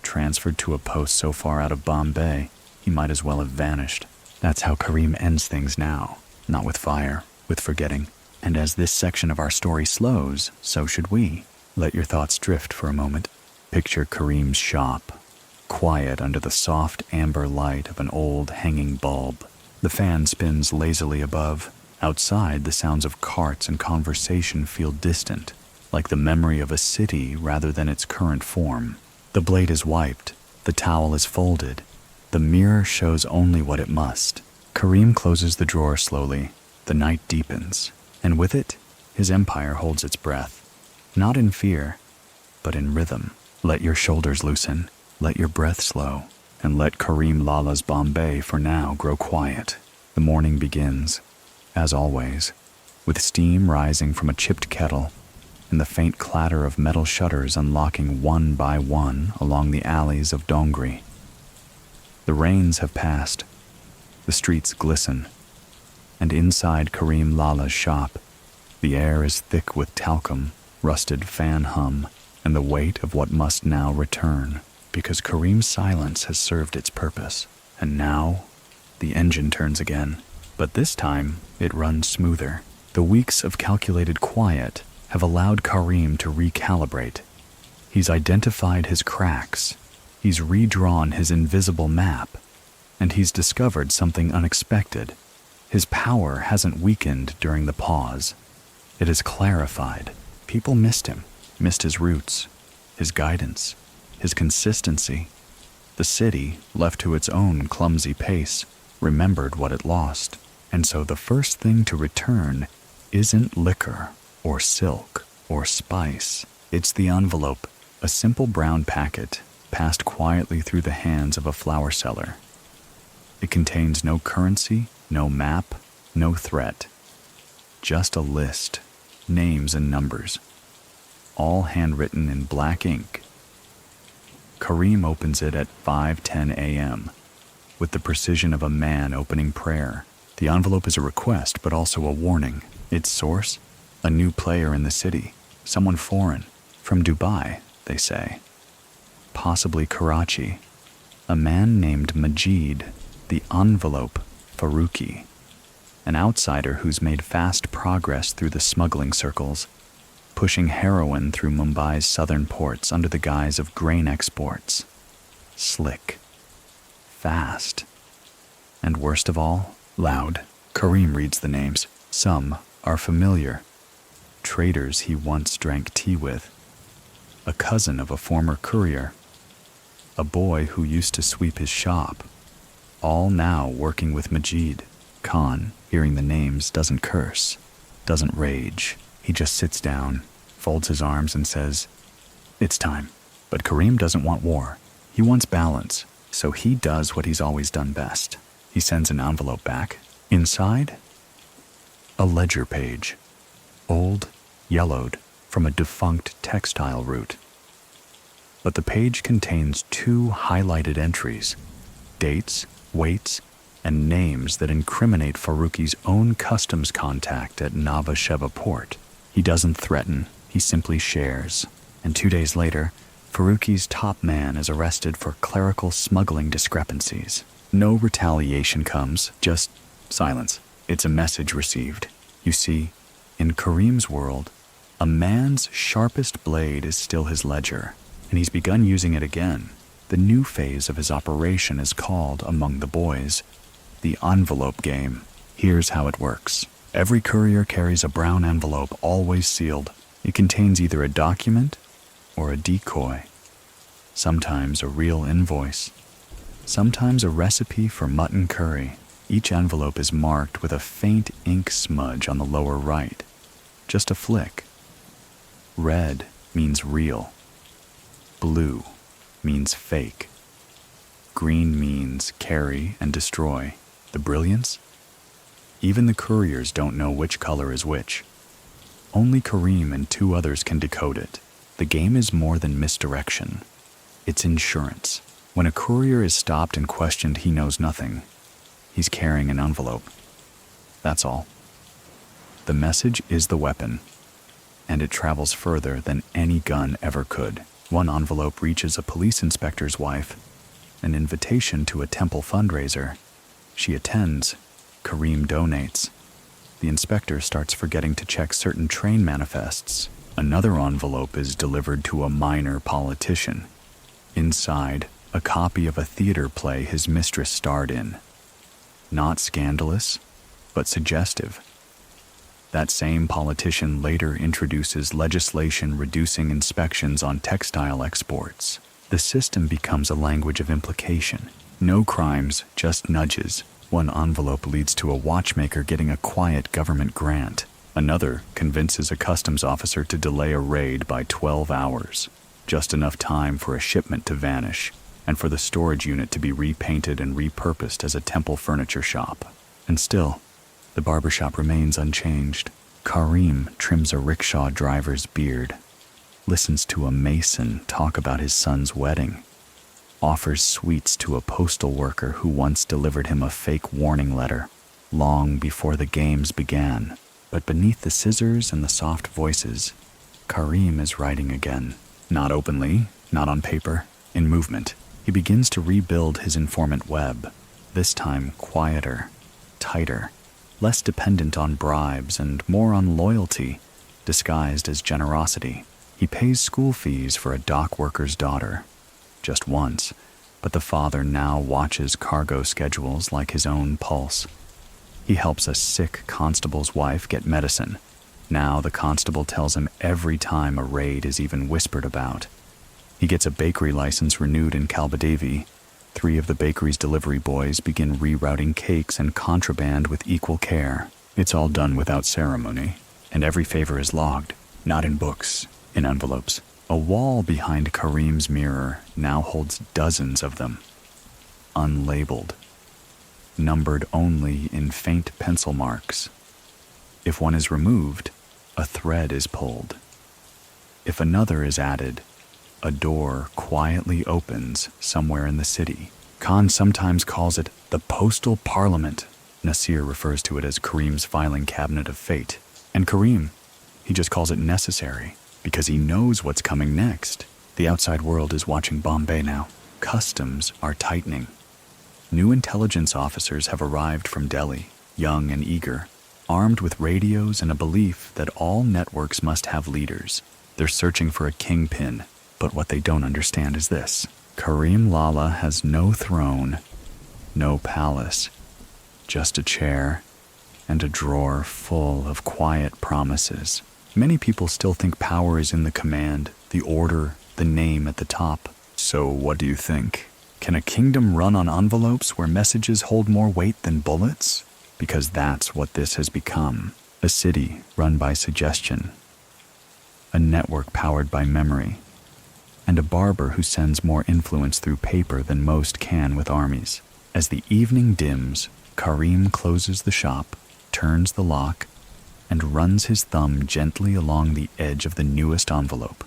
Speaker 1: transferred to a post so far out of Bombay, he might as well have vanished. That's how Karim ends things now, not with fire, with forgetting. And as this section of our story slows, so should we. Let your thoughts drift for a moment. Picture Karim's shop, quiet under the soft amber light of an old hanging bulb. The fan spins lazily above. Outside, the sounds of carts and conversation feel distant, like the memory of a city rather than its current form. The blade is wiped, the towel is folded, the mirror shows only what it must. Karim closes the drawer slowly. The night deepens, and with it, his empire holds its breath. Not in fear, but in rhythm. Let your shoulders loosen, let your breath slow, and let Karim Lala's Bombay for now grow quiet. The morning begins. as always, with steam rising from a chipped kettle and the faint clatter of metal shutters unlocking one by one along the alleys of Dongri. The rains have passed, the streets glisten, and inside Karim Lala's shop, the air is thick with talcum, rusted fan hum, and the weight of what must now return, because Karim's silence has served its purpose, and now the engine turns again. But this time, it runs smoother. The weeks of calculated quiet have allowed Karim to recalibrate. He's identified his cracks, he's redrawn his invisible map, and he's discovered something unexpected. His power hasn't weakened during the pause. It has clarified. People missed him, missed his roots, his guidance, his consistency. The city, left to its own clumsy pace, remembered what it lost. And so the first thing to return isn't liquor or silk or spice. It's the envelope, a simple brown packet passed quietly through the hands of a flower seller. It contains no currency, no map, no threat. Just a list, names and numbers, all handwritten in black ink. Karim opens it at 5:10 a.m. with the precision of a man opening prayer. The envelope is a request, but also a warning. Its source? A new player in the city, someone foreign, from Dubai, they say. Possibly Karachi. A man named Majid. The envelope, Faruqi. An outsider who's made fast progress through the smuggling circles, pushing heroin through Mumbai's southern ports under the guise of grain exports. Slick. Fast. And worst of all, loud. Karim reads the names. Some are familiar. Traders he once drank tea with. A cousin of a former courier. A boy who used to sweep his shop. All now working with Majid. Khan, hearing the names, doesn't curse, doesn't rage. He just sits down, folds his arms and says, "It's time." But Karim doesn't want war. He wants balance, so he does what he's always done best. He sends an envelope back. Inside, a ledger page, old, yellowed, from a defunct textile route. But the page contains 2 highlighted entries, dates, weights, and names that incriminate Faruqi's own customs contact at Nava Sheva port. He doesn't threaten, he simply shares. And 2 days later, Faruqi's top man is arrested for clerical smuggling discrepancies. No retaliation comes, just silence. It's a message received. You see, in Karim's world, a man's sharpest blade is still his ledger, and he's begun using it again. The new phase of his operation is called, among the boys, the envelope game. Here's how it works. Every courier carries a brown envelope, always sealed. It contains either a document or a decoy. Sometimes a real invoice. Sometimes a recipe for mutton curry. Each envelope is marked with a faint ink smudge on the lower right. Just a flick. Red means real. Blue means fake. Green means carry and destroy. The brilliance? Even the couriers don't know which color is which. Only Karim and 2 others can decode it. The game is more than misdirection. It's insurance. When a courier is stopped and questioned, he knows nothing. He's carrying an envelope. That's all. The message is the weapon, and it travels further than any gun ever could. One envelope reaches a police inspector's wife, an invitation to a temple fundraiser. She attends. Karim donates. The inspector starts forgetting to check certain train manifests. Another envelope is delivered to a minor politician. Inside, a copy of a theater play his mistress starred in. Not scandalous, but suggestive. That same politician later introduces legislation reducing inspections on textile exports. The system becomes a language of implication. No crimes, just nudges. One envelope leads to a watchmaker getting a quiet government grant. Another convinces a customs officer to delay a raid by 12 hours. Just enough time for a shipment to vanish, and for the storage unit to be repainted and repurposed as a temple furniture shop. And still, The barbershop remains unchanged. Karim trims a rickshaw driver's beard, listens to a mason talk about his son's wedding, offers sweets to a postal worker who once delivered him a fake warning letter long before the games began. But beneath the scissors and the soft voices, Karim is writing again. Not openly, not on paper, in movement. He begins to rebuild his informant web, this time quieter, tighter, less dependent on bribes and more on loyalty, disguised as generosity. He pays school fees for a dock worker's daughter, just once, but the father now watches cargo schedules like his own pulse. He helps a sick constable's wife get medicine. Now the constable tells him every time a raid is even whispered about. He gets a bakery license renewed in Kalbadevi. 3 of the bakery's delivery boys begin rerouting cakes and contraband with equal care. It's all done without ceremony, and every favor is logged, not in books, in envelopes. A wall behind Karim's mirror now holds dozens of them, unlabeled, numbered only in faint pencil marks. If one is removed, a thread is pulled. If another is added, a door quietly opens somewhere in the city. Khan sometimes calls it the Postal Parliament. Nasir refers to it as Karim's filing cabinet of fate. And Karim, he just calls it necessary, because he knows what's coming next. The outside world is watching Bombay now. Customs are tightening. New intelligence officers have arrived from Delhi, young and eager, armed with radios and a belief that all networks must have leaders. They're searching for a kingpin, but what they don't understand is this. Karim Lala has no throne, no palace, just a chair and a drawer full of quiet promises. Many people still think power is in the command, the order, the name at the top. So what do you think? Can a kingdom run on envelopes where messages hold more weight than bullets? Because that's what this has become. A city run by suggestion, a network powered by memory, and a barber who sends more influence through paper than most can with armies. As the evening dims, Karim closes the shop, turns the lock, and runs his thumb gently along the edge of the newest envelope.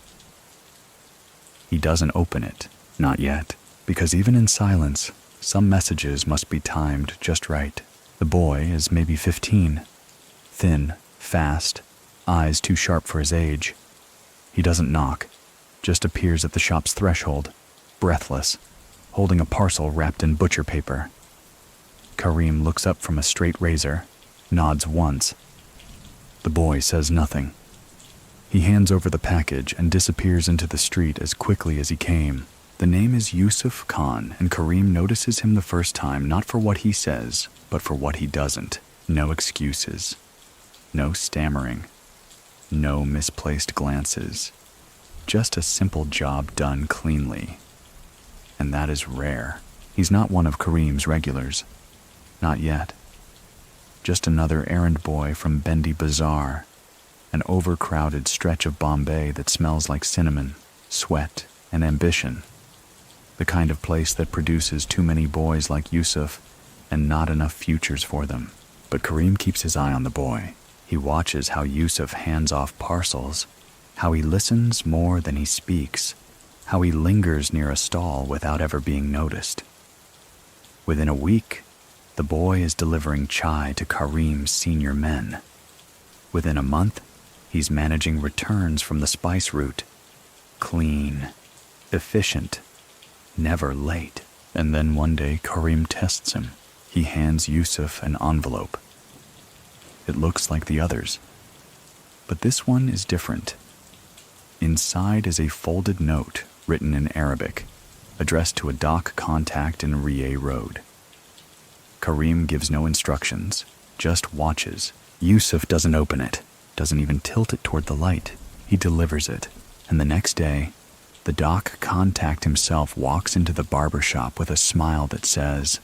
Speaker 1: He doesn't open it, not yet, because even in silence, some messages must be timed just right. The boy is maybe 15, thin, fast, eyes too sharp for his age. He doesn't knock, just appears at the shop's threshold, breathless, holding a parcel wrapped in butcher paper. Karim looks up from a straight razor, nods once. The boy says nothing. He hands over the package and disappears into the street as quickly as he came. The name is Yusuf Khan, and Karim notices him the first time not for what he says, but for what he doesn't. No excuses. No stammering. No misplaced glances. Just a simple job done cleanly. And that is rare. He's not one of Karim's regulars. Not yet. Just another errand boy from Bendi Bazaar, an overcrowded stretch of Bombay that smells like cinnamon, sweat, and ambition. The kind of place that produces too many boys like Yusuf and not enough futures for them. But Karim keeps his eye on the boy. He watches how Yusuf hands off parcels, how he listens more than he speaks, how he lingers near a stall without ever being noticed. Within a week, the boy is delivering chai to Karim's senior men. Within a month, he's managing returns from the spice route. Clean, efficient, never late. And then one day, Karim tests him. He hands Yusuf an envelope. It looks like the others, but this one is different. Inside is a folded note written in Arabic, addressed to a dock contact in Rieh Road. Karim gives no instructions, just watches. Yusuf doesn't open it, doesn't even tilt it toward the light. He delivers it, and the next day, the dock contact himself walks into the barber shop with a smile that says,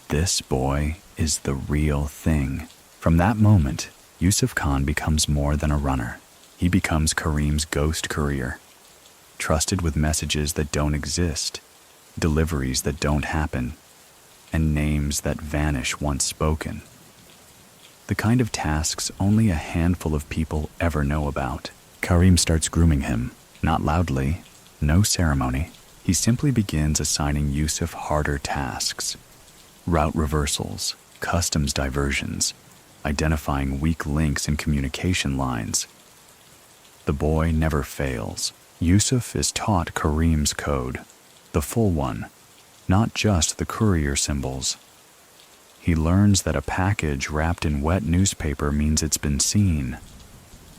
Speaker 1: "This boy is the real thing." From that moment, Yusuf Khan becomes more than a runner. He becomes Karim's ghost courier, trusted with messages that don't exist, deliveries that don't happen, and names that vanish once spoken. The kind of tasks only a handful of people ever know about. Karim starts grooming him, not loudly, no ceremony. He simply begins assigning Yusuf harder tasks. Route reversals, customs diversions, identifying weak links in communication lines. The boy never fails. Yusuf is taught Karim's code, the full one, not just the courier symbols. He learns that a package wrapped in wet newspaper means it's been seen,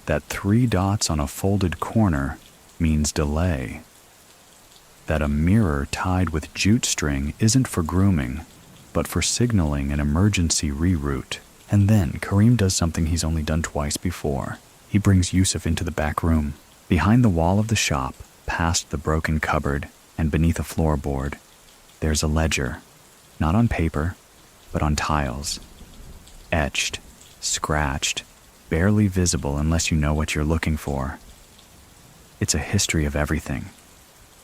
Speaker 1: that 3 dots on a folded corner means delay, that a mirror tied with jute string isn't for grooming, but for signaling an emergency reroute. And then Karim does something he's only done twice before. He brings Yusuf into the back room, behind the wall of the shop, past the broken cupboard, and beneath a floorboard. There's a ledger, not on paper, but on tiles. Etched, scratched, barely visible unless you know what you're looking for. It's a history of everything.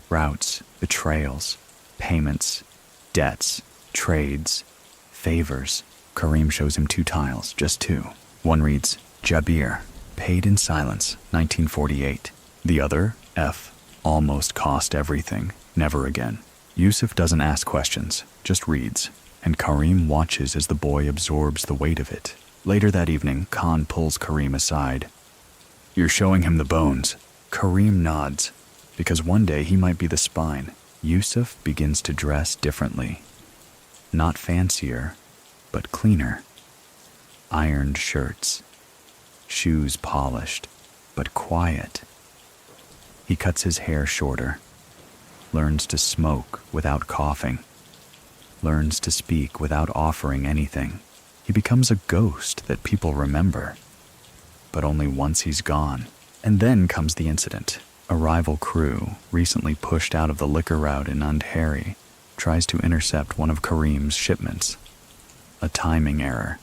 Speaker 1: Routes, betrayals, payments, debts, trades, favors. Karim shows him 2 tiles, just 2. One reads, Jabir, paid in silence, 1948. The other, F, almost cost everything, never again. Yusuf doesn't ask questions, just reads, and Karim watches as the boy absorbs the weight of it. Later that evening, Khan pulls Karim aside. You're showing him the bones. Karim nods, because one day he might be the spine. Yusuf begins to dress differently. Not fancier, but cleaner. Ironed shirts. Shoes polished, but quiet. He cuts his hair shorter. Learns to smoke without coughing. Learns to speak without offering anything. He becomes a ghost that people remember, but only once he's gone. And then comes the incident. A rival crew, recently pushed out of the liquor route in Andheri, tries to intercept one of Karim's shipments. A timing error.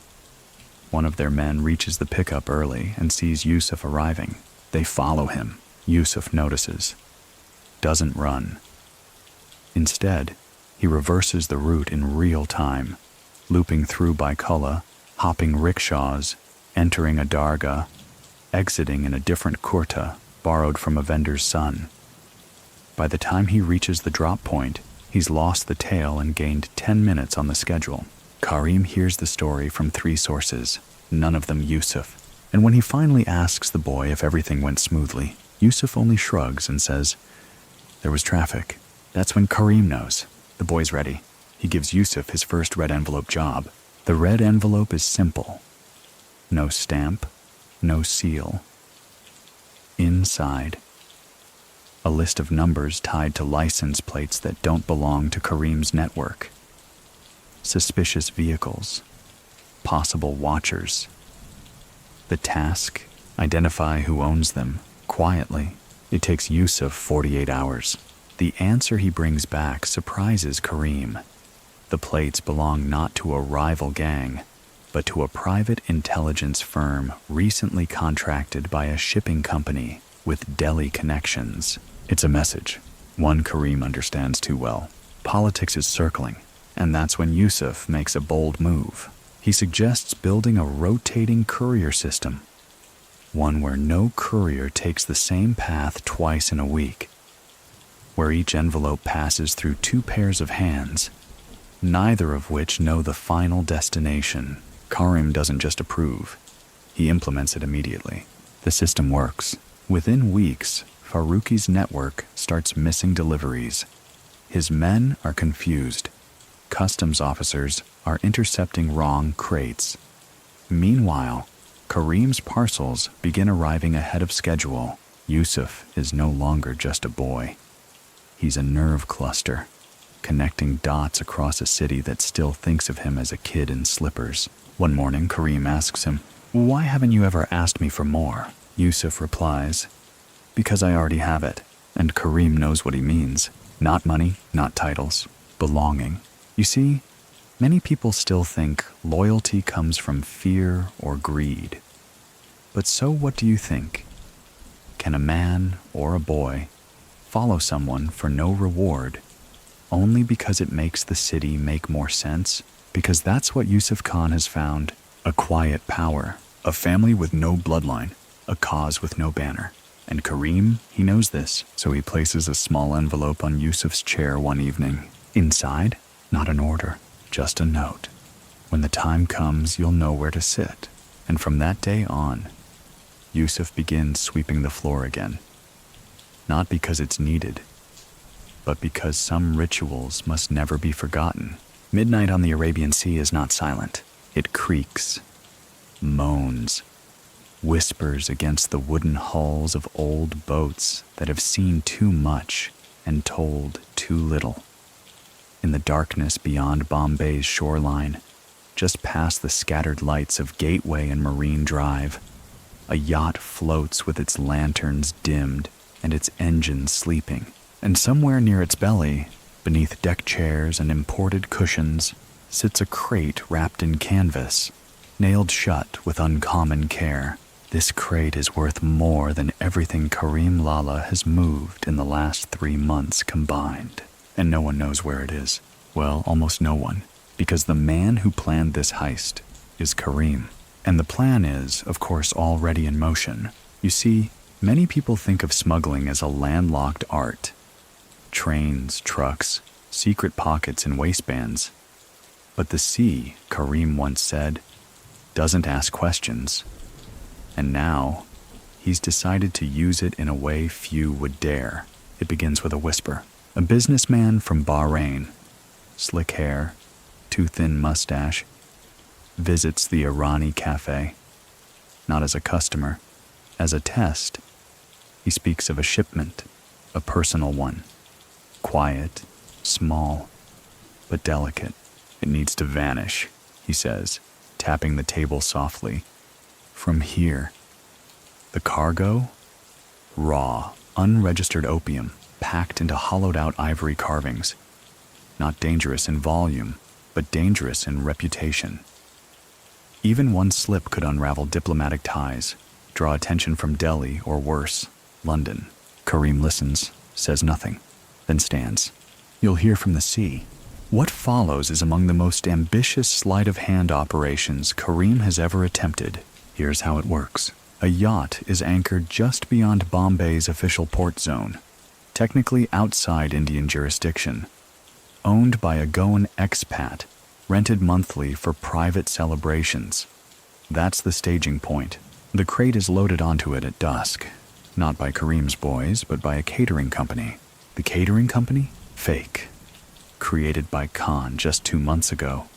Speaker 1: One of their men reaches the pickup early and sees Yusuf arriving. They follow him. Yusuf notices. Doesn't run. Instead, he reverses the route in real time, looping through Baikula, hopping rickshaws, entering a dargah, exiting in a different kurta borrowed from a vendor's son. By the time he reaches the drop point, he's lost the tail and gained 10 minutes on the schedule. Karim hears the story from 3 sources, none of them Yusuf, and when he finally asks the boy if everything went smoothly, Yusuf only shrugs and says, there was traffic. That's when Karim knows. The boy's ready. He gives Yusuf his first red envelope job. The red envelope is simple. No stamp, no seal. Inside, a list of numbers tied to license plates that don't belong to Karim's network. Suspicious vehicles, possible watchers. The task, identify who owns them, quietly. It takes Yusuf 48 hours. The answer he brings back surprises Karim. The plates belong not to a rival gang, but to a private intelligence firm recently contracted by a shipping company with Delhi connections. It's a message, one Karim understands too well. Politics is circling, and that's when Yusuf makes a bold move. He suggests building a rotating courier system, one where no courier takes the same path twice in a week, where each envelope passes through 2 pairs of hands, neither of which know the final destination. Karim doesn't just approve, he implements it immediately. The system works. Within weeks, Faruqi's network starts missing deliveries. His men are confused. Customs officers are intercepting wrong crates. Meanwhile, Karim's parcels begin arriving ahead of schedule. Yusuf is no longer just a boy. He's a nerve cluster, connecting dots across a city that still thinks of him as a kid in slippers. One morning, Karim asks him, "Why haven't you ever asked me for more?" Yusuf replies, "Because I already have it." And Karim knows what he means. Not money, not titles, belonging. You see, many people still think loyalty comes from fear or greed. But so what do you think? Can a man or a boy follow someone for no reward, only because it makes the city make more sense? Because that's what Yusuf Khan has found A quiet power, a family with no bloodline, a cause with no banner. And Karim, he knows this, so he places a small envelope on Yusuf's chair one evening. Inside, not an order, just a note. When the time comes, you'll know where to sit. And from that day on, Yusuf begins sweeping the floor again. Not because it's needed, but because some rituals must never be forgotten. Midnight on the Arabian Sea is not silent. It creaks, moans, whispers against the wooden hulls of old boats that have seen too much and told too little. In the darkness beyond Bombay's shoreline, just past the scattered lights of Gateway and Marine Drive, a yacht floats with its lanterns dimmed and its engine sleeping. And somewhere near its belly, beneath deck chairs and imported cushions, sits a crate wrapped in canvas, nailed shut with uncommon care. This crate is worth more than everything Karim Lala has moved in the last 3 months combined. And no one knows where it is. Well, almost no one. Because the man who planned this heist is Karim. And the plan is, of course, already in motion. You see, many people think of smuggling as a landlocked art. Trains, trucks, secret pockets and waistbands. But the sea, Karim once said, doesn't ask questions. And now, he's decided to use it in a way few would dare. It begins with a whisper. A businessman from Bahrain, slick hair, too thin mustache, visits the Irani cafe. Not as a customer, as a test. He speaks of a shipment, a personal one. Quiet, small, but delicate. It needs to vanish, he says, tapping the table softly. From here. The cargo? Raw, unregistered opium, packed into hollowed-out ivory carvings. Not dangerous in volume, but dangerous in reputation. Even one slip could unravel diplomatic ties, draw attention from Delhi or worse, London. Karim listens, says nothing, then stands. You'll hear from the sea. What follows is among the most ambitious sleight-of-hand operations Karim has ever attempted. Here's how it works. A yacht is anchored just beyond Bombay's official port zone, technically outside Indian jurisdiction, owned by a Goan expat, rented monthly for private celebrations. That's the staging point. The crate is loaded onto it at dusk, not by Karim's boys, but by a catering company. The catering company? Fake. Created by Khan just 2 months ago.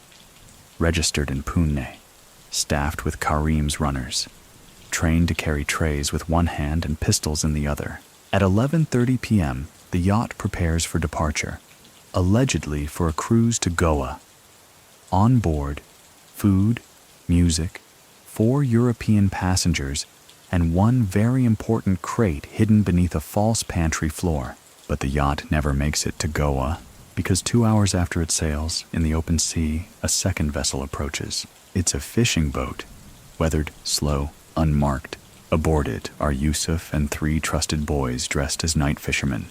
Speaker 1: Registered in Pune. Staffed with Karim's runners. Trained to carry trays with one hand and pistols in the other. At 11:30 p.m., the yacht prepares for departure, allegedly for a cruise to Goa. On board, food, music, 4 European passengers, and one very important crate hidden beneath a false pantry floor. But the yacht never makes it to Goa, because 2 hours after it sails, in the open sea, a second vessel approaches. It's a fishing boat, weathered, slow, unmarked. Aboard it are Yusuf and 3 trusted boys dressed as night fishermen.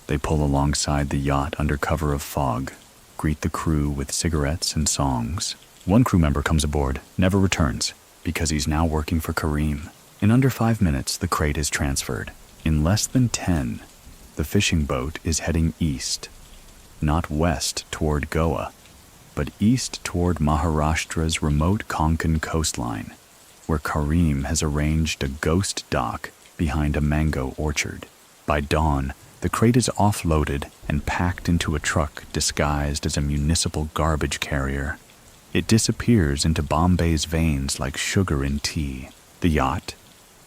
Speaker 1: They pull alongside the yacht under cover of fog, greet the crew with cigarettes and songs. One crew member comes aboard, never returns, because he's now working for Karim. In under 5 minutes, the crate is transferred. In less than 10, the fishing boat is heading east, not west toward Goa, but east toward Maharashtra's remote Konkan coastline, where Karim has arranged a ghost dock behind a mango orchard. By dawn, the crate is offloaded and packed into a truck disguised as a municipal garbage carrier. It disappears into Bombay's veins like sugar in tea. The yacht?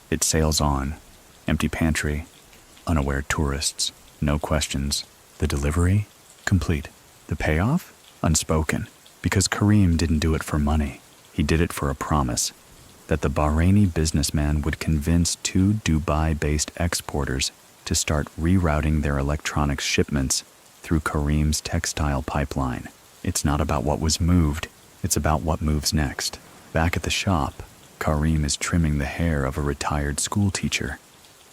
Speaker 1: It sails on. Empty pantry. Unaware tourists. No questions. The delivery? Complete. The payoff? Unspoken. Because Karim didn't do it for money. He did it for a promise that the Bahraini businessman would convince 2 Dubai-based exporters to start rerouting their electronics shipments through Karim's textile pipeline. It's not about what was moved, it's about what moves next. Back at the shop, Karim is trimming the hair of a retired schoolteacher,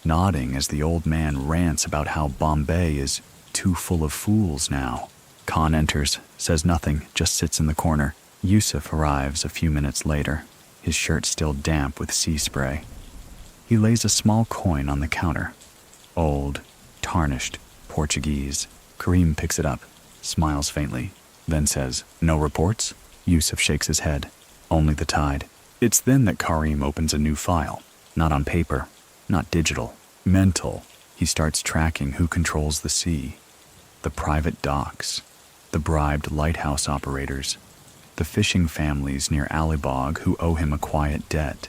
Speaker 1: nodding as the old man rants about how Bombay is too full of fools now. Khan enters, says nothing, just sits in the corner. Yusuf arrives a few minutes later, his shirt still damp with sea spray. He lays a small coin on the counter. Old, tarnished, Portuguese. Karim picks it up, smiles faintly, then says, "No reports?" Yusuf shakes his head. "Only the tide." It's then that Karim opens a new file. Not on paper, not digital, mental. He starts tracking who controls the sea. The private docks, the bribed lighthouse operators, the fishing families near Alibag who owe him a quiet debt,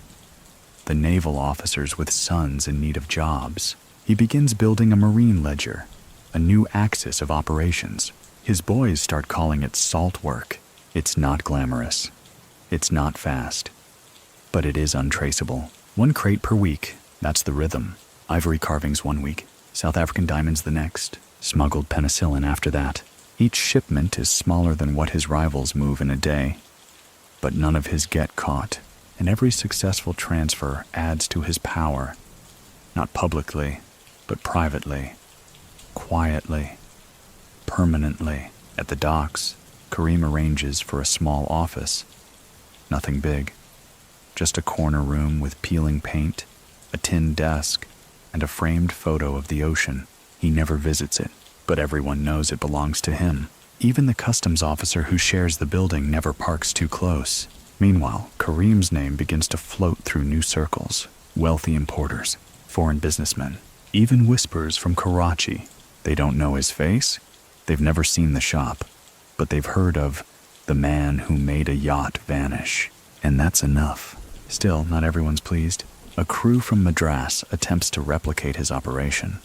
Speaker 1: the naval officers with sons in need of jobs. He begins building a marine ledger, a new axis of operations. His boys start calling it salt work. It's not glamorous. It's not fast. But it is untraceable. 1 crate per week, that's the rhythm. Ivory carvings 1 week, South African diamonds the next, smuggled penicillin after that. Each shipment is smaller than what his rivals move in a day. But none of his get caught, and every successful transfer adds to his power. Not publicly, but privately, quietly, permanently. At the docks, Karim arranges for a small office. Nothing big. Just a corner room with peeling paint, a tin desk, and a framed photo of the ocean. He never visits it, but everyone knows it belongs to him. Even the customs officer who shares the building never parks too close. Meanwhile, Karim's name begins to float through new circles. Wealthy importers, foreign businessmen, even whispers from Karachi. They don't know his face, they've never seen the shop, but they've heard of the man who made a yacht vanish. And that's enough. Still, not everyone's pleased. A crew from Madras attempts to replicate his operation,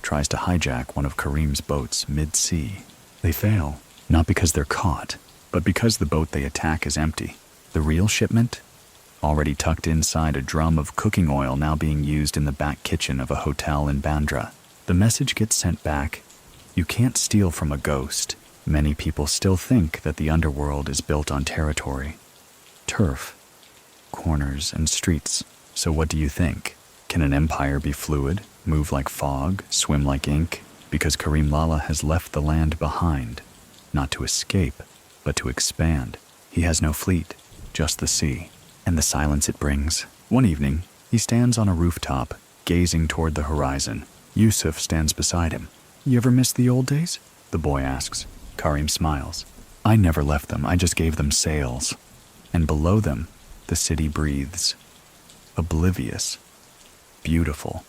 Speaker 1: tries to hijack one of Karim's boats mid-sea. They fail, not because they're caught, but because the boat they attack is empty. The real shipment? Already tucked inside a drum of cooking oil now being used in the back kitchen of a hotel in Bandra. The message gets sent back, "You can't steal from a ghost." Many people still think that the underworld is built on territory, turf, corners, and streets. So what do you think? Can an empire be fluid, move like fog, swim like ink? Because Karim Lala has left the land behind, not to escape, but to expand. He has no fleet, just the sea, and the silence it brings. One evening, he stands on a rooftop, gazing toward the horizon. Yusuf stands beside him. "You ever miss the old days?" the boy asks. Karim smiles. "I never left them, I just gave them sails." And below them, the city breathes. Oblivious, beautiful,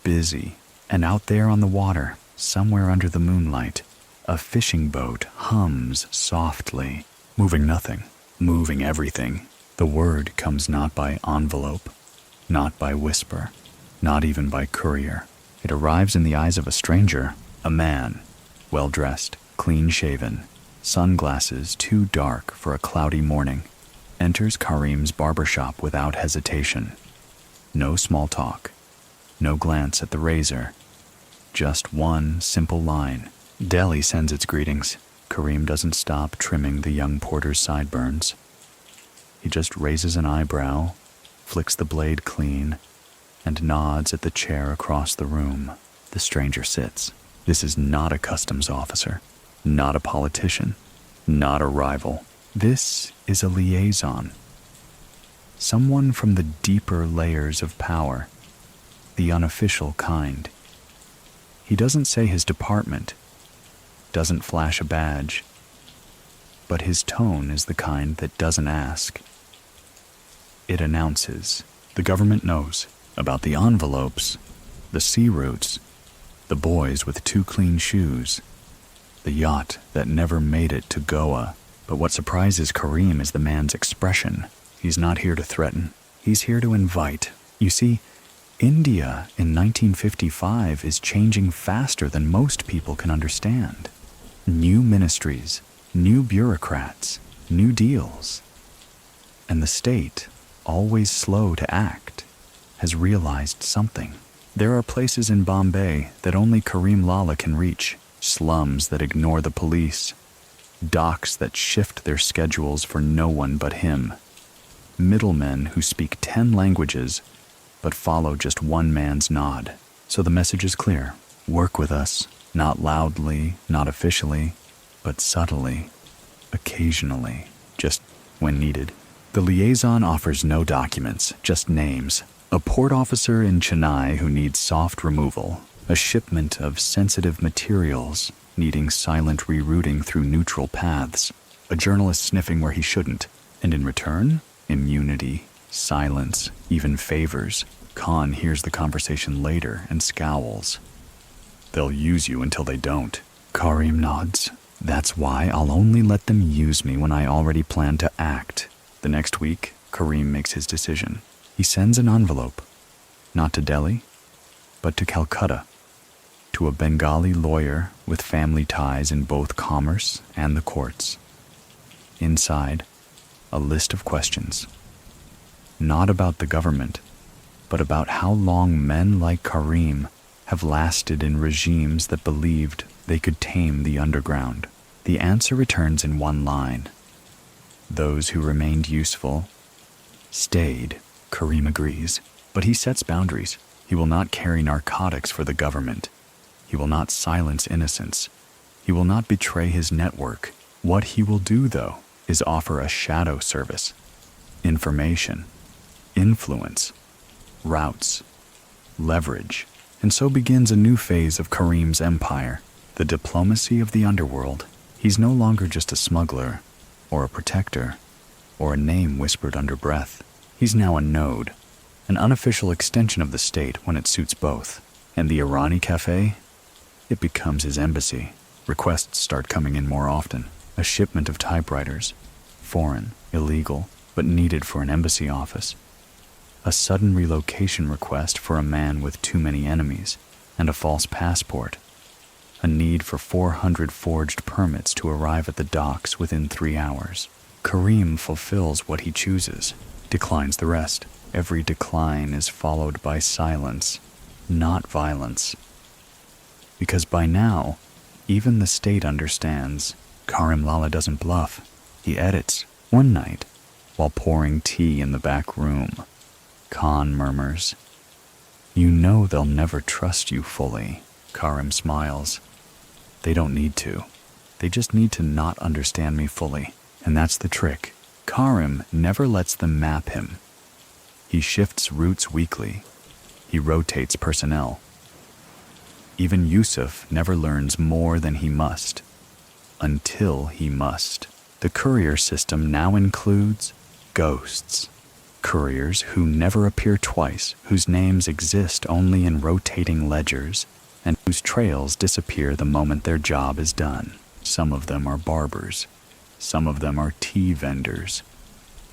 Speaker 1: busy. And out there on the water, somewhere under the moonlight, a fishing boat hums softly, moving nothing, moving everything. The word comes not by envelope, not by whisper, not even by courier. It arrives in the eyes of a stranger, a man, well-dressed, clean-shaven, sunglasses too dark for a cloudy morning, enters Karim's barber shop without hesitation. No small talk, no glance at the razor, just one simple line. Delhi sends its greetings. Karim doesn't stop trimming the young porter's sideburns. He just raises an eyebrow, flicks the blade clean, and nods at the chair across the room. The stranger sits. This is not a customs officer, not a politician, not a rival. This is a liaison. Someone from the deeper layers of power, the unofficial kind. He doesn't say his department, doesn't flash a badge, but his tone is the kind that doesn't ask. It announces. The government knows about the envelopes, the sea routes, the boys with 2 clean shoes, the yacht that never made it to Goa. But what surprises Karim is the man's expression. He's not here to threaten. He's here to invite. You see, India in 1955 is changing faster than most people can understand. New ministries, new bureaucrats, new deals. And the state, always slow to act, has realized something. There are places in Bombay that only Karim Lala can reach, slums that ignore the police, docks that shift their schedules for no one but him, middlemen who speak 10 languages but follow just one man's nod. So the message is clear. Work with us, not loudly, not officially, but subtly, occasionally. just when needed. The liaison offers no documents, just names. A port officer in Chennai who needs soft removal, a shipment of sensitive materials needing silent rerouting through neutral paths, a journalist sniffing where he shouldn't, and in return, immunity, silence, even favors. Khan hears the conversation later and scowls. They'll use you until they don't. Karim nods. That's why I'll only let them use me when I already plan to act. The next week, Karim makes his decision. He sends an envelope, not to Delhi, but to Calcutta, to a Bengali lawyer with family ties in both commerce and the courts. Inside, a list of questions. Not about the government, but about how long men like Karim have lasted in regimes that believed they could tame the underground. The answer returns in one line. Those who remained useful stayed. Karim agrees, but he sets boundaries. He will not carry narcotics for the government. He will not silence innocents. He will not betray his network. What he will do, though, is offer a shadow service. Information, influence, routes, leverage. And so begins a new phase of Karim's empire, the diplomacy of the underworld. He's no longer just a smuggler, or a protector, or a name whispered under breath. He's now a node, an unofficial extension of the state when it suits both. And the Irani cafe? It becomes his embassy. Requests start coming in more often. A shipment of typewriters, foreign, illegal, but needed for an embassy office. A sudden relocation request for a man with too many enemies, and a false passport. A need for 400 forged permits to arrive at the docks within 3 hours. Karim fulfills what he chooses, declines the rest. Every decline is followed by silence, not violence. Because by now, even the state understands Karim Lala doesn't bluff. He edits. One night, while pouring tea in the back room, Khan murmurs, "You know they'll never trust you fully." Karim smiles. "They don't need to. They just need to not understand me fully. And that's the trick. Karim never lets them map him. He shifts routes weekly. He rotates personnel. Even Yusuf never learns more than he must, until he must. The courier system now includes ghosts. Couriers who never appear twice, whose names exist only in rotating ledgers, and whose trails disappear the moment their job is done. Some of them are barbers. Some of them are tea vendors.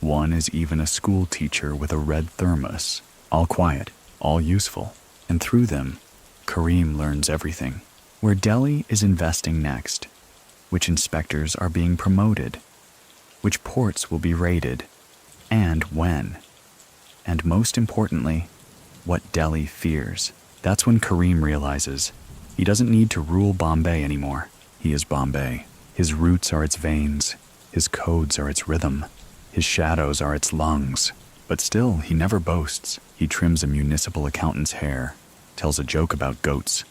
Speaker 1: One is even a school teacher with a red thermos. All quiet, all useful. And through them, Karim learns everything. Where Delhi is investing next, which inspectors are being promoted, which ports will be raided, and when. And most importantly, what Delhi fears. That's when Karim realizes he doesn't need to rule Bombay anymore. He is Bombay. His roots are its veins. His codes are its rhythm. His shadows are its lungs. But still, he never boasts. He trims a municipal accountant's hair, tells a joke about goats,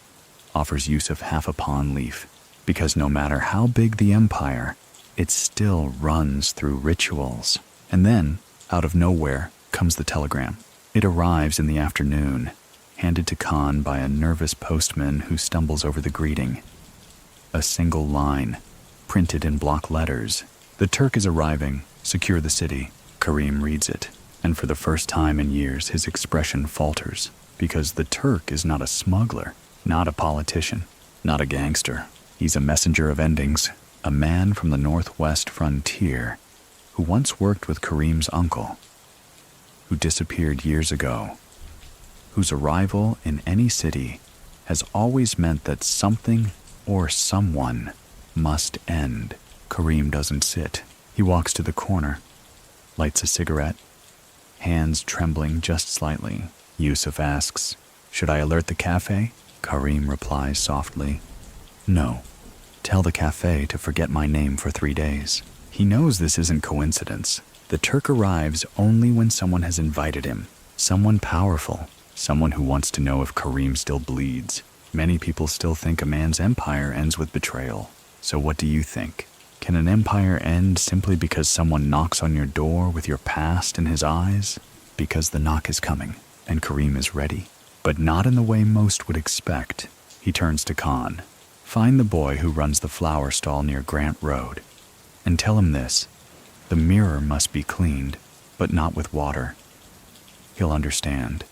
Speaker 1: offers Yusuf half a pawn leaf. Because no matter how big the empire, it still runs through rituals. And then, out of nowhere, comes the telegram. It arrives in the afternoon, handed to Khan by a nervous postman who stumbles over the greeting. A single line, printed in block letters. "The Turk is arriving. Secure the city." Karim reads it, and for the first time in years his expression falters, because the Turk is not a smuggler, not a politician, not a gangster. He's a messenger of endings, a man from the northwest frontier who once worked with Karim's uncle, who disappeared years ago, whose arrival in any city has always meant that something or someone must end. Karim doesn't sit. He walks to the corner, lights a cigarette, hands trembling just slightly. Yusuf asks, "Should I alert the cafe?" Karim replies softly, "No. Tell the cafe to forget my name for 3 days." He knows this isn't coincidence. The Turk arrives only when someone has invited him, someone powerful, someone who wants to know if Karim still bleeds. Many people still think a man's empire ends with betrayal. So what do you think? Can an empire end simply because someone knocks on your door with your past in his eyes? Because the knock is coming, and Karim is ready. But not in the way most would expect. He turns to Khan. Find the boy who runs the flower stall near Grant Road, and tell him this: the mirror must be cleaned, but not with water. He'll understand.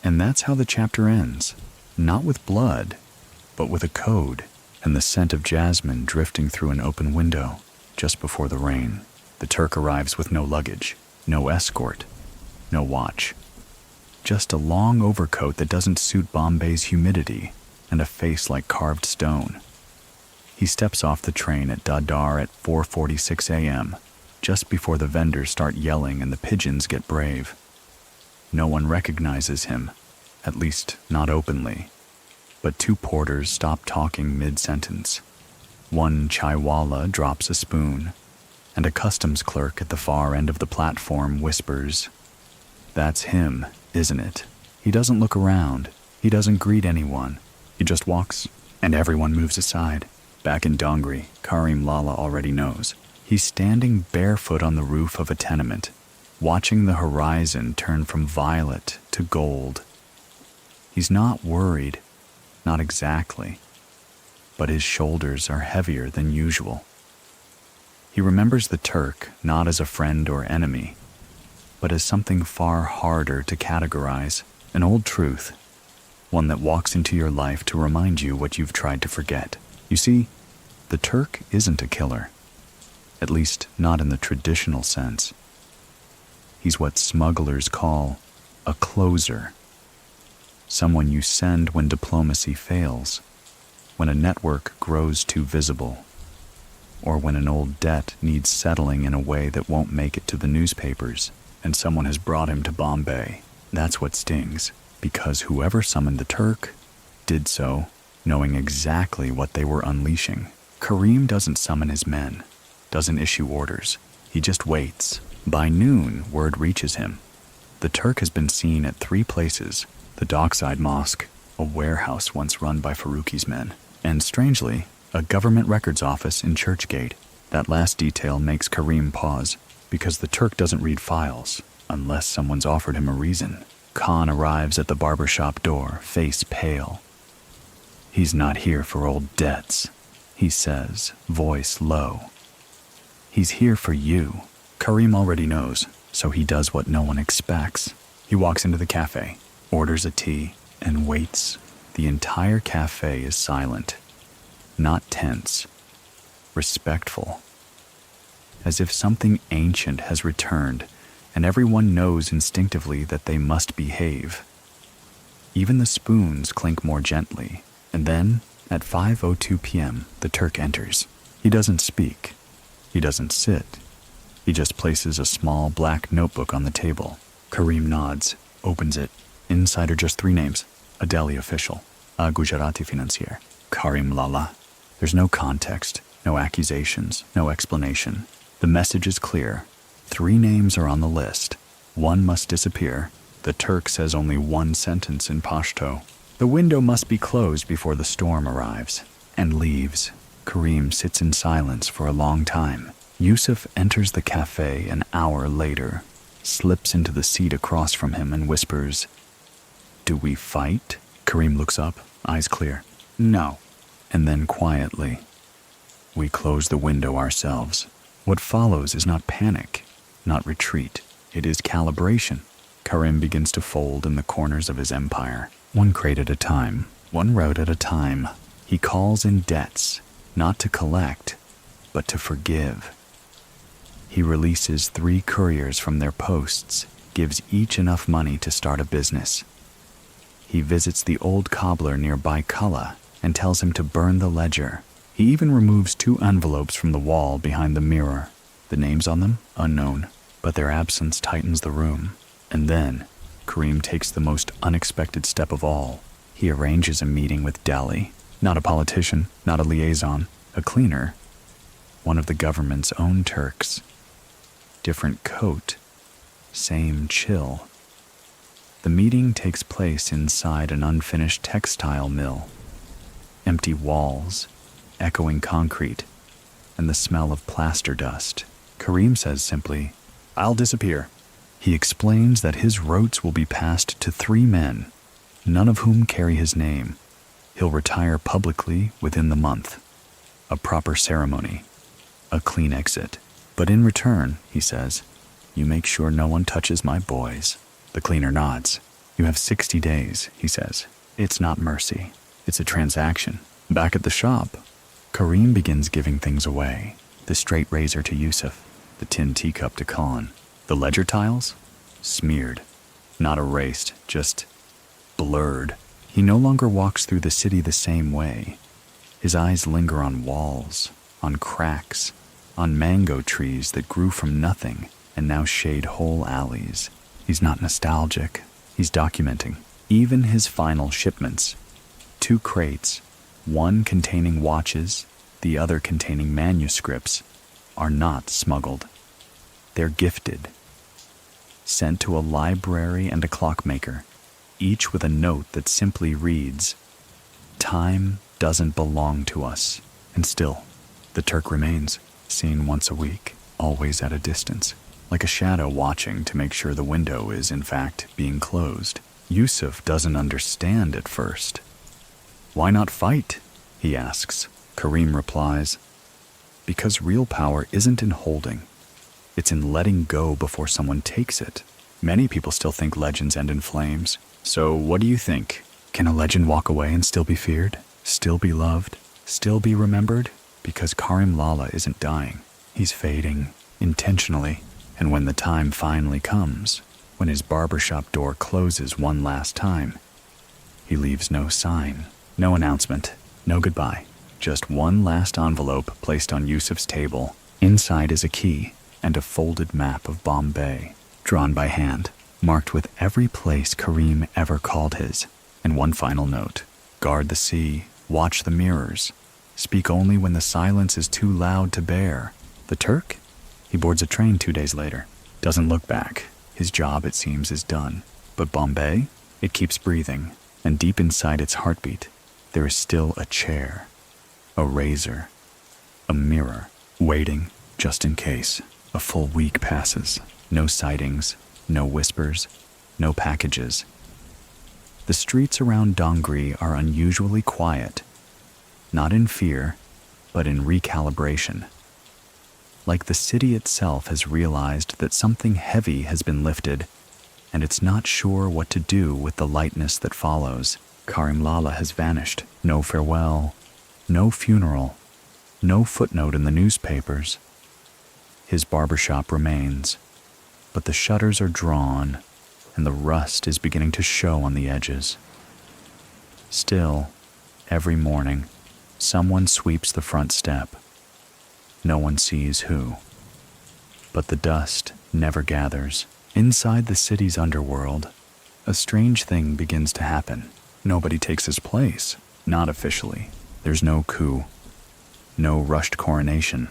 Speaker 1: And that's how the chapter ends. Not with blood, but with a code, and the scent of jasmine drifting through an open window just before the rain. The Turk arrives with no luggage, no escort, no watch. Just a long overcoat that doesn't suit Bombay's humidity, and a face like carved stone. He steps off the train at Dadar at 4:46 a.m., just before the vendors start yelling and the pigeons get brave. No one recognizes him, at least not openly. But two porters stop talking mid-sentence. One chaiwala drops a spoon, and a customs clerk at the far end of the platform whispers, "That's him, isn't it?" He doesn't look around. He doesn't greet anyone. He just walks, and everyone moves aside. Back in Dongri, Karim Lala already knows. He's standing barefoot on the roof of a tenement, watching the horizon turn from violet to gold. He's not worried, not exactly, but his shoulders are heavier than usual. He remembers the Turk not as a friend or enemy, but as something far harder to categorize, an old truth, one that walks into your life to remind you what you've tried to forget. You see, the Turk isn't a killer, at least not in the traditional sense. He's what smugglers call a closer, someone you send when diplomacy fails, when a network grows too visible, or when an old debt needs settling in a way that won't make it to the newspapers, and someone has brought him to Bombay. That's what stings, because whoever summoned the Turk did so knowing exactly what they were unleashing. Karim doesn't summon his men, doesn't issue orders. He just waits. By noon, word reaches him. The Turk has been seen at 3 places: the Dockside Mosque, a warehouse once run by Faruqi's men, and strangely, a government records office in Churchgate. That last detail makes Karim pause, because the Turk doesn't read files, unless someone's offered him a reason. Khan arrives at the barber shop door, face pale. "He's not here for old debts," he says, voice low. "He's here for you." Karim already knows, so he does what no one expects. He walks into the cafe, orders a tea, and waits. The entire cafe is silent. Not tense. Respectful. As if something ancient has returned, and everyone knows instinctively that they must behave. Even the spoons clink more gently, and then, at 5:02 p.m., the Turk enters. He doesn't speak. He doesn't sit. He just places a small black notebook on the table. Karim nods, opens it. Inside are just 3 names. A Delhi official, a Gujarati financier, Karim Lala. There's no context, no accusations, no explanation. The message is clear. 3 names are on the list. 1 must disappear. The Turk says only 1 sentence in Pashto. The window must be closed before the storm arrives, and leaves. Karim sits in silence for a long time. Yusuf enters the cafe an hour later, slips into the seat across from him and whispers, "Do we fight?" Karim looks up, eyes clear. "No." And then quietly, "We close the window ourselves." What follows is not panic, not retreat. It is calibration. Karim begins to fold in the corners of his empire, 1 crate at a time, 1 route at a time. He calls in debts, not to collect, but to forgive. He releases 3 couriers from their posts, gives each enough money to start a business. He visits the old cobbler near Baikala and tells him to burn the ledger. He even removes 2 envelopes from the wall behind the mirror. The names on them, unknown, but their absence tightens the room. And then, Karim takes the most unexpected step of all. He arranges a meeting with Delhi. Not a politician, not a liaison, a cleaner. One of the government's own Turks. Different coat, same chill. The meeting takes place inside an unfinished textile mill. Empty walls, echoing concrete, and the smell of plaster dust. Karim says simply, "I'll disappear." He explains that his routes will be passed to 3 men, none of whom carry his name. He'll retire publicly within the month. A proper ceremony. A clean exit. But in return, he says, "You make sure no one touches my boys." The cleaner nods. "You have 60 days, he says. "It's not mercy. It's a transaction." Back at the shop, Karim begins giving things away. The straight razor to Yusuf, the tin teacup to Khan. The ledger tiles? Smeared. Not erased, just blurred. He no longer walks through the city the same way. His eyes linger on walls, on cracks, on mango trees that grew from nothing and now shade whole alleys. He's not nostalgic. He's documenting. Even his final shipments. 2 crates, one containing watches, the other containing manuscripts, are not smuggled. They're gifted. Sent to a library and a clockmaker, each with a note that simply reads, "Time doesn't belong to us." And still, the Turk remains, seen once a week, always at a distance, like a shadow watching to make sure the window is, in fact, being closed. Yusuf doesn't understand at first. "Why not fight?" he asks. Karim replies, "Because real power isn't in holding. It's in letting go before someone takes it." Many people still think legends end in flames. So what do you think? Can a legend walk away and still be feared? Still be loved? Still be remembered? Because Karim Lala isn't dying. He's fading, intentionally. And when the time finally comes, when his barbershop door closes one last time, he leaves no sign, no announcement, no goodbye. Just one last envelope placed on Yusuf's table. Inside is a key and a folded map of Bombay, drawn by hand, marked with every place Karim ever called his. And one final note: guard the sea, watch the mirrors, speak only when the silence is too loud to bear. The Turk? He boards a train 2 days later. Doesn't look back. His job, it seems, is done. But Bombay? It keeps breathing, and deep inside its heartbeat, there is still a chair, a razor, a mirror, waiting just in case. A full week passes. No sightings, no whispers, no packages. The streets around Dongri are unusually quiet, not in fear, but in recalibration. Like the city itself has realized that something heavy has been lifted, and it's not sure what to do with the lightness that follows. Karim Lala has vanished. No farewell, no funeral, no footnote in the newspapers. His barbershop remains, but the shutters are drawn, and the rust is beginning to show on the edges. Still, every morning, someone sweeps the front step. No one sees who. But the dust never gathers. Inside the city's underworld, a strange thing begins to happen. Nobody takes his place, not officially. There's no coup, no rushed coronation,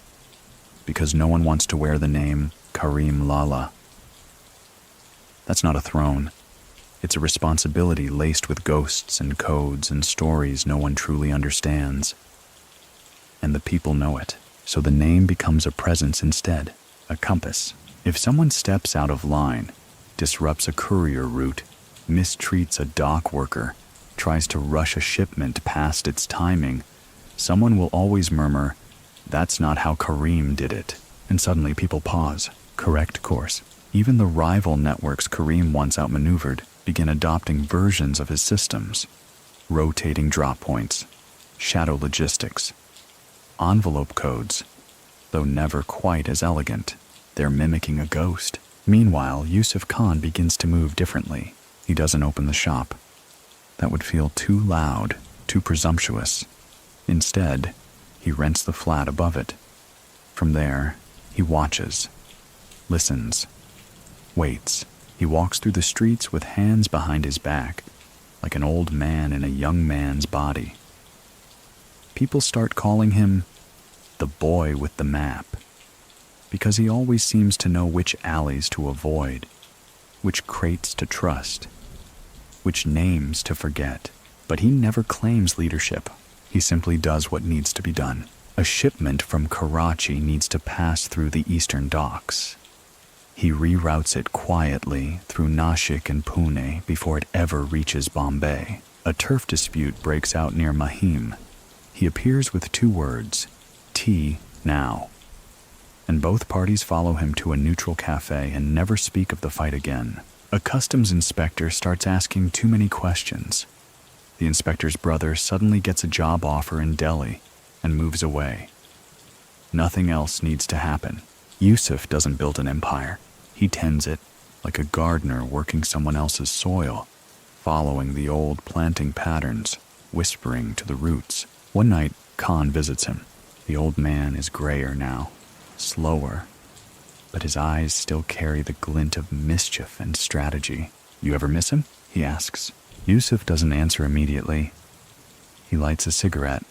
Speaker 1: because no one wants to wear the name Karim Lala. That's not a throne. It's a responsibility laced with ghosts and codes and stories no one truly understands. And the people know it. So the name becomes a presence instead, a compass. If someone steps out of line, disrupts a courier route, mistreats a dock worker, tries to rush a shipment past its timing, someone will always murmur, "That's not how Karim did it." And suddenly people pause, correct course. Even the rival networks Karim once outmaneuvered begin adopting versions of his systems. Rotating drop points, shadow logistics, envelope codes, though never quite as elegant. They're mimicking a ghost. Meanwhile, Yusuf Khan begins to move differently. He doesn't open the shop. That would feel too loud, too presumptuous. Instead, he rents the flat above it. From there, he watches, listens, waits. He walks through the streets with hands behind his back, like an old man in a young man's body. People start calling him the boy with the map, because he always seems to know which alleys to avoid, which crates to trust, which names to forget. But he never claims leadership. He simply does what needs to be done. A shipment from Karachi needs to pass through the eastern docks. He reroutes it quietly through Nashik and Pune before it ever reaches Bombay. A turf dispute breaks out near Mahim. He appears with 2 words, "Tea now." And both parties follow him to a neutral cafe and never speak of the fight again. A customs inspector starts asking too many questions. The inspector's brother suddenly gets a job offer in Delhi and moves away. Nothing else needs to happen. Yusuf doesn't build an empire. He tends it like a gardener working someone else's soil, following the old planting patterns, whispering to the roots. One night, Khan visits him. The old man is grayer now, slower, but his eyes still carry the glint of mischief and strategy. "You ever miss him?" he asks. Yusuf doesn't answer immediately. He lights a cigarette,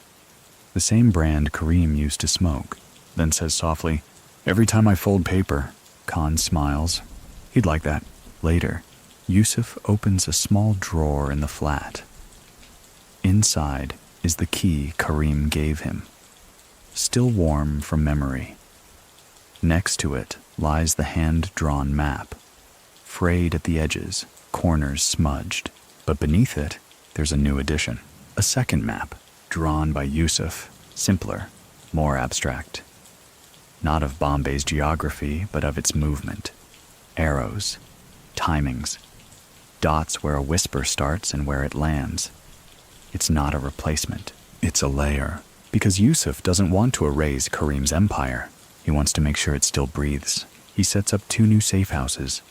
Speaker 1: the same brand Karim used to smoke, then says softly, "Every time I fold paper." Khan smiles. He'd like that. Later, Yusuf opens a small drawer in the flat. Inside is the key Karim gave him, still warm from memory. Next to it lies the hand-drawn map, frayed at the edges, corners smudged. But beneath it, there's a new addition. A second map, drawn by Yusuf, simpler, more abstract. Not of Bombay's geography, but of its movement. Arrows, timings, dots where a whisper starts and where it lands. It's not a replacement. It's a layer. Because Yusuf doesn't want to erase Karim's empire. He wants to make sure it still breathes. He sets up 2 new safe houses,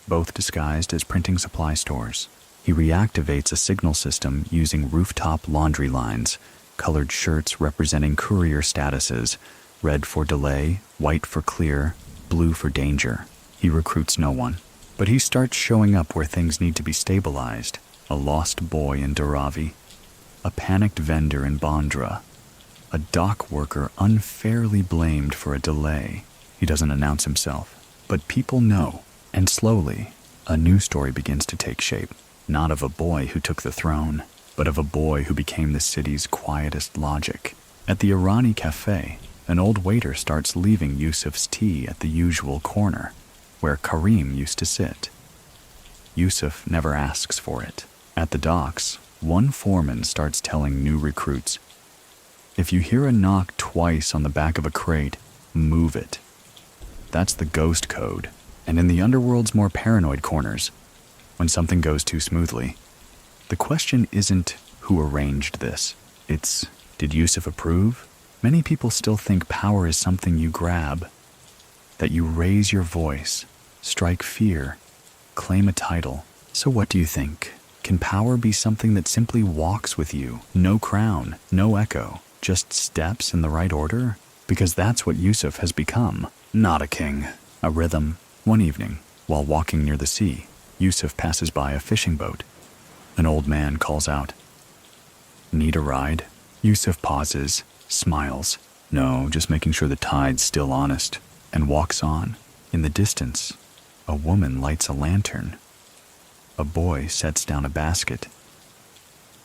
Speaker 1: both disguised as printing supply stores. He reactivates a signal system using rooftop laundry lines, colored shirts representing courier statuses, red for delay, white for clear, blue for danger. He recruits no one, but he starts showing up where things need to be stabilized. A lost boy in Dharavi, a panicked vendor in Bandra, a dock worker unfairly blamed for a delay. He doesn't announce himself, but people know, and slowly, a new story begins to take shape. Not of a boy who took the throne, but of a boy who became the city's quietest logic. At the Irani cafe, an old waiter starts leaving Yusuf's tea at the usual corner, where Karim used to sit. Yusuf never asks for it. At the docks, one foreman starts telling new recruits, "If you hear a knock twice on the back of a crate, move it." That's the ghost code. And in the underworld's more paranoid corners, when something goes too smoothly, the question isn't who arranged this. It's, did Yusuf approve? Many people still think power is something you grab, that you raise your voice, strike fear, claim a title. So what do you think? Can power be something that simply walks with you? No crown, no echo, just steps in the right order? Because that's what Yusuf has become. Not a king, a rhythm. One evening, while walking near the sea, Yusuf passes by a fishing boat. An old man calls out, "Need a ride?" Yusuf pauses, smiles. "No, just making sure the tide's still honest," and walks on. In the distance, a woman lights a lantern. A boy sets down a basket.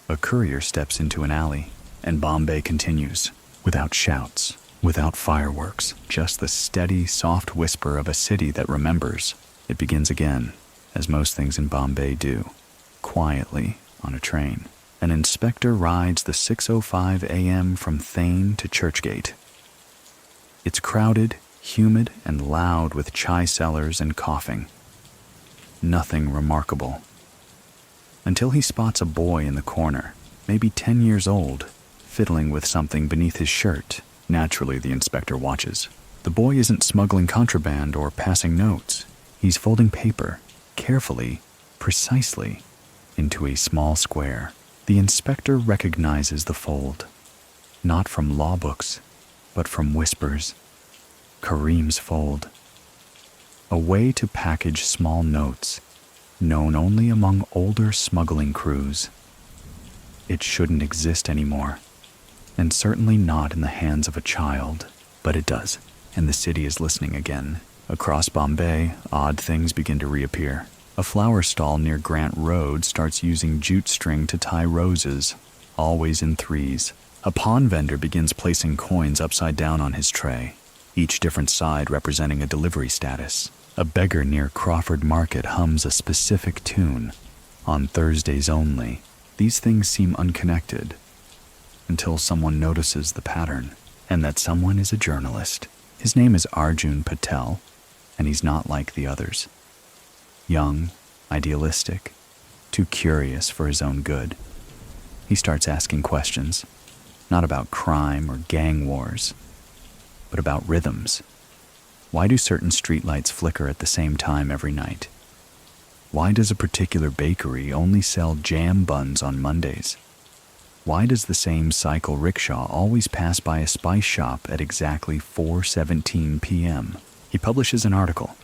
Speaker 1: A courier steps into an alley, and Bombay continues, without shouts, without fireworks, just the steady, soft whisper of a city that remembers. It begins again, as most things in Bombay do, quietly on a train. An inspector rides the 6:05 a.m. from Thane to Churchgate. It's crowded, humid, and loud with chai sellers and coughing. Nothing remarkable. Until he spots a boy in the corner, maybe 10 years old, fiddling with something beneath his shirt. Naturally, the inspector watches. The boy isn't smuggling contraband or passing notes. He's folding paper, carefully, precisely, into a small square. The inspector recognizes the fold, not from law books, but from whispers. Karim's fold. A way to package small notes, known only among older smuggling crews. It shouldn't exist anymore, and certainly not in the hands of a child, but it does, and the city is listening again. Across Bombay, odd things begin to reappear. A flower stall near Grant Road starts using jute string to tie roses, always in threes. A pawn vendor begins placing coins upside down on his tray, each different side representing a delivery status. A beggar near Crawford Market hums a specific tune, on Thursdays only. These things seem unconnected, until someone notices the pattern, and that someone is a journalist. His name is Arjun Patel, and he's not like the others. Young, idealistic, too curious for his own good. He starts asking questions, not about crime or gang wars, but about rhythms. Why do certain streetlights flicker at the same time every night? Why does a particular bakery only sell jam buns on Mondays? Why does the same cycle rickshaw always pass by a spice shop at exactly 4:17 p.m.? He publishes an article,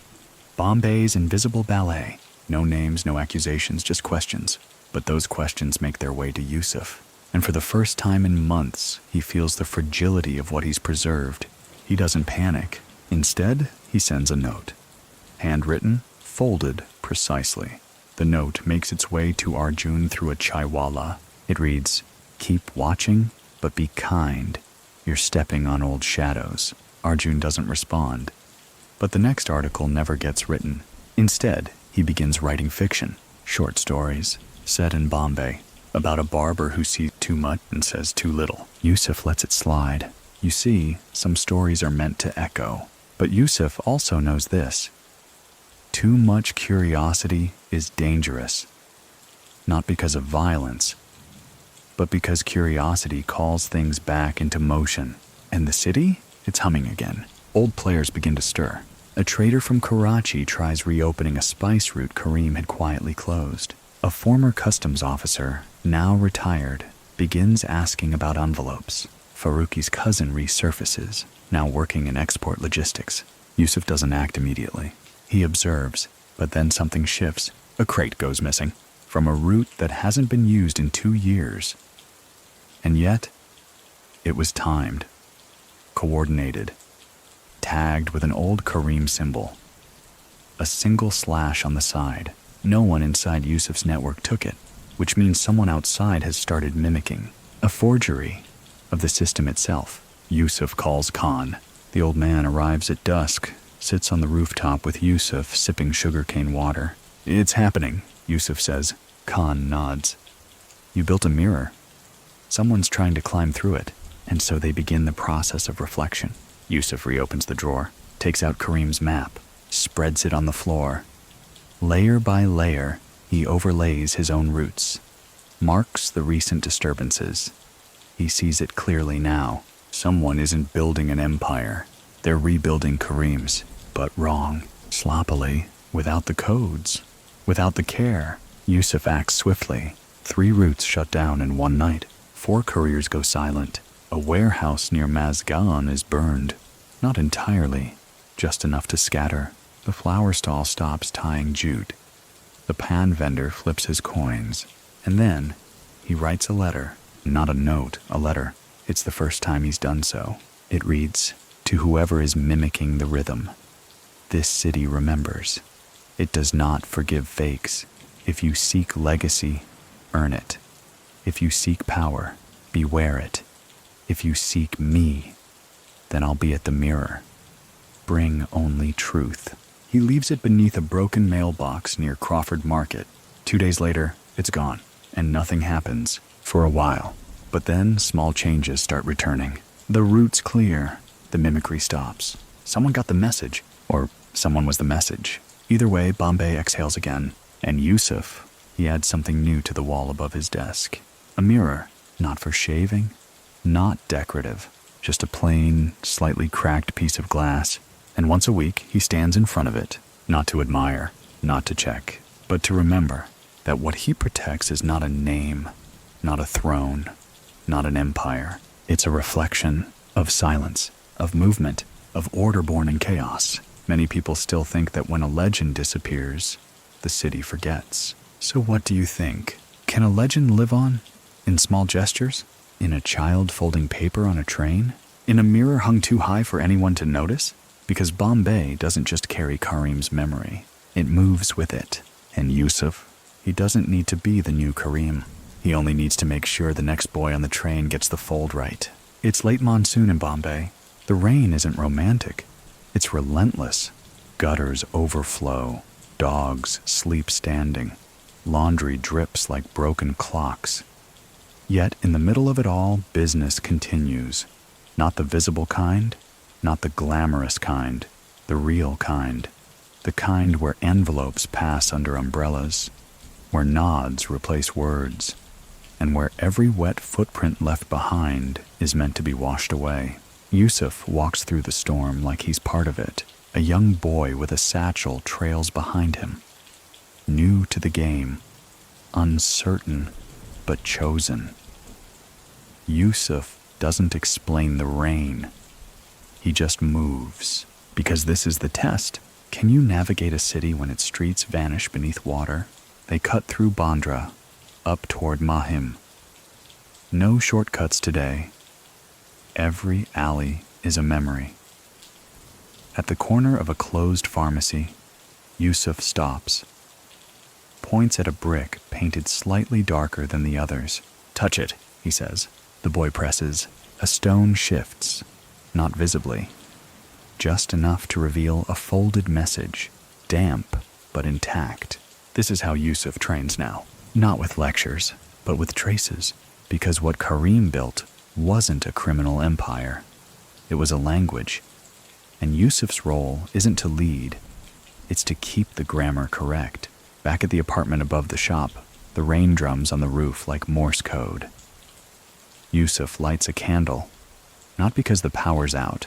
Speaker 1: Bombay's Invisible Ballet. No names, no accusations, just questions. But those questions make their way to Yusuf. And for the first time in months, he feels the fragility of what he's preserved. He doesn't panic. Instead, he sends a note. Handwritten, folded precisely. The note makes its way to Arjun through a chaiwala. It reads, "Keep watching, but be kind. You're stepping on old shadows." Arjun doesn't respond. But the next article never gets written. Instead, he begins writing fiction, short stories, set in Bombay, about a barber who sees too much and says too little. Yusuf lets it slide. You see, some stories are meant to echo. But Yusuf also knows this. Too much curiosity is dangerous. Not because of violence, but because curiosity calls things back into motion. And the city? It's humming again. Old players begin to stir. A trader from Karachi tries reopening a spice route Karim had quietly closed. A former customs officer, now retired, begins asking about envelopes. Faruqi's cousin resurfaces, now working in export logistics. Yusuf doesn't act immediately. He observes, but then something shifts. A crate goes missing from a route that hasn't been used in 2 years. And yet, it was timed, coordinated, tagged with an old Karim symbol. A single slash on the side. No one inside Yusuf's network took it, which means someone outside has started mimicking. A forgery of the system itself. Yusuf calls Khan. The old man arrives at dusk, sits on the rooftop with Yusuf sipping sugarcane water. "It's happening," Yusuf says. Khan nods. "You built a mirror. Someone's trying to climb through it." And so they begin the process of reflection. Yusuf reopens the drawer, takes out Karim's map, spreads it on the floor. Layer by layer, he overlays his own routes, marks the recent disturbances. He sees it clearly now. Someone isn't building an empire. They're rebuilding Karim's, but wrong, sloppily, without the codes, without the care. Yusuf acts swiftly. 3 routes shut down in one night. 4 couriers go silent. A warehouse near Mazgan is burned. Not entirely, just enough to scatter. The flower stall stops tying jute. The pan vendor flips his coins. And then, he writes a letter. Not a note, a letter. It's the first time he's done so. It reads, "To whoever is mimicking the rhythm. This city remembers. It does not forgive fakes. If you seek legacy, earn it. If you seek power, beware it. If you seek me, then I'll be at the mirror. Bring only truth." He leaves it beneath a broken mailbox near Crawford Market. 2 days later, it's gone, and nothing happens for a while. But then small changes start returning. The route's clear. The mimicry stops. Someone got the message, or someone was the message. Either way, Bombay exhales again. And Yusuf, he adds something new to the wall above his desk. A mirror, not for shaving, not decorative, just a plain, slightly cracked piece of glass. And once a week, he stands in front of it, not to admire, not to check, but to remember that what he protects is not a name, not a throne, not an empire. It's a reflection of silence, of movement, of order born in chaos. Many people still think that when a legend disappears, the city forgets. So what do you think? Can a legend live on? In small gestures? In a child folding paper on a train? In a mirror hung too high for anyone to notice? Because Bombay doesn't just carry Karim's memory. It moves with it. And Yusuf, he doesn't need to be the new Karim. He only needs to make sure the next boy on the train gets the fold right. It's late monsoon in Bombay. The rain isn't romantic. It's relentless. Gutters overflow. Dogs sleep standing. Laundry drips like broken clocks. Yet, in the middle of it all, business continues. Not the visible kind, not the glamorous kind, the real kind. The kind where envelopes pass under umbrellas, where nods replace words, and where every wet footprint left behind is meant to be washed away. Yusuf walks through the storm like he's part of it. A young boy with a satchel trails behind him. New to the game, uncertain, but chosen. Yusuf doesn't explain the rain. He just moves, because this is the test. Can you navigate a city when its streets vanish beneath water? They cut through Bandra, up toward Mahim. No shortcuts today. Every alley is a memory. At the corner of a closed pharmacy, Yusuf stops, points at a brick painted slightly darker than the others. "Touch it," he says. The boy presses. A stone shifts, not visibly, just enough to reveal a folded message, damp but intact. This is how Yusuf trains now, not with lectures, but with traces, because what Karim built wasn't a criminal empire. It was a language. And Yusuf's role isn't to lead, it's to keep the grammar correct. Back at the apartment above the shop, the rain drums on the roof like Morse code. Yusuf lights a candle, not because the power's out,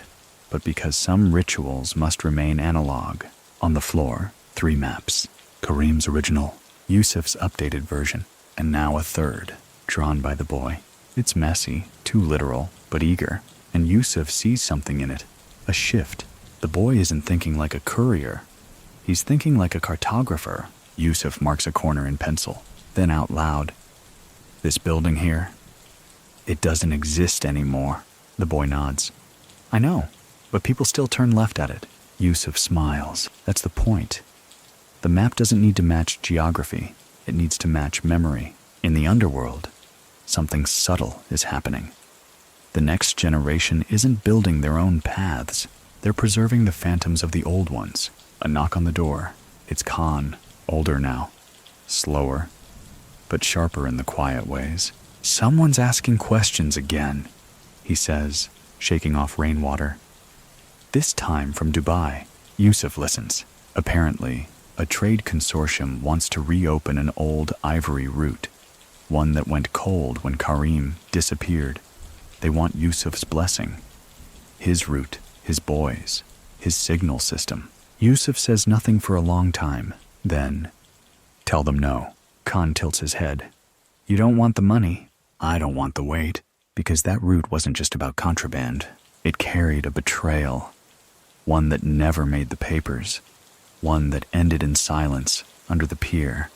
Speaker 1: but because some rituals must remain analog. On the floor, 3 maps. Karim's original, Yusuf's updated version, and now a third, drawn by the boy. It's messy, too literal, but eager, and Yusuf sees something in it. A shift. The boy isn't thinking like a courier. He's thinking like a cartographer. Yusuf marks a corner in pencil, then out loud. "This building here, it doesn't exist anymore." The boy nods. "I know, but people still turn left at it." Yusuf smiles. That's the point. The map doesn't need to match geography. It needs to match memory. In the underworld, something subtle is happening. The next generation isn't building their own paths. They're preserving the phantoms of the old ones. A knock on the door. It's Khan, older now. Slower, but sharper in the quiet ways. "Someone's asking questions again," he says, shaking off rainwater. This time from Dubai. Yusuf listens. Apparently, a trade consortium wants to reopen an old ivory route, one that went cold when Karim disappeared. They want Yusuf's blessing. His route, his boys, his signal system. Yusuf says nothing for a long time. Then, "Tell them no." Khan tilts his head. "You don't want the money. I don't want the weight." Because that route wasn't just about contraband. It carried a betrayal. One that never made the papers. One that ended in silence under the pier,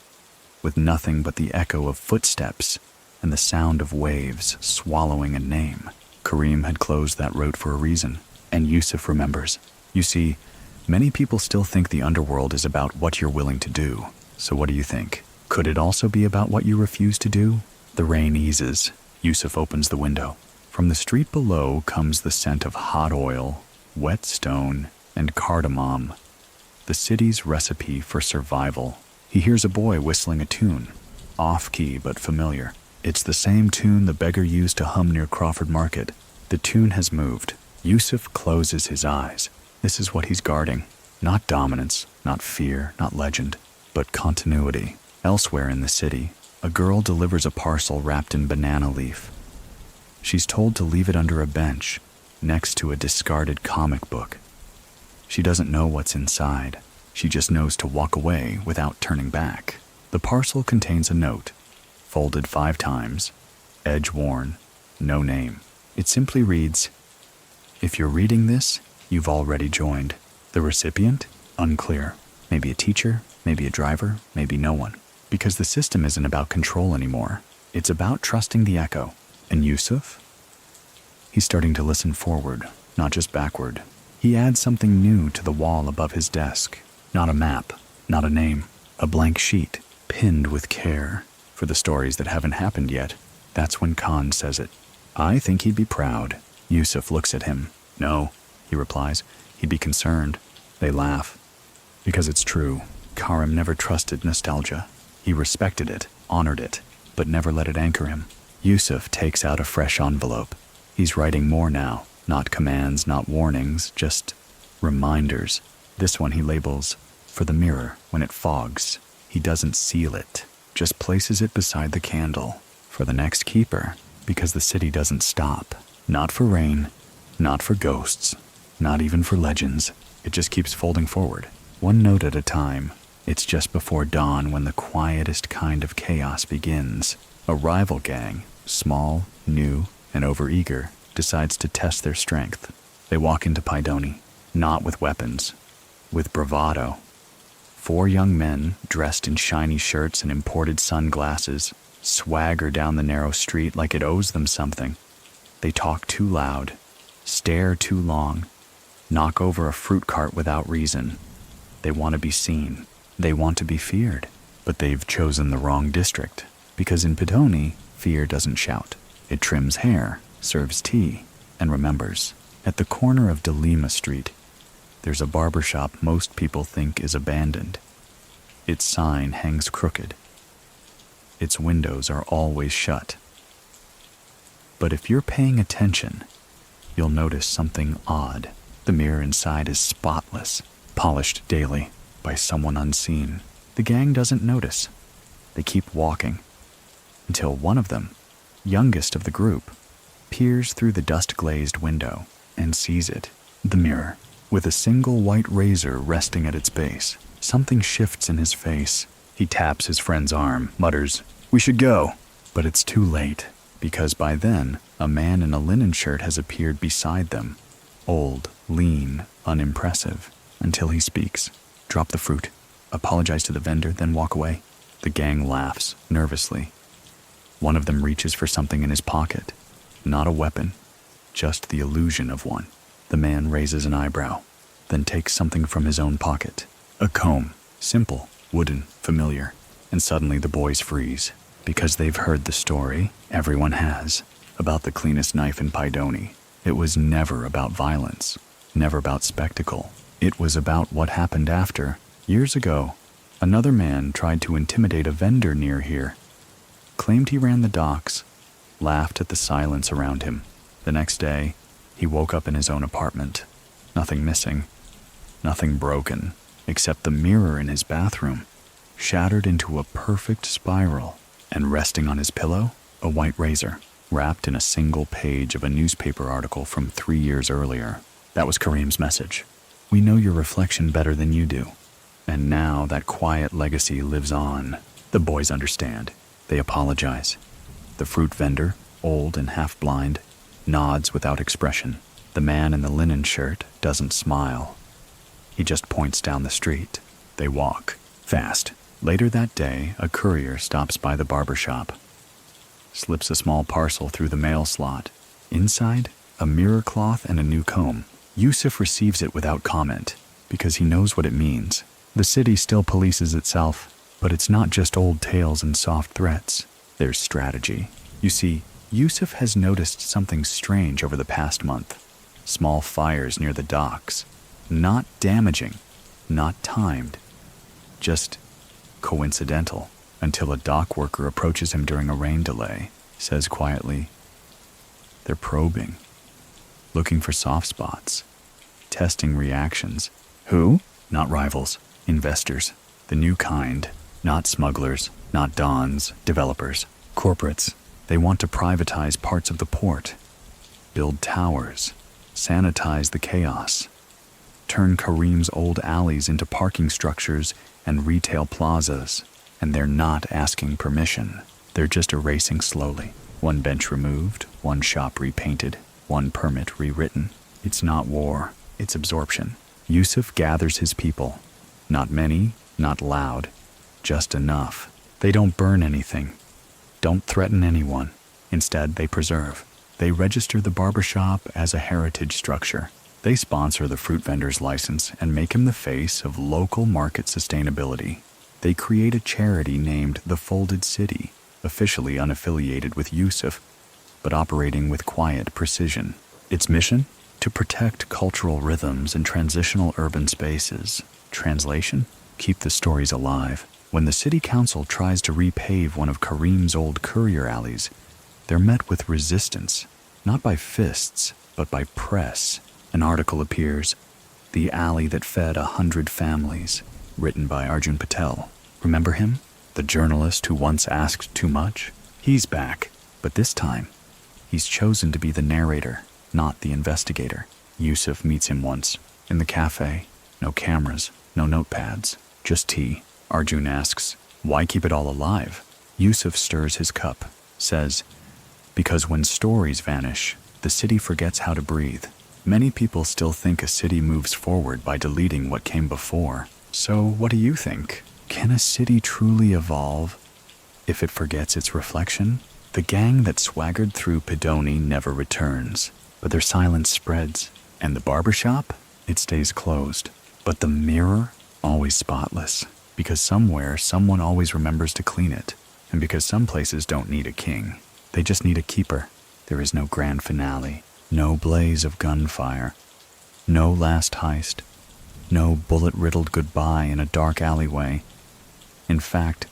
Speaker 1: with nothing but the echo of footsteps and the sound of waves swallowing a name. Karim had closed that route for a reason, and Yusuf remembers. You see, many people still think the underworld is about what you're willing to do. So what do you think? Could it also be about what you refuse to do? The rain eases. Yusuf opens the window. From the street below comes the scent of hot oil, wet stone, and cardamom. The city's recipe for survival. He hears a boy whistling a tune, off-key but familiar. It's the same tune the beggar used to hum near Crawford Market. The tune has moved. Yusuf closes his eyes. This is what he's guarding. Not dominance, not fear, not legend, but continuity. Elsewhere in the city, a girl delivers a parcel wrapped in banana leaf. She's told to leave it under a bench, next to a discarded comic book. She doesn't know what's inside. She just knows to walk away without turning back. The parcel contains a note, folded 5 times, edge worn, no name. It simply reads, "If you're reading this, you've already joined." The recipient? Unclear. Maybe a teacher, maybe a driver, maybe no one. Because the system isn't about control anymore. It's about trusting the echo. And Yusuf? He's starting to listen forward, not just backward. He adds something new to the wall above his desk. Not a map, not a name, a blank sheet, pinned with care. For for the stories that haven't happened yet. That's when Khan says it. I think he'd be proud. Yusuf looks at him. No, he replies. He'd be concerned. They laugh. Because it's true. Karim never trusted nostalgia. He respected it, honored it, but never let it anchor him. Yusuf takes out a fresh envelope. He's writing more now. Not commands, not warnings, just reminders. This one he labels, for the mirror when it fogs. He doesn't seal it, just places it beside the candle. For the next keeper, because the city doesn't stop. Not for rain, not for ghosts, not even for legends. It just keeps folding forward, one note at a time. It's just before dawn when the quietest kind of chaos begins. A rival gang, small, new, and overeager, decides to test their strength. They walk into Paidoni, not with weapons, with bravado. 4 young men, dressed in shiny shirts and imported sunglasses, swagger down the narrow street like it owes them something. They talk too loud, stare too long, knock over a fruit cart without reason. They want to be seen. They want to be feared. But they've chosen the wrong district, because in Paidoni, fear doesn't shout. It trims hair, serves tea, and remembers. At the corner of Delima Street, there's a barber shop most people think is abandoned. Its sign hangs crooked. Its windows are always shut. But if you're paying attention, you'll notice something odd. The mirror inside is spotless, polished daily by someone unseen. The gang doesn't notice. They keep walking until one of them, youngest of the group, peers through the dust-glazed window and sees it, the mirror, with a single white razor resting at its base. Something shifts in his face. He taps his friend's arm, mutters, "We should go." But it's too late, because by then, a man in a linen shirt has appeared beside them. Old, lean, unimpressive, until he speaks. Drop the fruit, apologize to the vendor, then walk away. The gang laughs, nervously. One of them reaches for something in his pocket. Not a weapon, just the illusion of one. The man raises an eyebrow, then takes something from his own pocket. A comb, simple, wooden, familiar. And suddenly the boys freeze, because they've heard the story, everyone has, about the cleanest knife in Paidoni. It was never about violence, never about spectacle. It was about what happened after. Years ago, another man tried to intimidate a vendor near here, claimed he ran the docks, laughed at the silence around him. The next day, he woke up in his own apartment. Nothing missing, nothing broken, except the mirror in his bathroom, shattered into a perfect spiral, and resting on his pillow, a white razor, wrapped in a single page of a newspaper article from 3 years earlier. That was Karim's message. We know your reflection better than you do. And now that quiet legacy lives on. The boys understand. They apologize. The fruit vendor, old and half-blind, nods without expression. The man in the linen shirt doesn't smile. He just points down the street. They walk, fast. Later that day, a courier stops by the barber shop, slips a small parcel through the mail slot. Inside, a mirror cloth and a new comb. Yusuf receives it without comment, because he knows what it means. The city still polices itself, but it's not just old tales and soft threats. There's strategy. You see, Yusuf has noticed something strange over the past month. Small fires near the docks. Not damaging, not timed, just coincidental, until a dock worker approaches him during a rain delay, says quietly, "They're probing, looking for soft spots, testing reactions." Who? Not rivals, investors, the new kind, not smugglers, not dons, developers, corporates. They want to privatize parts of the port, build towers, sanitize the chaos, turn Karim's old alleys into parking structures and retail plazas. And they're not asking permission. They're just erasing slowly. One bench removed, one shop repainted, one permit rewritten. It's not war, it's absorption. Yusuf gathers his people. Not many, not loud, just enough. They don't burn anything, don't threaten anyone. Instead, they preserve. They register the barbershop as a heritage structure. They sponsor the fruit vendor's license and make him the face of local market sustainability. They create a charity named the Folded City. officially unaffiliated with Yusuf, but operating with quiet precision. Its mission? To protect cultural rhythms in transitional urban spaces. Translation? Keep the stories alive. When the city council tries to repave one of Karim's old courier alleys, they're met with resistance, not by fists, but by press. An article appears, "The Alley That Fed 100 Families," written by Arjun Patel. Remember him? The journalist who once asked too much? He's back, but this time, he's chosen to be the narrator, not the investigator. Yusuf meets him once, in the cafe. No cameras, no notepads, just tea. Arjun asks, "Why keep it all alive?" Yusuf stirs his cup, says, "Because when stories vanish, the city forgets how to breathe. Many people still think a city moves forward by deleting what came before. So what do you think? Can a city truly evolve if it forgets its reflection?" The gang that swaggered through Pedoni never returns, but their silence spreads. And the barbershop? It stays closed. But the mirror? Always spotless. Because somewhere, someone always remembers to clean it. And because some places don't need a king. They just need a keeper. There is no grand finale. No blaze of gunfire. No last heist. No bullet-riddled goodbye in a dark alleyway. In fact,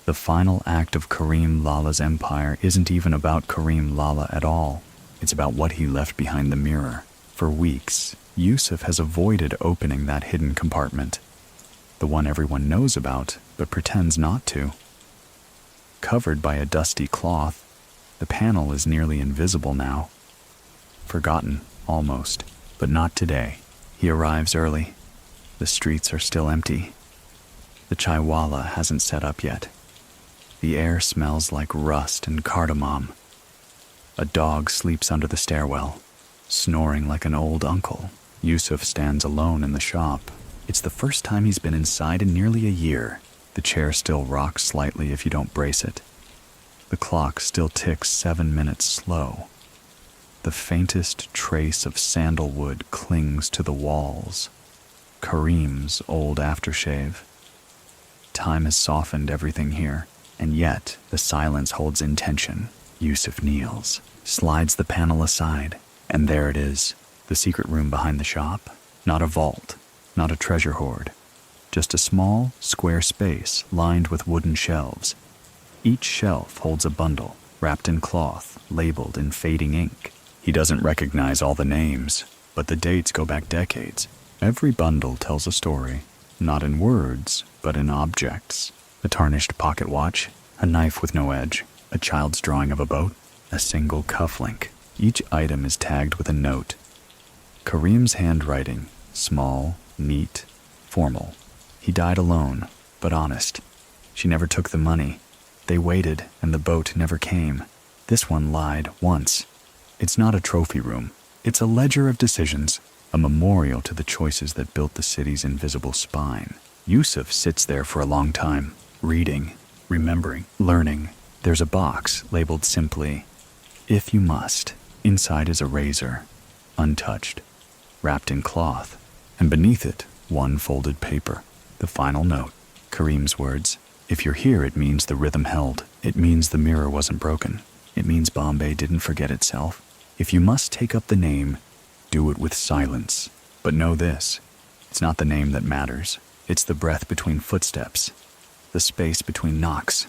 Speaker 1: the final act of Karim Lala's empire isn't even about Karim Lala at all. It's about what he left behind the mirror. For weeks, Yusuf has avoided opening that hidden compartment. The one everyone knows about, but pretends not to. Covered by a dusty cloth, the panel is nearly invisible now. Forgotten, almost, but not today. He arrives early. The streets are still empty. The chaiwala hasn't set up yet. The air smells like rust and cardamom. A dog sleeps under the stairwell, snoring like an old uncle. Yusuf stands alone in the shop. It's the first time he's been inside in nearly a year. The chair still rocks slightly if you don't brace it. The clock still ticks 7 minutes slow. The faintest trace of sandalwood clings to the walls. Karim's old aftershave. Time has softened everything here, and yet the silence holds intention. Yusuf kneels, slides the panel aside, and there it is, the secret room behind the shop. Not a vault, not a treasure hoard, just a small, square space lined with wooden shelves. Each shelf holds a bundle, wrapped in cloth, labeled in fading ink. He doesn't recognize all the names, but the dates go back decades. Every bundle tells a story, not in words, but in objects. A tarnished pocket watch, a knife with no edge, a child's drawing of a boat, a single cufflink. Each item is tagged with a note. Karim's handwriting, small, neat, formal. He died alone, but honest. She never took the money. They waited, and the boat never came. This one lied once. It's not a trophy room. It's a ledger of decisions, a memorial to the choices that built the city's invisible spine. Yusuf sits there for a long time, reading, remembering, learning. There's a box labeled simply, "If you must." Inside is a razor, untouched, wrapped in cloth, and beneath it, one folded paper. The final note, Karim's words, "If you're here, it means the rhythm held. It means the mirror wasn't broken. It means Bombay didn't forget itself. If you must take up the name, do it with silence. But know this, it's not the name that matters. It's the breath between footsteps, the space between knocks,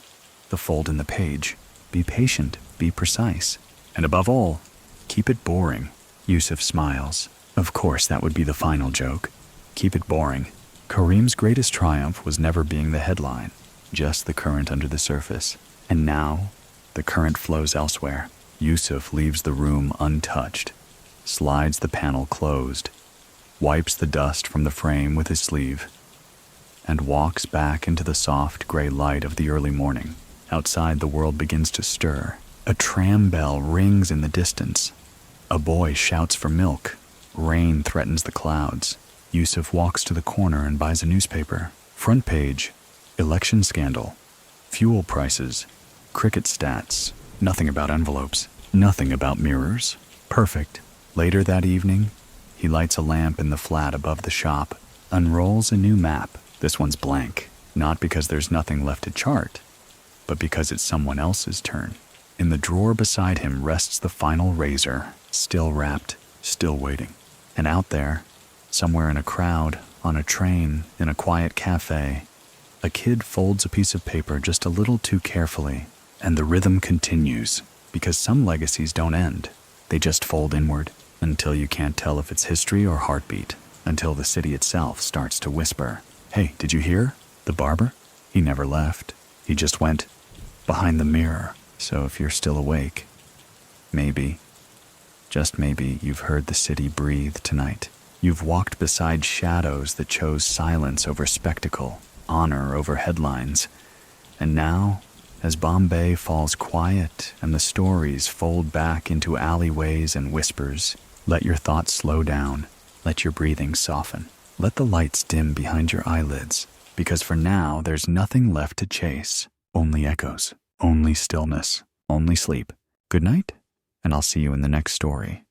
Speaker 1: the fold in the page. Be patient, be precise, and above all, keep it boring." Yusuf smiles. Of course, that would be the final joke. Keep it boring. Karim's greatest triumph was never being the headline, just the current under the surface. And now, the current flows elsewhere. Yusuf leaves the room untouched, slides the panel closed, wipes the dust from the frame with his sleeve, and walks back into the soft gray light of the early morning. Outside, the world begins to stir. A tram bell rings in the distance. A boy shouts for milk. Rain threatens the clouds. Yusuf walks to the corner and buys a newspaper. Front page, election scandal, fuel prices, cricket stats. Nothing about envelopes. Nothing about mirrors. Perfect. Later that evening, he lights a lamp in the flat above the shop, unrolls a new map. This one's blank, not because there's nothing left to chart, but because it's someone else's turn. In the drawer beside him rests the final razor, still wrapped, still waiting. And out there, somewhere in a crowd, on a train, in a quiet cafe, a kid folds a piece of paper just a little too carefully, and the rhythm continues, because some legacies don't end. They just fold inward until you can't tell if it's history or heartbeat, until the city itself starts to whisper, "Hey, did you hear? The barber? He never left. He just went behind the mirror." So if you're still awake, maybe, just maybe, you've heard the city breathe tonight. You've walked beside shadows that chose silence over spectacle, honor over headlines. And now, as Bombay falls quiet and the stories fold back into alleyways and whispers, let your thoughts slow down, let your breathing soften, let the lights dim behind your eyelids, because for now there's nothing left to chase, only echoes, only stillness, only sleep. Good night, and I'll see you in the next story.